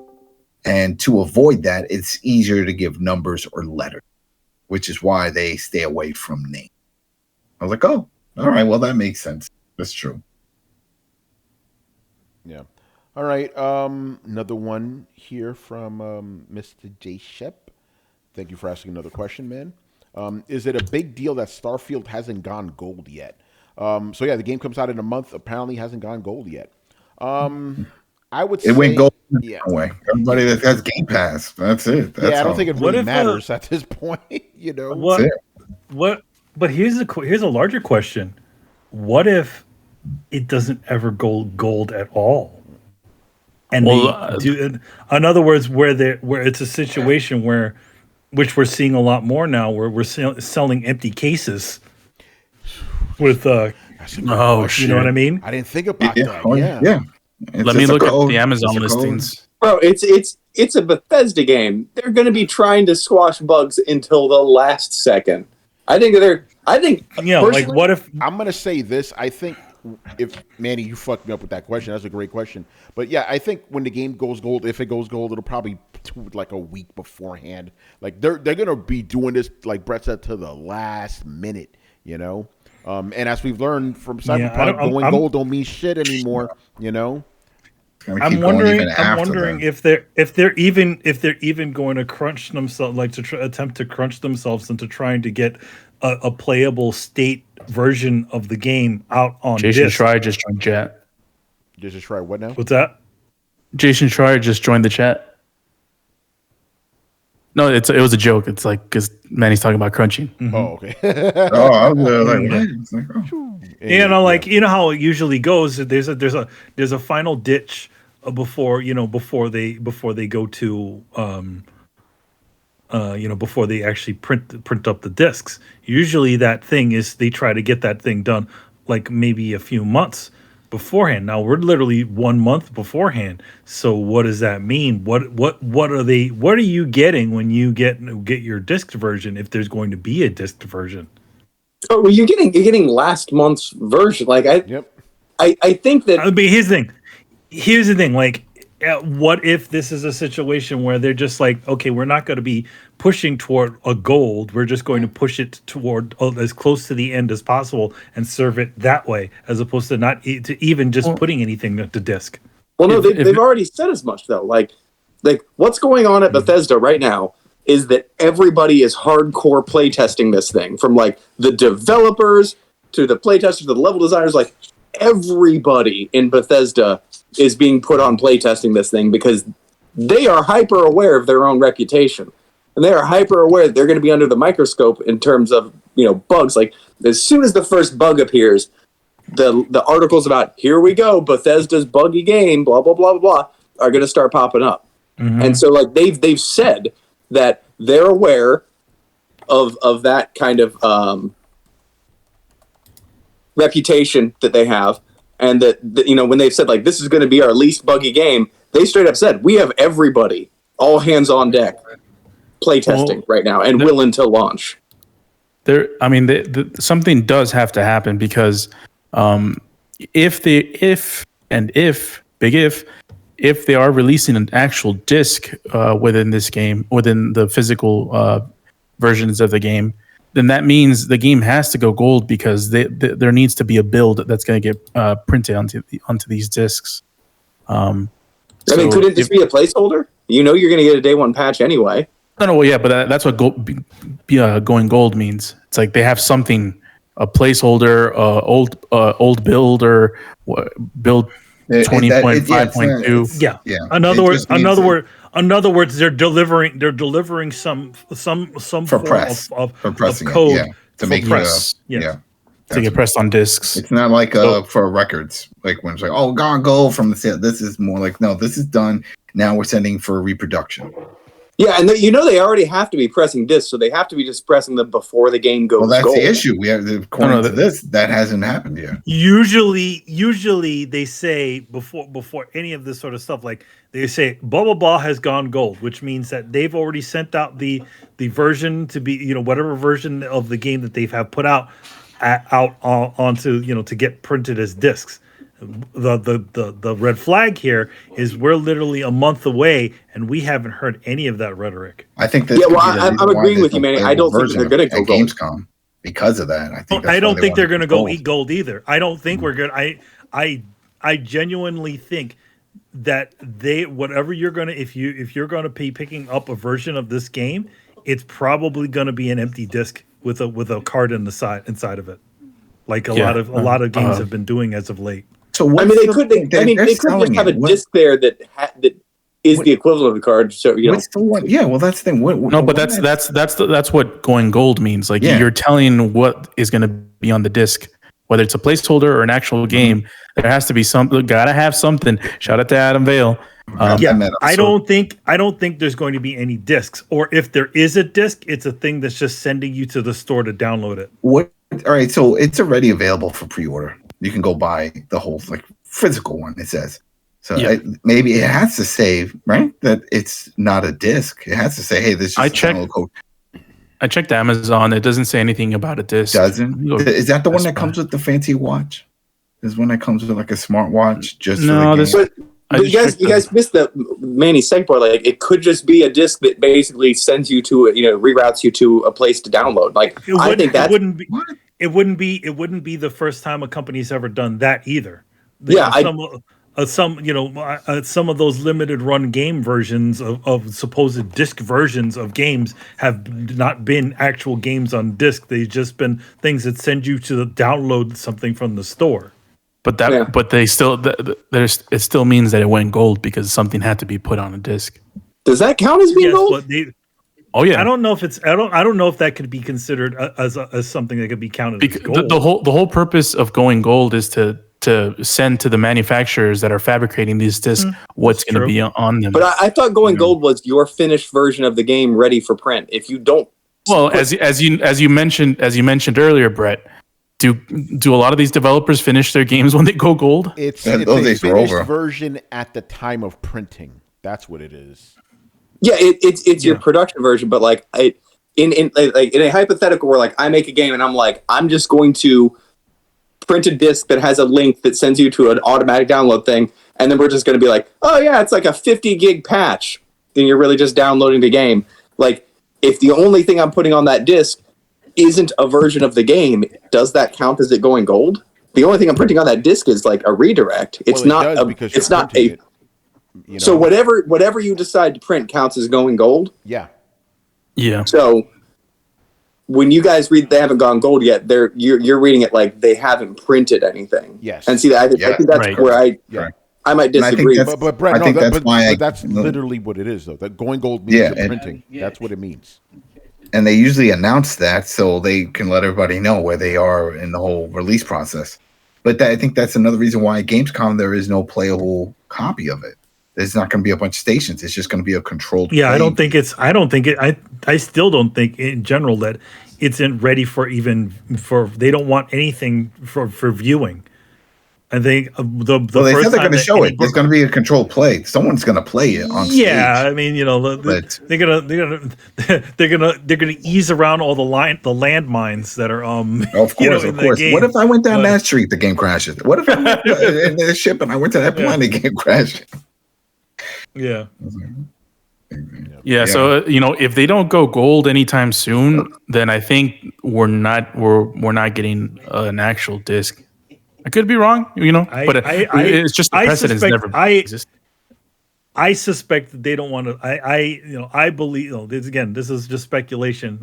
Speaker 6: And to avoid that, it's easier to give numbers or letters, which is why they stay away from name. I was like, oh, all right, well, that makes sense. That's true.
Speaker 1: Yeah. All right. Another one here from Mr. J. Shep. Thank you for asking another question, man. Is it a big deal that Starfield hasn't gone gold yet? So yeah, the game comes out in a month. Apparently, hasn't gone gold yet. I would say
Speaker 6: it went gold. Yeah. Way. Everybody that has Game Pass. That's it. That's
Speaker 1: I don't think it really matters at this point.
Speaker 2: But here's a larger question. What if it doesn't ever go gold at all? And in other words, where it's a situation where which we're seeing a lot more now, where we're selling empty cases with
Speaker 1: shit.
Speaker 2: You know what I mean?
Speaker 1: I didn't think about that.
Speaker 6: Yeah.
Speaker 7: Let me look at the Amazon listings.
Speaker 5: Bro, it's a Bethesda game. They're going to be trying to squash bugs until the last second. What
Speaker 2: if
Speaker 1: I'm going to say this? I think if Manny, you fucked me up with that question. That's a great question. But yeah, I think when the game goes gold, if it goes gold, it'll probably like a week beforehand. Like they're going to be doing this, like Brett said, to the last minute, you know? And as we've learned from Cyberpunk, going gold don't mean shit anymore, you know?
Speaker 2: I'm wondering if they're even going to crunch themselves, like to attempt to crunch themselves into trying to get a playable state version of the game out on
Speaker 7: Jason
Speaker 2: disc.
Speaker 7: Schreier just joined chat.
Speaker 1: Jason Schreier, what now?
Speaker 2: What's that?
Speaker 7: Jason Schreier just joined the chat. No, it was a joke. It's like because Manny's talking about crunching.
Speaker 2: Mm-hmm.
Speaker 1: Oh, okay.
Speaker 6: I was like, what? It's like, oh.
Speaker 2: You know, like you know how it usually goes. There's a final ditch before they go to before they actually print up the discs. Usually that thing is they try to get that thing done like maybe a few months beforehand. Now we're literally 1 month beforehand. So what does that mean? What are you getting when you get your disc version, if there's going to be a disc version?
Speaker 5: Oh, well, you're getting last month's version. Like I think that.
Speaker 2: But here's the thing. Like, what if this is a situation where they're just like, okay, we're not going to be pushing toward a gold. We're just going to push it toward as close to the end as possible and serve it that way, as opposed to not to even just putting anything to disk.
Speaker 5: Well, no, they've already said as much though. Like what's going on at Bethesda right now is that everybody is hardcore playtesting this thing, from like the developers to the playtesters to the level designers. Like everybody in Bethesda is being put on playtesting this thing because they are hyper aware of their own reputation, and they are hyper aware that they're going to be under the microscope in terms of bugs. Like as soon as the first bug appears, the articles about here we go, Bethesda's buggy game, blah blah blah blah blah, are going to start popping up. Mm-hmm. And so like they've said that they're aware of that kind of reputation that they have, and that when they've said like this is going to be our least buggy game, they straight up said we have everybody, all hands on deck, playtesting right now and willing to launch.
Speaker 7: Something does have to happen because if they are releasing an actual disc within this game, within the physical versions of the game, then that means the game has to go gold because there needs to be a build that's going to get printed onto these discs.
Speaker 5: Couldn't this be a placeholder? You're going to get a day one patch anyway.
Speaker 7: No, well, yeah, but that's what going gold means. It's like they have something, a placeholder, old build or build 20.5.2.
Speaker 2: Yeah. In other words, they're delivering some form of code
Speaker 6: to make
Speaker 2: press.
Speaker 7: To get pressed on discs.
Speaker 6: It's not like for records, like when it's like, oh, gone gold from the sale. This is more like, no, this is done. Now we're sending for reproduction.
Speaker 5: Yeah, and they already have to be pressing discs, so they have to be just pressing them before the game goes gold.
Speaker 6: Well, that's the issue. We have, according to this, that hasn't happened yet.
Speaker 2: Usually they say before any of this sort of stuff, like they say blah blah blah has gone gold, which means that they've already sent out the version to be whatever version of the game that they've put out onto to get printed as discs. The red flag here is we're literally a month away and we haven't heard any of that rhetoric.
Speaker 6: I think that
Speaker 5: I'm agreeing with you, Manny. I don't think they're going to go gold.
Speaker 6: Gamescom because of that.
Speaker 2: I don't think they're going to go eat gold either. I don't think we're good. I genuinely think that whatever you're going to if you're going to be picking up a version of this game, it's probably going to be an empty disc with a card inside of it, like a lot of games have been doing as of late.
Speaker 6: So
Speaker 5: they could just have a disc there that is the equivalent of the card. So
Speaker 6: what's the one? Yeah, well, that's the thing.
Speaker 7: But that's what going gold means. Like you're telling what is going to be on the disc, whether it's a placeholder or an actual game, there has to be something. Gotta have something. Shout out to Adam Vale.
Speaker 2: I don't think there's going to be any discs, or if there is a disc, it's a thing that's just sending you to the store to download it.
Speaker 6: What? All right, so it's already available for pre-order. You can go buy the whole like physical one. It says so. Maybe it has to say right that it's not a disc. It has to say, "Hey, this is just a download code."
Speaker 7: I checked Amazon. It doesn't say anything about a disc.
Speaker 6: Doesn't? Is that the one that comes with the fancy watch? Is one that comes with like a smart watch? Just
Speaker 5: no. But you guys missed the Manny's second part. Like, it could just be a disc that basically sends you to reroutes you to a place to download. Like, I think that
Speaker 2: it wouldn't be the first time a company's ever done that either. Some of those limited run game versions of supposed disc versions of games have not been actual games on disc. They've just been things that send you to download something from the store.
Speaker 7: But they still it still means that it went gold because something had to be put on a disc.
Speaker 5: Does that count as being gold?
Speaker 2: I don't know if it's I don't know if that could be considered as something that could be counted as gold.
Speaker 7: The whole purpose of going gold is to send to the manufacturers that are fabricating these discs what's going to be on them.
Speaker 5: But I thought going gold was your finished version of the game ready for print. If you don't,
Speaker 7: as you mentioned earlier, Brett, do a lot of these developers finish their games when they go gold?
Speaker 1: It's a finished version at the time of printing. That's what it is.
Speaker 5: Yeah, it's your production version, but like in a hypothetical where like I make a game and I'm like, I'm just going to print a disc that has a link that sends you to an automatic download thing, and then we're just going to be like, oh yeah, it's like a 50 gig patch, then you're really just downloading the game. Like, if the only thing I'm putting on that disc isn't a version of the game, does that count as it going gold? The only thing I'm printing on that disc is like a redirect. It's not a. So whatever you decide to print counts as going gold.
Speaker 1: Yeah.
Speaker 5: So when you guys read they haven't gone gold yet, you're reading it like they haven't printed anything.
Speaker 1: Yes.
Speaker 5: And see that I think that's where I might disagree.
Speaker 1: But Brett, that's literally what it is though. That going gold means you're printing. That's what it means.
Speaker 6: And they usually announce that so they can let everybody know where they are in the whole release process. But I think that's another reason why at Gamescom there is no playable copy of it. There's not going to be a bunch of stations. It's just going to be a controlled.
Speaker 2: Yeah, I still don't think in general that it's ready for they don't want anything for viewing. I think
Speaker 6: they said they're going to show it. There's going to be a controlled play. Someone's going to play it on stage.
Speaker 2: Yeah, I mean, they're gonna ease around all the landmines that are
Speaker 6: Of course. What if I went down that street, the game crashes? What if I went in the ship and I went to that planet, the game crashed?
Speaker 2: Yeah.
Speaker 7: Yeah. So if they don't go gold anytime soon, then I think we're not getting an actual disc. I could be wrong, but it's just the precedence never exists.
Speaker 2: I suspect that they don't want to. I believe. This is just speculation,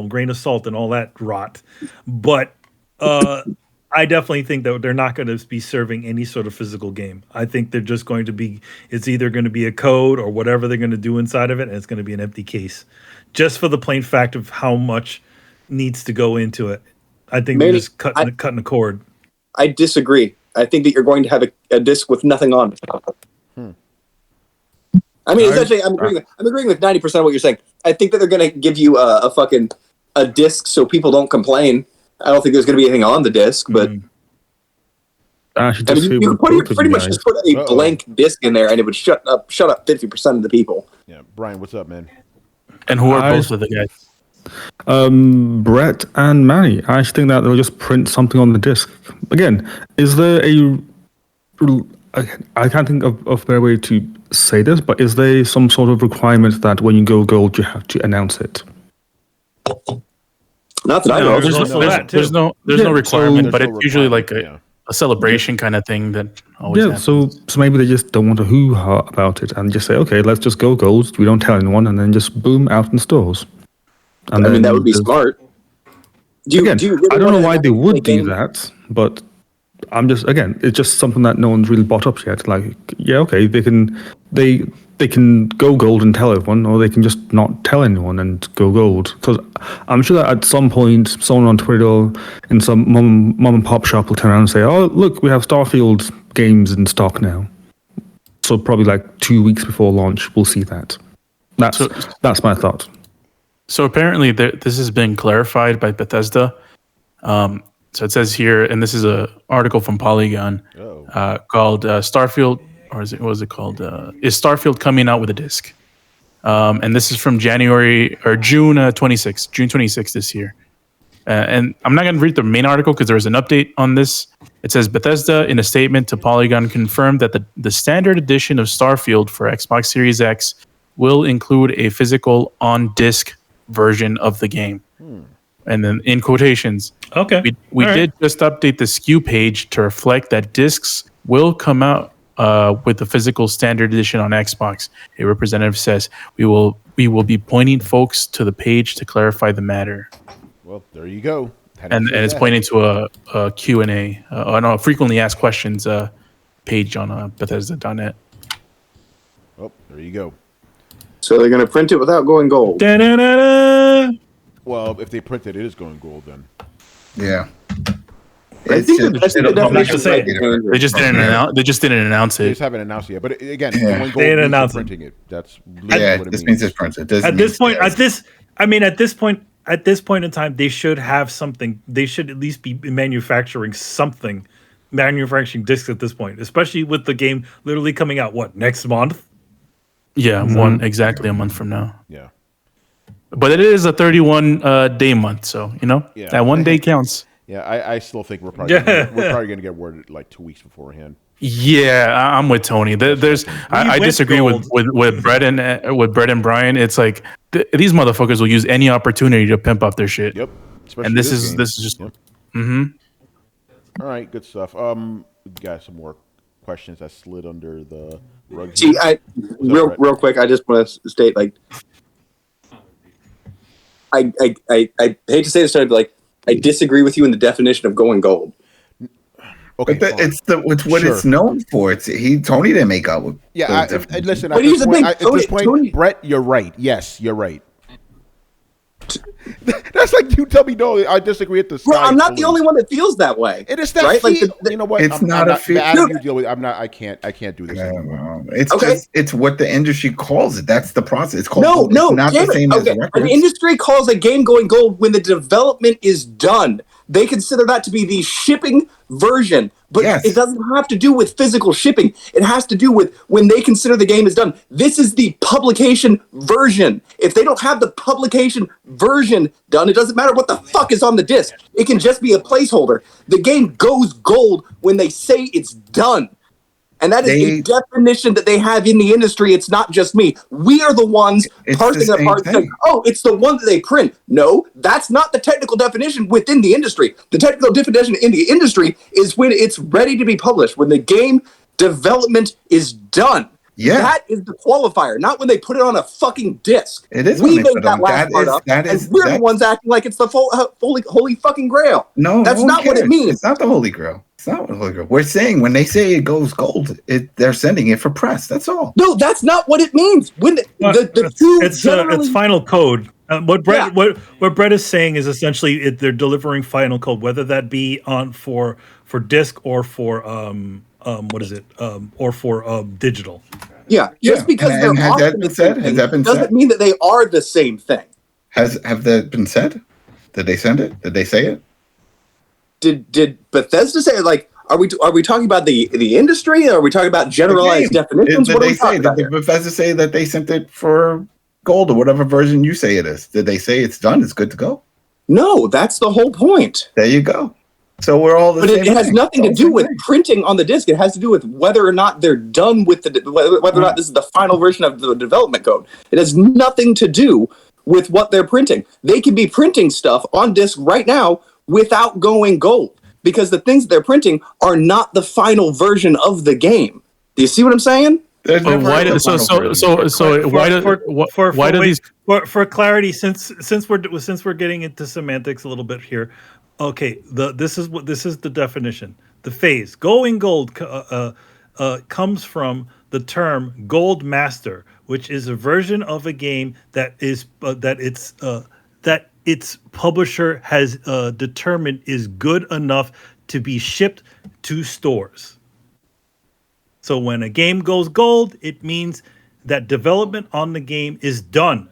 Speaker 2: grain of salt and all that rot. But I definitely think that they're not going to be serving any sort of physical game. I think they're just going to be. It's either going to be a code or whatever they're going to do inside of it, and it's going to be an empty case, just for the plain fact of how much needs to go into it. I think they're just cutting a cord.
Speaker 5: I disagree. I think that you're going to have a disc with nothing on it. I mean, essentially, I'm agreeing with 90% of what you're saying. I think that they're going to give you a disc so people don't complain. I don't think there's going to be anything on the disc, but you could pretty much just put a blank disc in there, and it would shut up 50% of the people.
Speaker 1: Yeah, Brian, what's up, man?
Speaker 7: And who are both of the guys?
Speaker 4: Brett and Manny. I actually think that they'll just print something on the disc. Again, is there I can't think of a better way to say this, but is there some sort of requirement that when you go gold, you have to announce it?
Speaker 5: Not that I know.
Speaker 7: There's no requirement, but it's usually like a celebration kind of thing that always happens.
Speaker 4: So maybe they just don't want to hoo-ha about it and just say, okay, let's just go gold. We don't tell anyone, and then just boom, out in stores.
Speaker 5: And that would be smart.
Speaker 4: I don't know why they would do that, but it's just something that no one's really brought up yet. Like, yeah, okay, they can they can go gold and tell everyone, or they can just not tell anyone and go gold. Because I'm sure that at some point, someone on Twitter in some mom and pop shop will turn around and say, "Oh, look, we have Starfield games in stock now." So probably like 2 weeks before launch, we'll see that. That's my thought.
Speaker 7: So apparently, this has been clarified by Bethesda. So it says here, and this is an article from Polygon called Starfield. Or what is it called? Is Starfield coming out with a disc? And this is from June 26th this year. And I'm not going to read the main article because there was an update on this. It says Bethesda, in a statement to Polygon, confirmed that the standard edition of Starfield for Xbox Series X will include a physical on-disc version of the game. And then in quotations, we did just update the SKU page to reflect that discs will come out with the physical standard edition on Xbox. A representative says we will be pointing folks to the page to clarify the matter.
Speaker 1: Well, there you go.
Speaker 7: And it's pointing to a Q&A, a frequently asked questions page on Bethesda.net.
Speaker 1: Oh, there you go.
Speaker 5: So they're going to print it without going gold.
Speaker 2: Da-da-da-da.
Speaker 1: Well, if they print it, it is going gold then.
Speaker 6: Yeah.
Speaker 5: I think
Speaker 6: It's
Speaker 5: that's the definition.
Speaker 7: They just didn't announce. They just didn't announce
Speaker 1: They
Speaker 7: it.
Speaker 1: just haven't announced it yet. But again,
Speaker 6: Yeah.
Speaker 1: going gold
Speaker 2: They didn't
Speaker 1: means
Speaker 2: announce
Speaker 1: they're
Speaker 2: it.
Speaker 1: printing it. That's
Speaker 6: Yeah,
Speaker 1: literally what it
Speaker 6: this
Speaker 1: means.
Speaker 6: means it's printed. Doesn't
Speaker 2: At
Speaker 6: mean
Speaker 2: this point,
Speaker 6: it's-
Speaker 2: at this point in time, they should have something. They should at least be manufacturing something, manufacturing discs at this point, especially with the game literally coming out next month.
Speaker 7: Yeah, exactly a month from now.
Speaker 1: Yeah.
Speaker 7: But it is a 31 day month, so that 1 day counts.
Speaker 1: Yeah, I still think we're probably going to get word like 2 weeks beforehand.
Speaker 7: Yeah, I'm with Tony. I disagree with Brett and Brian. It's like these motherfuckers will use any opportunity to pimp up their shit.
Speaker 1: Yep. Especially
Speaker 7: And this is just.
Speaker 1: Yep.
Speaker 7: Mm-hmm.
Speaker 1: All right, good stuff. We got some more questions that slid under the rug.
Speaker 5: See, real quick, I just want to state, like, I hate to say this, but I disagree with you in the definition of going gold.
Speaker 1: Okay,
Speaker 6: but it's what it's known for. Tony didn't make up with.
Speaker 1: Yeah, listen.
Speaker 5: But
Speaker 1: At this point, Brett, you're right. Yes, you're right. That's like you tell me no. I disagree at the start.
Speaker 5: Well, I'm not the only one that feels that way.
Speaker 1: It is that
Speaker 5: right?
Speaker 1: feel. You know what?
Speaker 6: It's not a feel.
Speaker 1: The Adam you deal with. I'm not. I can't do this anymore.
Speaker 6: It's just it's what the industry calls it. That's the process. It's called
Speaker 5: no.
Speaker 6: It's not the same as records.
Speaker 5: An industry calls a game going gold when the development is done. They consider that to be the shipping version, but it doesn't have to do with physical shipping. It has to do with when they consider the game is done. This is the publication version. If they don't have the publication version done, it doesn't matter what the fuck is on the disc. It can just be a placeholder. The game goes gold when they say it's done. And that is a definition that they have in the industry. It's not just me. We are the ones parsing it apart and saying, oh, it's the one that they print. No, that's not the technical definition within the industry. The technical definition in the industry is when it's ready to be published, when the game development is done.
Speaker 6: Yeah.
Speaker 5: That is the qualifier, not when they put it on a fucking disc.
Speaker 6: It is.
Speaker 5: We made that last part up, and we're the ones acting like it's the holy fucking grail.
Speaker 6: No,
Speaker 5: that's not what it means.
Speaker 6: It's not the holy grail. It's not what the holy grail. We're saying when they say it goes gold, they're sending it for press. That's all.
Speaker 5: No, that's not what it means. When the two
Speaker 2: it's final code. What Brett is saying is essentially they're delivering final code, whether that be on for disc or for or for digital.
Speaker 5: Yeah, just because they're often the same thing doesn't mean that they are the same thing.
Speaker 6: Have that been said? Did they send it? Did they say it?
Speaker 5: Did Bethesda say it? Like, are we talking about the industry? Or are we talking about generalized definitions?
Speaker 6: Did Bethesda say that they sent it for gold or whatever version you say it is? Did they say it's done? It's good to go?
Speaker 5: No, that's the whole point.
Speaker 6: There you go. So we're all the
Speaker 5: same. But it has nothing to do with
Speaker 6: thing.
Speaker 5: printing on the disc. It has to do with whether or not they're done with whether or not this is the final version of the development code. It has nothing to do with what they're printing. They can be printing stuff on disc right now without going gold because the things they're printing are not the final version of the game. Do you see what I'm saying?
Speaker 2: For clarity, since we're getting into semantics a little bit here, okay, this is the definition. The phase going gold comes from the term Gold Master, which is a version of a game that is that its publisher has determined is good enough to be shipped to stores. So when a game goes gold, it means that development on the game is done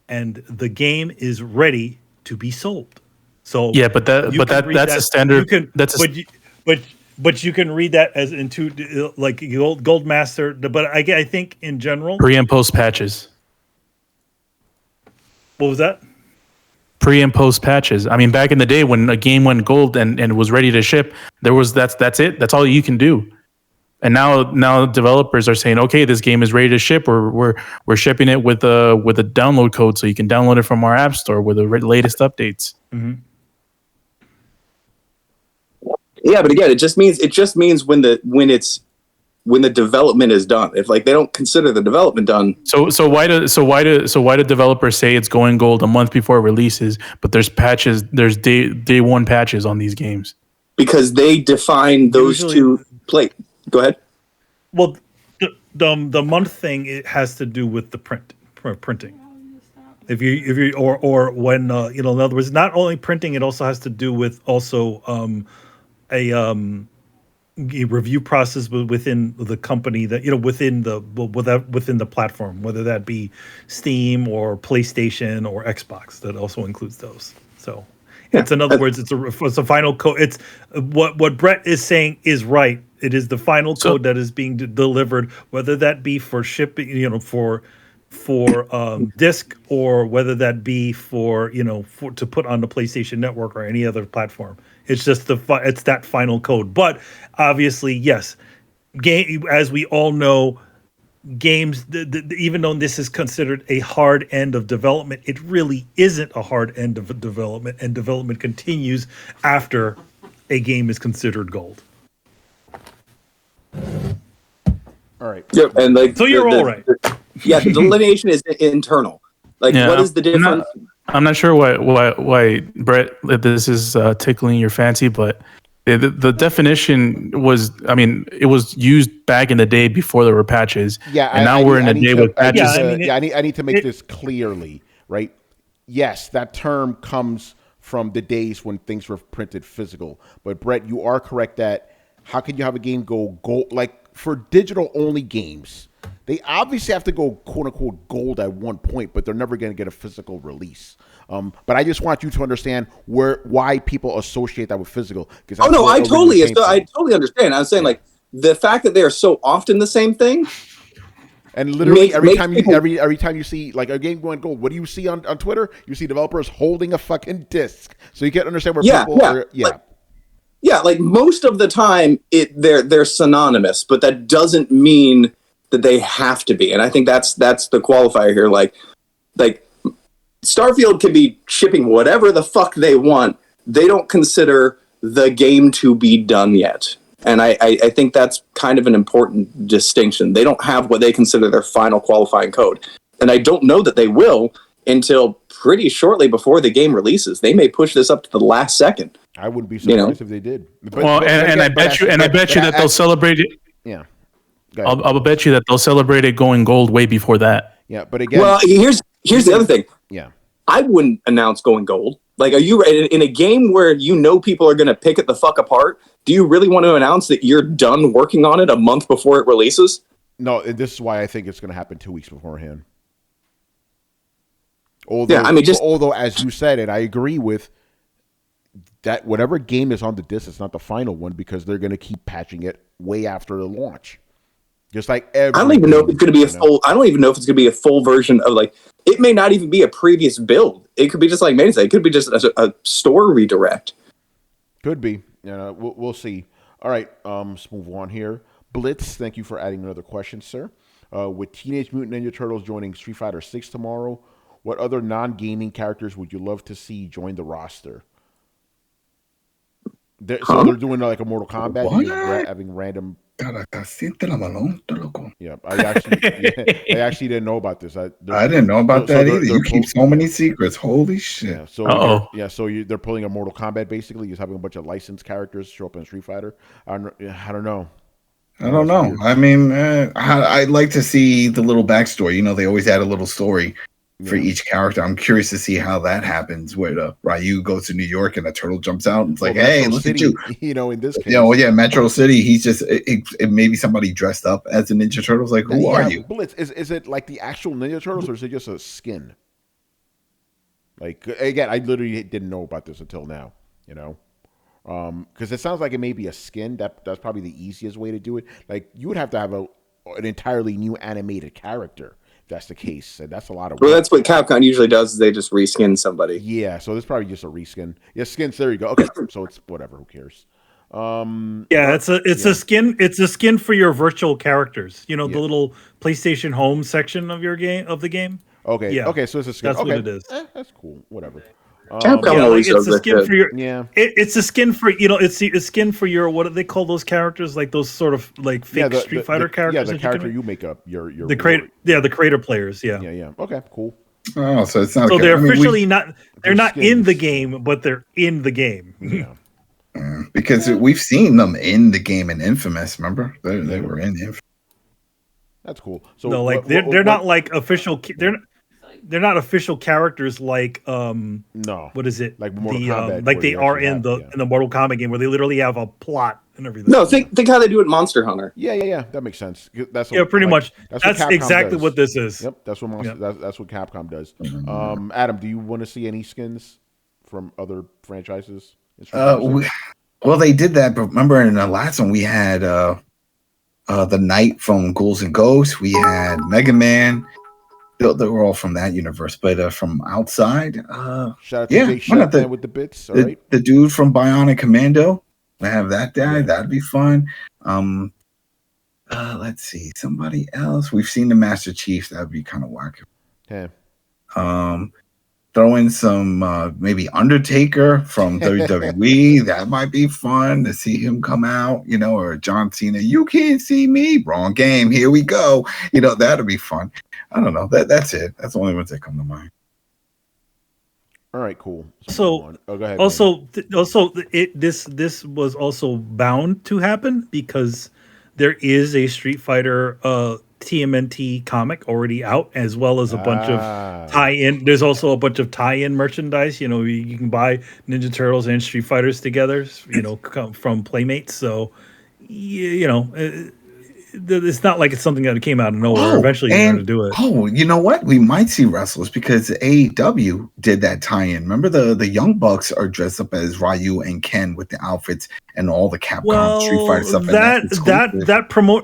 Speaker 2: and the game is ready to be sold. So
Speaker 7: yeah, but that's a standard.
Speaker 2: But you can read that as into like Gold Master. But I think in general,
Speaker 7: pre and post patches.
Speaker 2: What was that?
Speaker 7: Pre and post patches. I mean, back in the day when a game went gold and was ready to ship, that's it. That's all you can do. And now developers are saying, okay, this game is ready to ship, or we're shipping it with a download code, so you can download it from our app store with the latest updates.
Speaker 2: Mm-hmm.
Speaker 5: Yeah, but again, it just means when the development is done. If like they don't consider the development done.
Speaker 7: So why do developers say it's going gold a month before it releases, but there's patches, there's day one patches on these games?
Speaker 5: Because they define those two play. Go ahead.
Speaker 2: Well, the month thing, it has to do with the printing. If you or when in other words, not only printing, it also has to do with a review process within the company that within the platform, whether that be Steam or PlayStation or Xbox. That also includes those. So it's in other words, it's a final code. It's what Brett is saying is right. It is the final code that is being delivered, whether that be for shipping, for disc, or whether that be for to put on the PlayStation Network or any other platform. It's just it's that final code. But obviously, yes, as we all know, games, even though this is considered a hard end of development, it really isn't a hard end of development, and development continues after a game is considered gold.
Speaker 1: All right.
Speaker 5: Yep, and like
Speaker 2: so you're all right.
Speaker 5: Yeah, the delineation is internal. Like, what is the difference?
Speaker 7: I'm not sure why Brett, this is tickling your fancy, but the definition was, I mean, it was used back in the day before there were patches.
Speaker 1: Yeah,
Speaker 7: and now we're in a day with patches.
Speaker 1: I need to make this clearly, right? Yes, that term comes from the days when things were printed physical. But Brett, you are correct that how can you have a game go gold? Like for digital only games, they obviously have to go quote unquote gold at one point, but they're never going to get a physical release. But I just want you to understand why people associate that with physical.
Speaker 5: Oh no, I totally understand. I'm saying like the fact that they are so often the same thing.
Speaker 1: And literally every time you see like a game going gold, what do you see on Twitter? You see developers holding a fucking disc, so you can't understand where people are. Yeah, like most of the time, they're synonymous, but that doesn't mean that they have to be. And I think that's the qualifier here. Like Starfield can be shipping whatever the fuck they want. They don't consider the game to be done yet. And I think that's kind of an important distinction. They don't have what they consider their final qualifying code. And I don't know that they will until pretty shortly before the game releases. They may push this up to the last second. I wouldn't be surprised if they did.
Speaker 7: I bet you that they'll celebrate it.
Speaker 1: Yeah.
Speaker 7: I'll bet you that they'll celebrate it going gold way before that.
Speaker 1: Yeah, but again,
Speaker 5: well, here's the other thing.
Speaker 1: Yeah,
Speaker 5: I wouldn't announce going gold. Like, are you in a game where people are going to pick it the fuck apart? Do you really want to announce that you're done working on it a month before it releases?
Speaker 1: No, this is why I think it's going to happen 2 weeks beforehand. Although, as you said, and I agree with that, whatever game is on the disc, it's not the final one because they're going to keep patching it way after the launch. Just like I
Speaker 5: don't even know if it's going to be I don't even know if it's going to be a full version of like. It may not even be a previous build. It could be just like Manny said. It could be just a store redirect.
Speaker 1: Could be. Yeah, we'll see. All right, let's move on here. Blitz, thank you for adding another question, sir. With Teenage Mutant Ninja Turtles joining Street Fighter 6 tomorrow, what other non-gaming characters would you love to see join the roster? So they're doing like a Mortal Kombat, having random.
Speaker 6: Yeah,
Speaker 1: I actually didn't know about this. I
Speaker 6: didn't know about that either. You keep so many secrets. Holy shit!
Speaker 1: So they're pulling a Mortal Kombat basically. Just having a bunch of licensed characters show up in Street Fighter. I don't know.
Speaker 6: I don't know. Weird. I mean, I'd like to see the little backstory. You know, they always add a little story for each character. I'm curious to see how that happens. Where Ryu goes to New York and a turtle jumps out and it's like, "Hey,
Speaker 1: Metro
Speaker 6: look
Speaker 1: City,
Speaker 6: at you!"
Speaker 1: You know, in this case,
Speaker 6: Metro City. He's just it maybe somebody dressed up as a Ninja Turtles. Like, who are you?
Speaker 1: Blitz, is it like the actual Ninja Turtles or is it just a skin? Like again, I literally didn't know about this until now. You know. Because it sounds like it may be a skin. That's probably the easiest way to do it. Like you would have to have an entirely new animated character if that's the case, and that's a lot of work.
Speaker 5: Well, that's what Capcom usually does. Is they just reskin somebody.
Speaker 1: Yeah, so it's probably just a reskin. Yeah, skins. There you go. Okay, so it's whatever. Who cares?
Speaker 2: It's a skin. It's a skin for your virtual characters. You know, the little PlayStation Home section of your game of the game.
Speaker 1: Okay. Yeah. Okay. So it's a skin.
Speaker 2: That's what it is.
Speaker 1: That's cool. Whatever.
Speaker 2: It's a skin for your it's a skin for it's a skin for your what do they call those characters, like those sort of like fake Street Fighter characters.
Speaker 1: Yeah, the character you make up. Your
Speaker 2: the creator players. Yeah.
Speaker 1: Okay, cool.
Speaker 6: Oh, so it's not.
Speaker 2: So they're officially not. They're not in the game, but they're in the game.
Speaker 6: Yeah. Because we've seen them in the game in Infamous. Remember, they were in Infamous.
Speaker 1: That's cool. So
Speaker 2: no, like they're not like official. They're not official characters like
Speaker 1: no.
Speaker 2: What is it?
Speaker 1: Like Mortal Kombat,
Speaker 2: like they are in the Mortal Kombat game where they literally have a plot and everything.
Speaker 5: No, think how they do it in Monster Hunter.
Speaker 1: Yeah. That makes sense. That's
Speaker 2: pretty much. That's exactly what this is.
Speaker 1: Yep, that's what that's what Capcom does. Adam, do you want to see any skins from other franchises?
Speaker 6: Well, they did that, but remember in the last one we had the Knight from Ghouls and Ghosts. We had Mega Man. They were all from that universe, but from outside,
Speaker 1: shout out to Jay Shetland with the bits. All right,
Speaker 6: the dude from Bionic Commando. I have that guy. That'd be fun. Let's see, somebody else. We've seen the Master Chief. That'd be kind of wacky.
Speaker 1: Yeah.
Speaker 6: Throw in some maybe Undertaker from WWE. That might be fun to see him come out. You know, or John Cena. You can't see me. Wrong game. Here we go. You know, that'd be fun. I don't know. That's it. That's the only ones that come to mind.
Speaker 1: All right, cool.
Speaker 2: So,
Speaker 1: go ahead.
Speaker 2: This was also bound to happen because there is a Street Fighter TMNT comic already out, as well as a bunch of tie-in. There's also a bunch of tie-in merchandise. You know, you can buy Ninja Turtles and Street Fighters together. You know, from Playmates. So, you know. It's not like it's something that came out of nowhere. Eventually, you're going to do it.
Speaker 6: Oh, you know what? We might see wrestlers because AEW did that tie-in. Remember the Young Bucks are dressed up as Ryu and Ken with the outfits and all the Capcom Street Fighter stuff.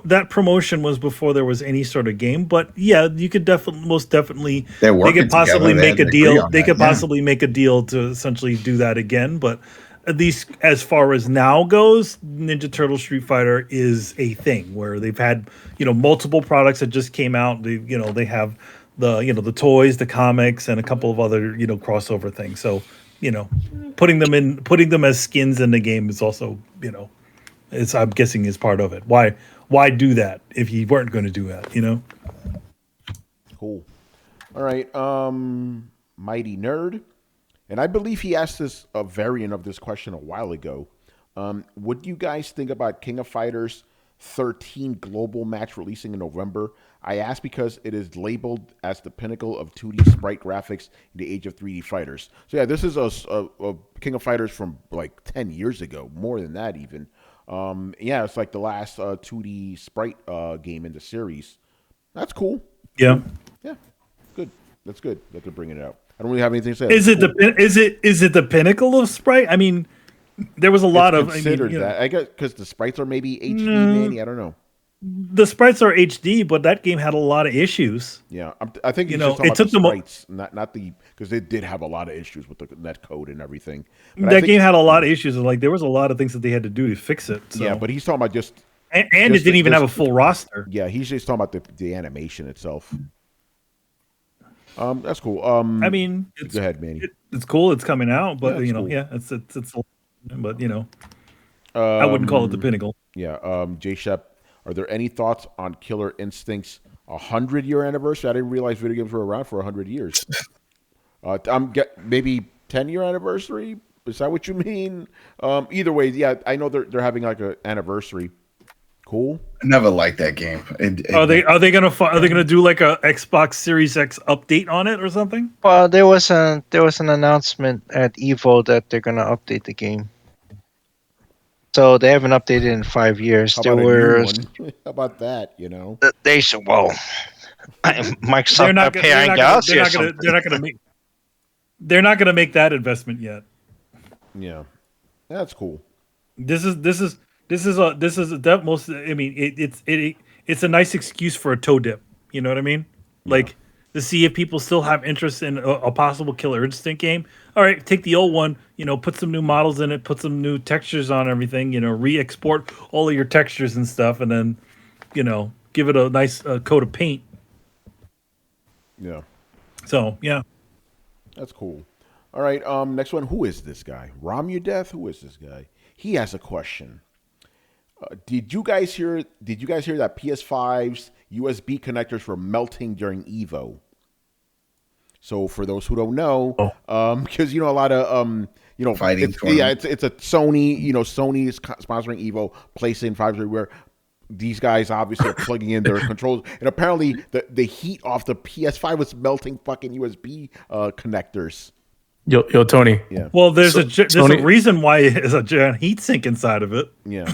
Speaker 2: That promotion was before there was any sort of game. But yeah, you could most definitely.
Speaker 6: They could
Speaker 2: possibly make a deal. They could possibly make a deal to essentially do that again. But at least as far as now goes, Ninja Turtle Street Fighter is a thing where they've had, you know, multiple products that just came out. They have the toys, the comics, and a couple of other, you know, crossover things. So, you know, putting them as skins in the game is also, you know, I'm guessing is part of it. Why do that if you weren't going to do that, you know?
Speaker 1: Cool. All right. Mighty Nerd. And I believe he asked us a variant of this question a while ago. What do you guys think about King of Fighters 13 global match releasing in November? I ask because it is labeled as the pinnacle of 2D sprite graphics in the age of 3D fighters. So yeah, this is a King of Fighters from like 10 years ago, more than that even. It's like the last 2D sprite game in the series. That's cool.
Speaker 2: Yeah.
Speaker 1: Yeah. Good. That's good that they're bringing it out. I don't really have anything to say.
Speaker 2: Is it the pinnacle of sprite? I mean, there was a lot of
Speaker 1: considered that. I guess because the sprites are maybe HD, maybe I don't know.
Speaker 2: The sprites are HD, but that game had a lot of issues.
Speaker 1: Yeah, I think it took the sprites, not the because they did have a lot of issues with the net code and everything.
Speaker 2: But that game had a lot of issues. Like there was a lot of things that they had to do to fix it. So.
Speaker 1: Yeah, but he's talking about just
Speaker 2: and it didn't even have a full roster.
Speaker 1: Yeah, he's just talking about the animation itself. That's cool.
Speaker 2: I mean,
Speaker 1: go ahead, Manny.
Speaker 2: It's cool. It's coming out, but
Speaker 1: cool.
Speaker 2: it's but you know, I wouldn't call it the pinnacle.
Speaker 1: Yeah. J Shep, are there any thoughts on Killer Instinct's 100-year anniversary? I didn't realize video games were around for 100 years. Maybe 10-year anniversary. Is that what you mean? Either way, yeah, I know they're having like an anniversary. Cool.
Speaker 6: I never liked that game.
Speaker 2: Are they gonna do like a Xbox Series X update on it or something?
Speaker 3: Well, there was an announcement at Evo that they're gonna update the game. So they haven't updated in 5 years.
Speaker 1: How about a new one? How about that? You know,
Speaker 3: they should. Well, Microsoft got paying Galaxy or something.
Speaker 2: They're not gonna make that investment yet.
Speaker 1: Yeah, that's cool.
Speaker 2: This is the most. I mean, it's a nice excuse for a toe dip. You know what I mean?
Speaker 1: Yeah.
Speaker 2: Like to see if people still have interest in a possible Killer Instinct game. All right, take the old one. You know, put some new models in it, put some new textures on everything. You know, re-export all of your textures and stuff, and then, you know, give it a nice coat of paint.
Speaker 1: Yeah.
Speaker 2: So yeah,
Speaker 1: that's cool. All right. Next one. Who is this guy? Romudeath? Who is this guy? He has a question. Did you guys hear that PS5's USB connectors were melting during Evo? So for those who don't know, because a lot of
Speaker 6: fighting.
Speaker 1: It's a Sony. Sony is sponsoring Evo, PlayStation 5 everywhere. These guys obviously are plugging in their controls, and apparently the heat off the PS5 was melting fucking USB connectors.
Speaker 7: Yo, Tony.
Speaker 1: Yeah.
Speaker 2: Well, there's a reason why there's a giant heat sink inside of it.
Speaker 1: Yeah.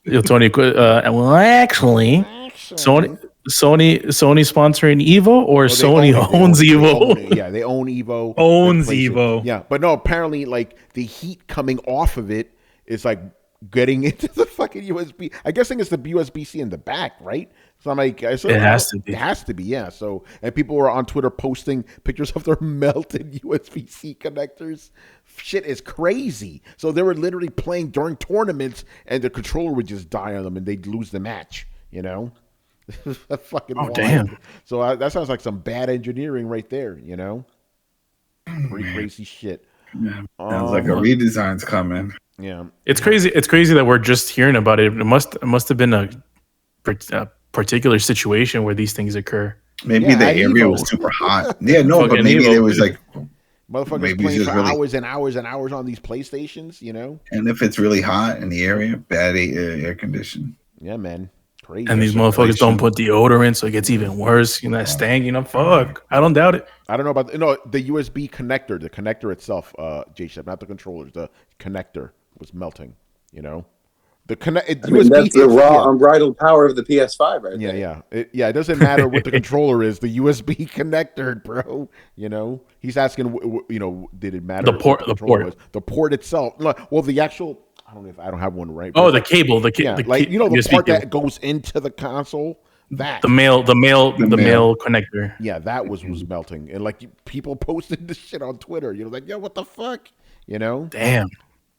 Speaker 7: Yo, Tony. Well, actually, Sony sponsoring Evo, or Sony owns Evo?
Speaker 1: Yeah, they own Evo.
Speaker 2: Owns Evo.
Speaker 1: Yeah, but no, apparently, like the heat coming off of it is like getting into the fucking USB. I guess it's the USB-C in the back, right? So I'm like, it
Speaker 7: has to be.
Speaker 1: It has to be, yeah. So, and people were on Twitter posting pictures of their melted USB-C connectors. Shit is crazy. So they were literally playing during tournaments, and the controller would just die on them, and they'd lose the match. You know, fucking wild.
Speaker 7: Damn.
Speaker 1: So that sounds like some bad engineering right there. You know, pretty crazy shit.
Speaker 6: Yeah, sounds like a redesign's coming.
Speaker 1: Yeah,
Speaker 7: it's crazy. It's crazy that we're just hearing about it. It must have been a particular situation where these things occur.
Speaker 6: Maybe the area was super hot. Yeah, no, but maybe there was like
Speaker 1: motherfuckers playing for hours and hours and hours on these PlayStations, you know.
Speaker 6: And if it's really hot in the area, bad air condition.
Speaker 1: Yeah, man, crazy.
Speaker 7: And these motherfuckers don't put deodorant, so it gets even worse. You know, that stank. You know, fuck. I don't doubt it.
Speaker 1: I don't know about the USB connector. The connector itself, J-Shep, not the controllers. The connector was melting. You know.
Speaker 5: That's the raw, unbridled power of the PS5, right?
Speaker 1: Yeah, it doesn't matter what the controller is. The USB connector, bro. You know, he's asking. Did it matter?
Speaker 7: The
Speaker 1: port itself. Well, the actual. I don't have one right.
Speaker 7: Oh, the cable. The
Speaker 1: part that goes into the console. That
Speaker 7: the male connector.
Speaker 1: Yeah, that was melting, and like people posted this shit on Twitter. Like, yo, what the fuck? You know?
Speaker 7: Damn,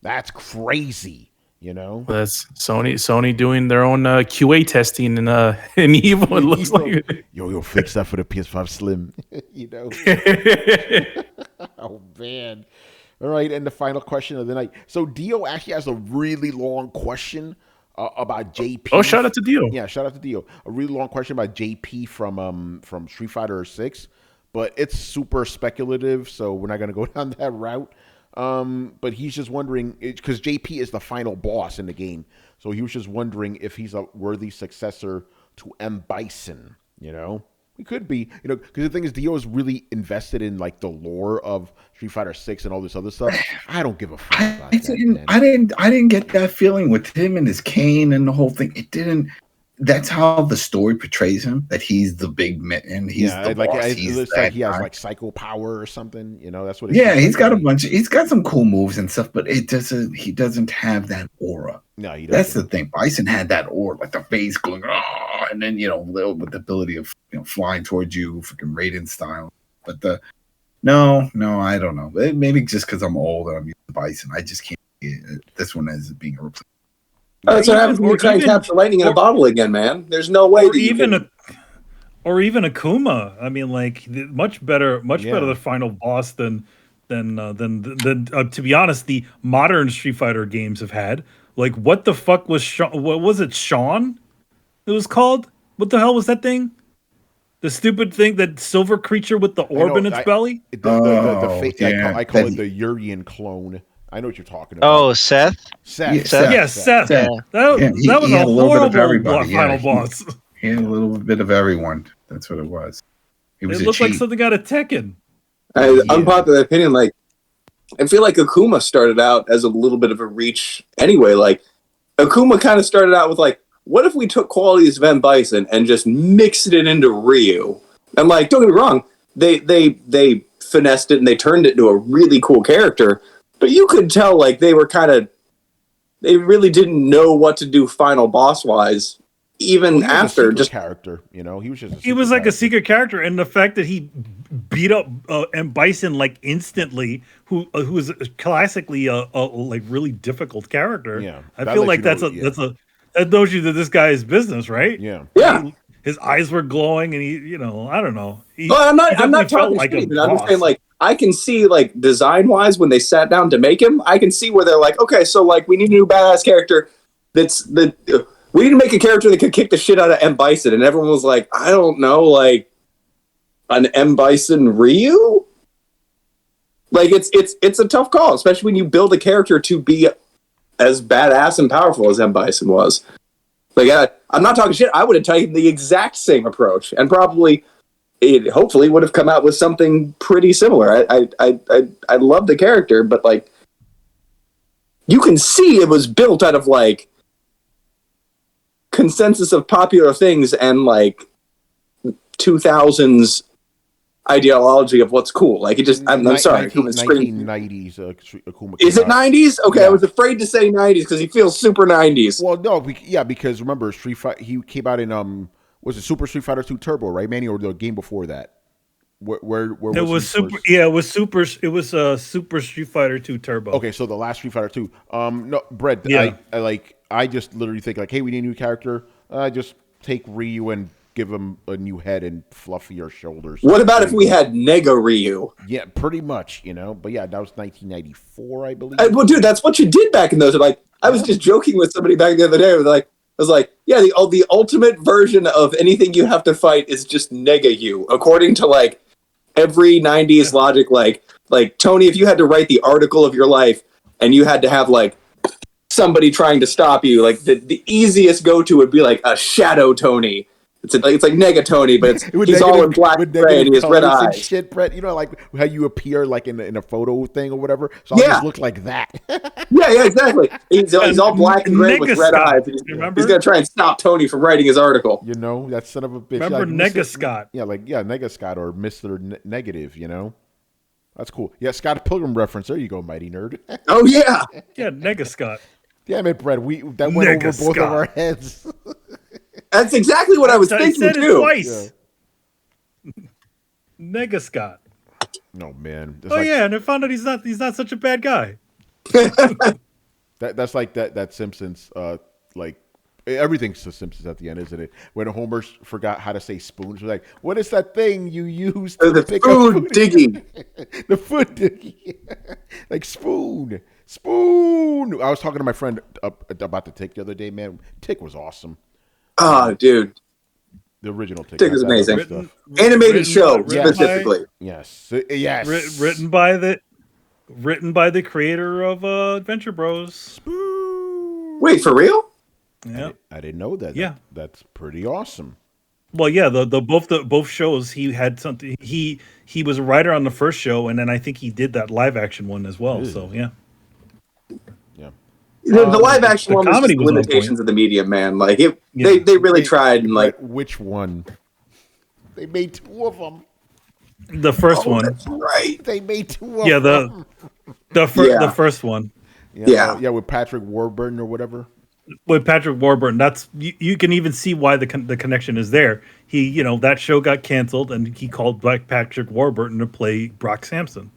Speaker 1: that's crazy. You know,
Speaker 7: that's Sony doing their own QA testing in Evo. It looks like
Speaker 1: yo fix that for the PS5 Slim. You know. Oh man! All right, and the final question of the night. So Dio actually has a really long question about JP.
Speaker 7: Oh, shout out to Dio!
Speaker 1: Yeah, shout out to Dio. A really long question about JP from Street Fighter 6, but it's super speculative, so we're not going to go down that route. But he's just wondering, because JP is the final boss in the game, so he was just wondering if he's a worthy successor to M. Bison. You know, he could be. You know, because the thing is, Dio is really invested in like the lore of Street Fighter 6 and all this other stuff. I don't give a fuck about that.
Speaker 6: I didn't get that feeling with him and his cane and the whole thing. It didn't. That's how the story portrays him, that he's the big man and he's the boss.
Speaker 1: It looks like he has like psycho power or something, you know. That's what
Speaker 6: he's got he's got some cool moves and stuff, but he doesn't have that aura.
Speaker 1: No, he doesn't.
Speaker 6: That's the thing. Bison had that aura, like the face going, and then with the ability of flying towards you, freaking Raiden style. But no, I don't know. Maybe just because I'm old and I'm used to Bison, I just can't see this one as being a replacement.
Speaker 5: That's what happens when you try and capture lightning in a bottle again, man. There's no way that
Speaker 2: even Akuma. I mean, like much better the final boss than to be honest, the modern Street Fighter games have had. Like, what the fuck was Sean? What was it, Sean? It was called. What the hell was that thing? The stupid thing, that silver creature with the orb in its belly.
Speaker 1: I call it the Urian clone. I know what you're talking about.
Speaker 3: Oh, Seth.
Speaker 2: Seth.
Speaker 3: Yeah,
Speaker 2: Yeah, Seth.
Speaker 3: Yeah.
Speaker 2: That was a horrible final boss.
Speaker 6: He had a little bit of everyone. That's what it was.
Speaker 2: It looked like something out of Tekken.
Speaker 5: Unpopular opinion, like, I feel like Akuma started out as a little bit of a reach anyway. Like, Akuma kind of started out with, like, what if we took qualities of M. Bison and just mixed it into Ryu? And, like, don't get me wrong, they finessed it and they turned it into a really cool character, but you could tell, like, they really didn't know what to do final boss-wise, even after just
Speaker 1: character, he
Speaker 2: was like a secret character, and the fact that he beat up M. Bison like instantly, who is classically a like really difficult character.
Speaker 1: Yeah,
Speaker 2: I feel like that knows you that this guy is business, right?
Speaker 1: Yeah.
Speaker 2: His eyes were glowing, and he, I don't know.
Speaker 5: I'm not talking like I'm just saying, like, I can see, like, design wise when they sat down to make him, I can see where they're like, okay, so, like, we need a new badass character we need to make a character that could kick the shit out of M. Bison. And everyone was like, I don't know, like, an M. Bison Ryu? Like, it's a tough call, especially when you build a character to be as badass and powerful as M. Bison was. Like, I'm not talking shit. I would have taken the exact same approach, and probably it hopefully would have come out with something pretty similar. I love the character, but, like, you can see it was built out of, like, consensus of popular things and, like, 2000s ideology of what's cool. Like, it just, I'm sorry.
Speaker 1: 1990s. Akuma.
Speaker 5: Is it 90s? Okay, yeah. I was afraid to say 90s because he feels super 90s.
Speaker 1: Well, no, because remember, Street Fighter, he came out in, was it Super Street Fighter 2 Turbo, right, Manny, or the game before that? Where
Speaker 2: it was Super? First? Yeah, it was Super. It was Super Street Fighter 2 Turbo.
Speaker 1: Okay, so the last Street Fighter 2. No, Brett.
Speaker 2: Yeah.
Speaker 1: I just literally think, like, hey, we need a new character. Just take Ryu and give him a new head and fluffier shoulders.
Speaker 5: What about if we had Nega Ryu?
Speaker 1: Yeah, pretty much, But yeah, that was 1994, I believe.
Speaker 5: Well, dude, that's what you did back in those. Like, I was just joking with somebody back the other day. I was like, yeah, the ultimate version of anything you have to fight is just Nega you, according to, like, every 90s logic. Like Tony, if you had to write the article of your life and you had to have, like, somebody trying to stop you, like, the easiest go-to would be, like, a Shadow Tony. It's like Nega Tony, but he's all in black and gray and he has red eyes.
Speaker 1: Shit, Brett, like how you appear, like, in a photo thing or whatever. So I'll just look like that.
Speaker 5: yeah, exactly. He's all black and gray with red eyes. He's going to try and stop Tony from writing his article.
Speaker 1: That son of a bitch.
Speaker 2: Remember Nega Scott?
Speaker 1: Yeah, Nega Scott or Mr. Negative, That's cool. Yeah, Scott Pilgrim reference. There you go, mighty nerd.
Speaker 5: Oh, yeah.
Speaker 2: Yeah, Nega Scott.
Speaker 1: Damn it, Brett. That went over both of our heads.
Speaker 5: That's exactly what I was thinking,
Speaker 2: said
Speaker 5: too.
Speaker 2: It twice. Yeah. Nega Scott.
Speaker 1: No, man.
Speaker 2: And I found out he's not such a bad guy.
Speaker 1: That's like that Simpsons, like, everything's the Simpsons at the end, isn't it? When Homer forgot how to say spoon, so like, what is that thing you use to pick up food?
Speaker 5: Digging.
Speaker 1: The food digging. Like, spoon. I was talking to my friend about the Tick the other day, man. Tick was awesome.
Speaker 5: Oh, dude.
Speaker 1: The original Tick.
Speaker 5: Tick is amazing. Animated show, specifically.
Speaker 1: Yes.
Speaker 2: Written by the creator of Adventure Bros.
Speaker 1: Spoon.
Speaker 5: Wait, for real?
Speaker 2: Yeah.
Speaker 1: I didn't know that.
Speaker 2: Yeah.
Speaker 1: That's pretty awesome.
Speaker 2: Well, yeah, both shows he had something. He was a writer on the first show, and then I think he did that live action one as well. So yeah.
Speaker 5: The live action one was just limitations of the medium, man. Like, they really tried, and, like,
Speaker 1: which one? They made two of them.
Speaker 2: The first one,
Speaker 5: that's right?
Speaker 1: They made two of them.
Speaker 2: The first one.
Speaker 5: Yeah,
Speaker 1: with Patrick Warburton or whatever.
Speaker 2: With Patrick Warburton, that's you can even see why the connection is there. He, that show got canceled, and he called Patrick Warburton to play Brock Sampson.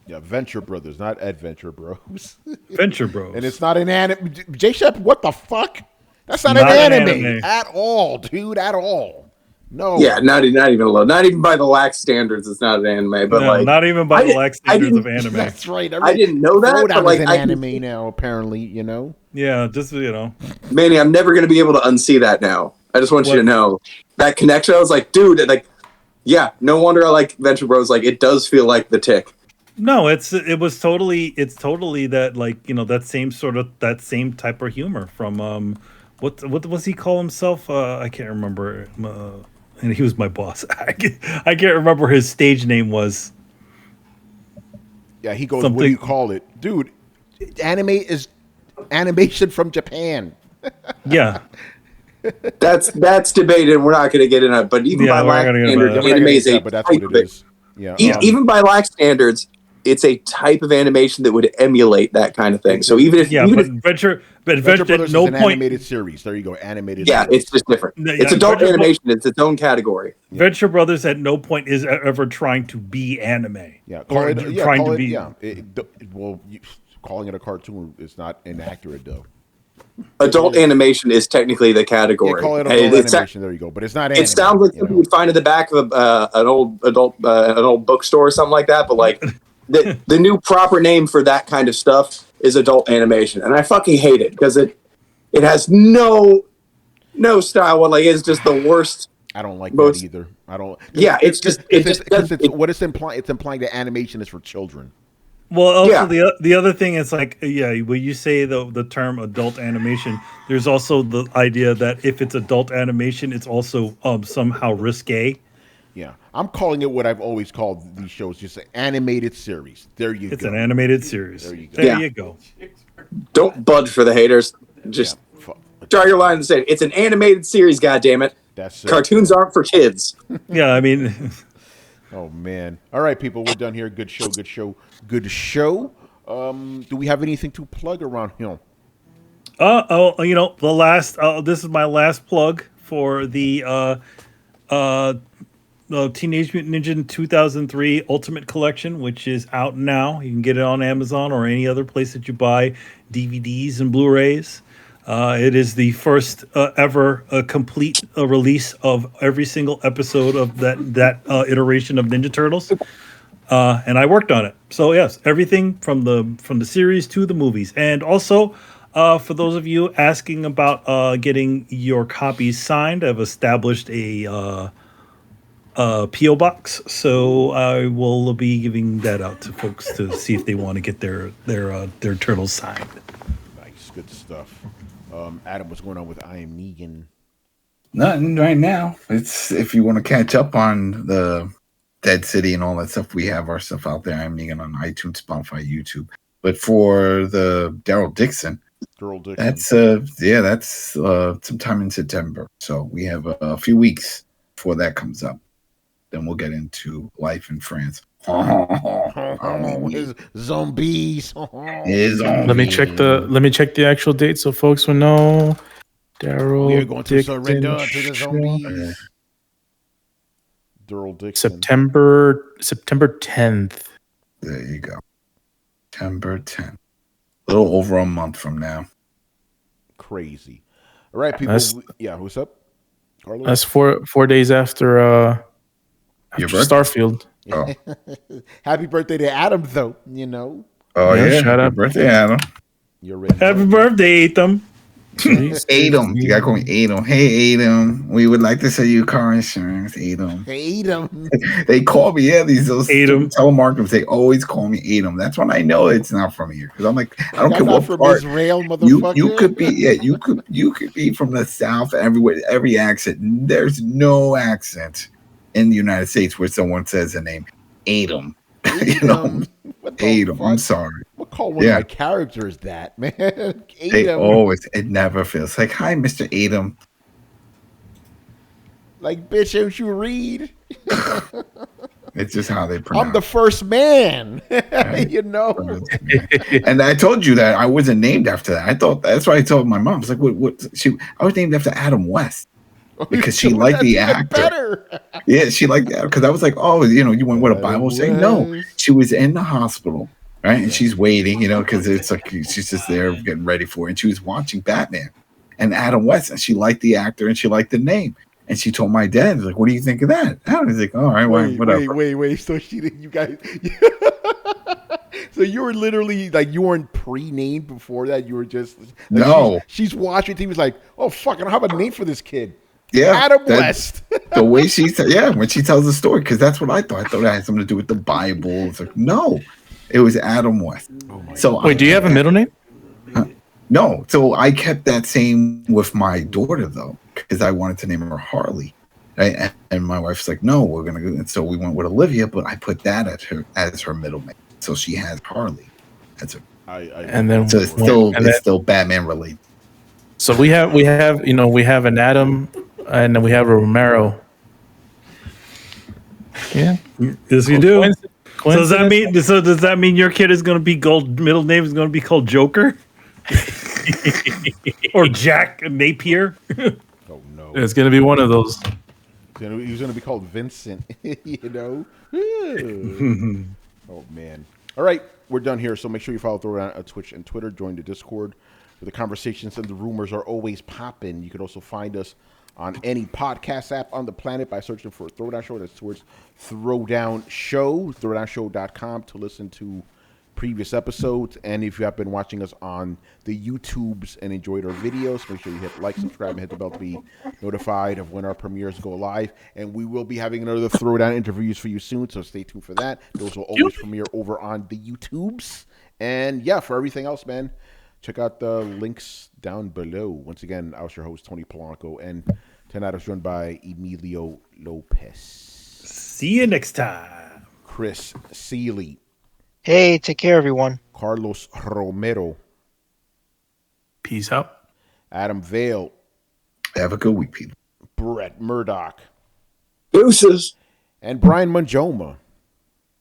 Speaker 1: Yeah, Venture Brothers, not Adventure Bros.
Speaker 2: Venture Bros.
Speaker 1: And it's not an anime. J-Shep, what the fuck? That's not an anime at all, dude, at all. No.
Speaker 5: Yeah, not even a little. Not even by the lax standards, it's not an anime. But
Speaker 2: no, not even by the lax standards of anime.
Speaker 1: That's right.
Speaker 5: I didn't know that.
Speaker 1: Throwdown
Speaker 5: but, like,
Speaker 1: is an anime now, apparently,
Speaker 2: Yeah, just,
Speaker 5: Manny, I'm never going to be able to unsee that now. I just want you to know. That connection, I was like, dude, like, yeah, no wonder I like Venture Bros. Like, it does feel like the Tick.
Speaker 2: No, it's totally that, like, that same type of humor from what was he call himself? I can't remember. And he was my boss. I can't remember his stage name was.
Speaker 1: Yeah, he goes, something. What do you call it? Dude, anime is animation from Japan.
Speaker 2: Yeah.
Speaker 5: That's debated. We're not going to get into it, but even by lax standards, anime is a, but that's what it is. Yeah. Even by lax standards, it's a type of animation that would emulate that kind of thing. So even if
Speaker 1: Adventure Brothers is an animated series. There you go, animated.
Speaker 5: Yeah, series. It's just different. It's adult animation. It's its own category.
Speaker 2: Venture Brothers at no point is ever trying to be anime.
Speaker 1: Yeah,
Speaker 2: calling
Speaker 1: it a cartoon is not inaccurate though.
Speaker 5: Adult animation is technically the category.
Speaker 1: Yeah, call it adult animation. There you go, but it's not. Anime,
Speaker 5: it sounds like something you'd find in the back of an old bookstore or something like that. But like the new proper name for that kind of stuff is adult animation, and I fucking hate it because it has no style. Like it's just the worst.
Speaker 1: I don't like that either. I don't.
Speaker 5: Yeah, it's
Speaker 1: what it's implying. It's implying that animation is for children.
Speaker 2: Well, also the other thing is like, when you say the term adult animation, there's also the idea that if it's adult animation, it's also somehow risque.
Speaker 1: Yeah, I'm calling it what I've always called these shows, just an animated series. There you go.
Speaker 2: It's an animated series.
Speaker 1: There you go.
Speaker 2: There you go.
Speaker 5: Don't budge for the haters. Just draw your line and say it's an animated series. God damn it! Cartoons aren't for kids.
Speaker 2: Yeah, I mean.
Speaker 1: Oh man! All right, people, we're done here. Good show. Do we have anything to plug around here?
Speaker 2: The last. This is my last plug for the Teenage Mutant Ninja 2003 Ultimate Collection, which is out now. You can get it on Amazon or any other place that you buy DVDs and Blu-rays. It is the first ever complete release of every single episode of that iteration of Ninja Turtles, and I worked on it. So yes, everything from the series to the movies, and also for those of you asking about getting your copies signed, I've established a PO box, so I will be giving that out to folks to see if they want to get their turtles signed.
Speaker 1: Nice, good stuff. Adam, what's going on with I Am Negan?
Speaker 6: Nothing right now. It's if you want to catch up on the Dead City and all that stuff, we have our stuff out there. I Am Negan on iTunes, Spotify, YouTube. But for the Daryl Dixon, that's sometime in September. So we have a few weeks before that comes up. Then we'll get into life in France.
Speaker 1: Zombies.
Speaker 7: Let me check the actual date so folks will know. Daryl,
Speaker 1: we are going to surrender to the zombies. Daryl Dixon.
Speaker 7: September 10th.
Speaker 6: There you go. September 10th. A little over a month from now.
Speaker 1: Crazy. All right, people. What's up,
Speaker 7: Carlos? That's 4 days after Starfield.
Speaker 6: Oh.
Speaker 1: Happy birthday to Adam, though. You know.
Speaker 6: Oh yeah!
Speaker 7: Shout out,
Speaker 6: birthday, Adam.
Speaker 1: You're ready.
Speaker 2: Happy birthday, Adam.
Speaker 6: Adam, you gotta call me Adam. Hey, Adam, we would like to sell you car insurance, Adam.
Speaker 1: Hey, Adam.
Speaker 6: They call me those
Speaker 2: Adam
Speaker 6: telemarketers. They always call me Adam. That's when I know it's not from here because I'm like, I don't care what
Speaker 1: from
Speaker 6: part.
Speaker 1: Israel, motherfucker.
Speaker 6: You could be, you could be from the South. Everywhere, every accent. There's no accent in the United States where someone says the name Adam. Adam. I'm sorry.
Speaker 1: We'll call one of my characters that, man. Adam.
Speaker 6: They always, it never feels like, hi, Mr. Adam.
Speaker 1: Like, bitch, don't you read?
Speaker 6: It's just how they pronounce.
Speaker 1: I'm the first man, you know.
Speaker 6: And I told you that I wasn't named after that. I thought that's why I told my mom. I was like, what? I was named after Adam West because she liked the actor. Better. Yeah, she liked that because I was like, oh, you went with a Bible saying no. She was in the hospital, right? And she's waiting, because it's like she's just there getting ready for it. And she was watching Batman and Adam West, and she liked the actor and she liked the name. And she told my dad, like, what do you think of that? I was like, all right, whatever.
Speaker 1: Wait. So you guys, so you were literally like, you weren't pre-named before that. You were just like,
Speaker 6: no.
Speaker 1: She's watching. He was like, oh fuck, I don't have a name for this kid.
Speaker 6: Yeah,
Speaker 1: Adam West.
Speaker 6: The way when she tells the story, because that's what I thought. I thought it had something to do with the Bible. It's like, no, It was Adam West. So
Speaker 7: wait, do you have a middle name?
Speaker 6: No. So I kept that same with my daughter though, because I wanted to name her Harley. Right? And my wife's like, no, we're gonna go. And so we went with Olivia, but I put that as her middle name. So she has Harley. That's her.
Speaker 7: And then
Speaker 6: so it's still Batman related.
Speaker 7: So we have we have an Adam, and then we have a Romero. Yeah.
Speaker 2: Yes, you do. So does that mean your kid is going to be middle name is going to be called Joker? Or Jack Napier?
Speaker 1: Oh no.
Speaker 7: It's going to be one of those.
Speaker 1: He's going to be called Vincent, you know? Oh man. All right, we're done here. So make sure you follow Throwdown on Twitch and Twitter. Join the Discord where the conversations and the rumors are always popping. You can also find us on any podcast app on the planet by searching for Throwdown Show. That's towards Throwdown Show, throwdownshow.com to listen to previous episodes. And if you have been watching us on the YouTubes and enjoyed our videos, make sure you hit like, subscribe, and hit the bell to be notified of when our premieres go live. And we will be having another Throwdown interviews for you soon, so stay tuned for that. Those will always premiere over on the YouTubes. And yeah, for everything else, man, check out the links down below. Once again, I was your host, Tony Polanco, and tonight I was joined by Emilio Lopez.
Speaker 2: See you next time.
Speaker 1: Chris Seeley.
Speaker 3: Hey, take care, everyone.
Speaker 1: Carlos Romero.
Speaker 7: Peace out.
Speaker 1: Adam Vale.
Speaker 6: Have a good week, people.
Speaker 1: Brett Murdoch.
Speaker 5: Deuces.
Speaker 1: And Brian Manjoma.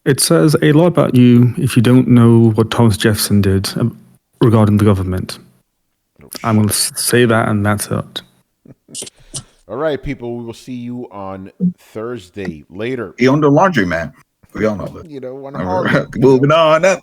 Speaker 4: It says a lot about you if you don't know what Thomas Jefferson did regarding the government. I'm going to say that, and that's it.
Speaker 1: All right, people. We will see you on Thursday. Later.
Speaker 6: He owned a laundromat. We all know that.
Speaker 1: You know,
Speaker 6: moving on up.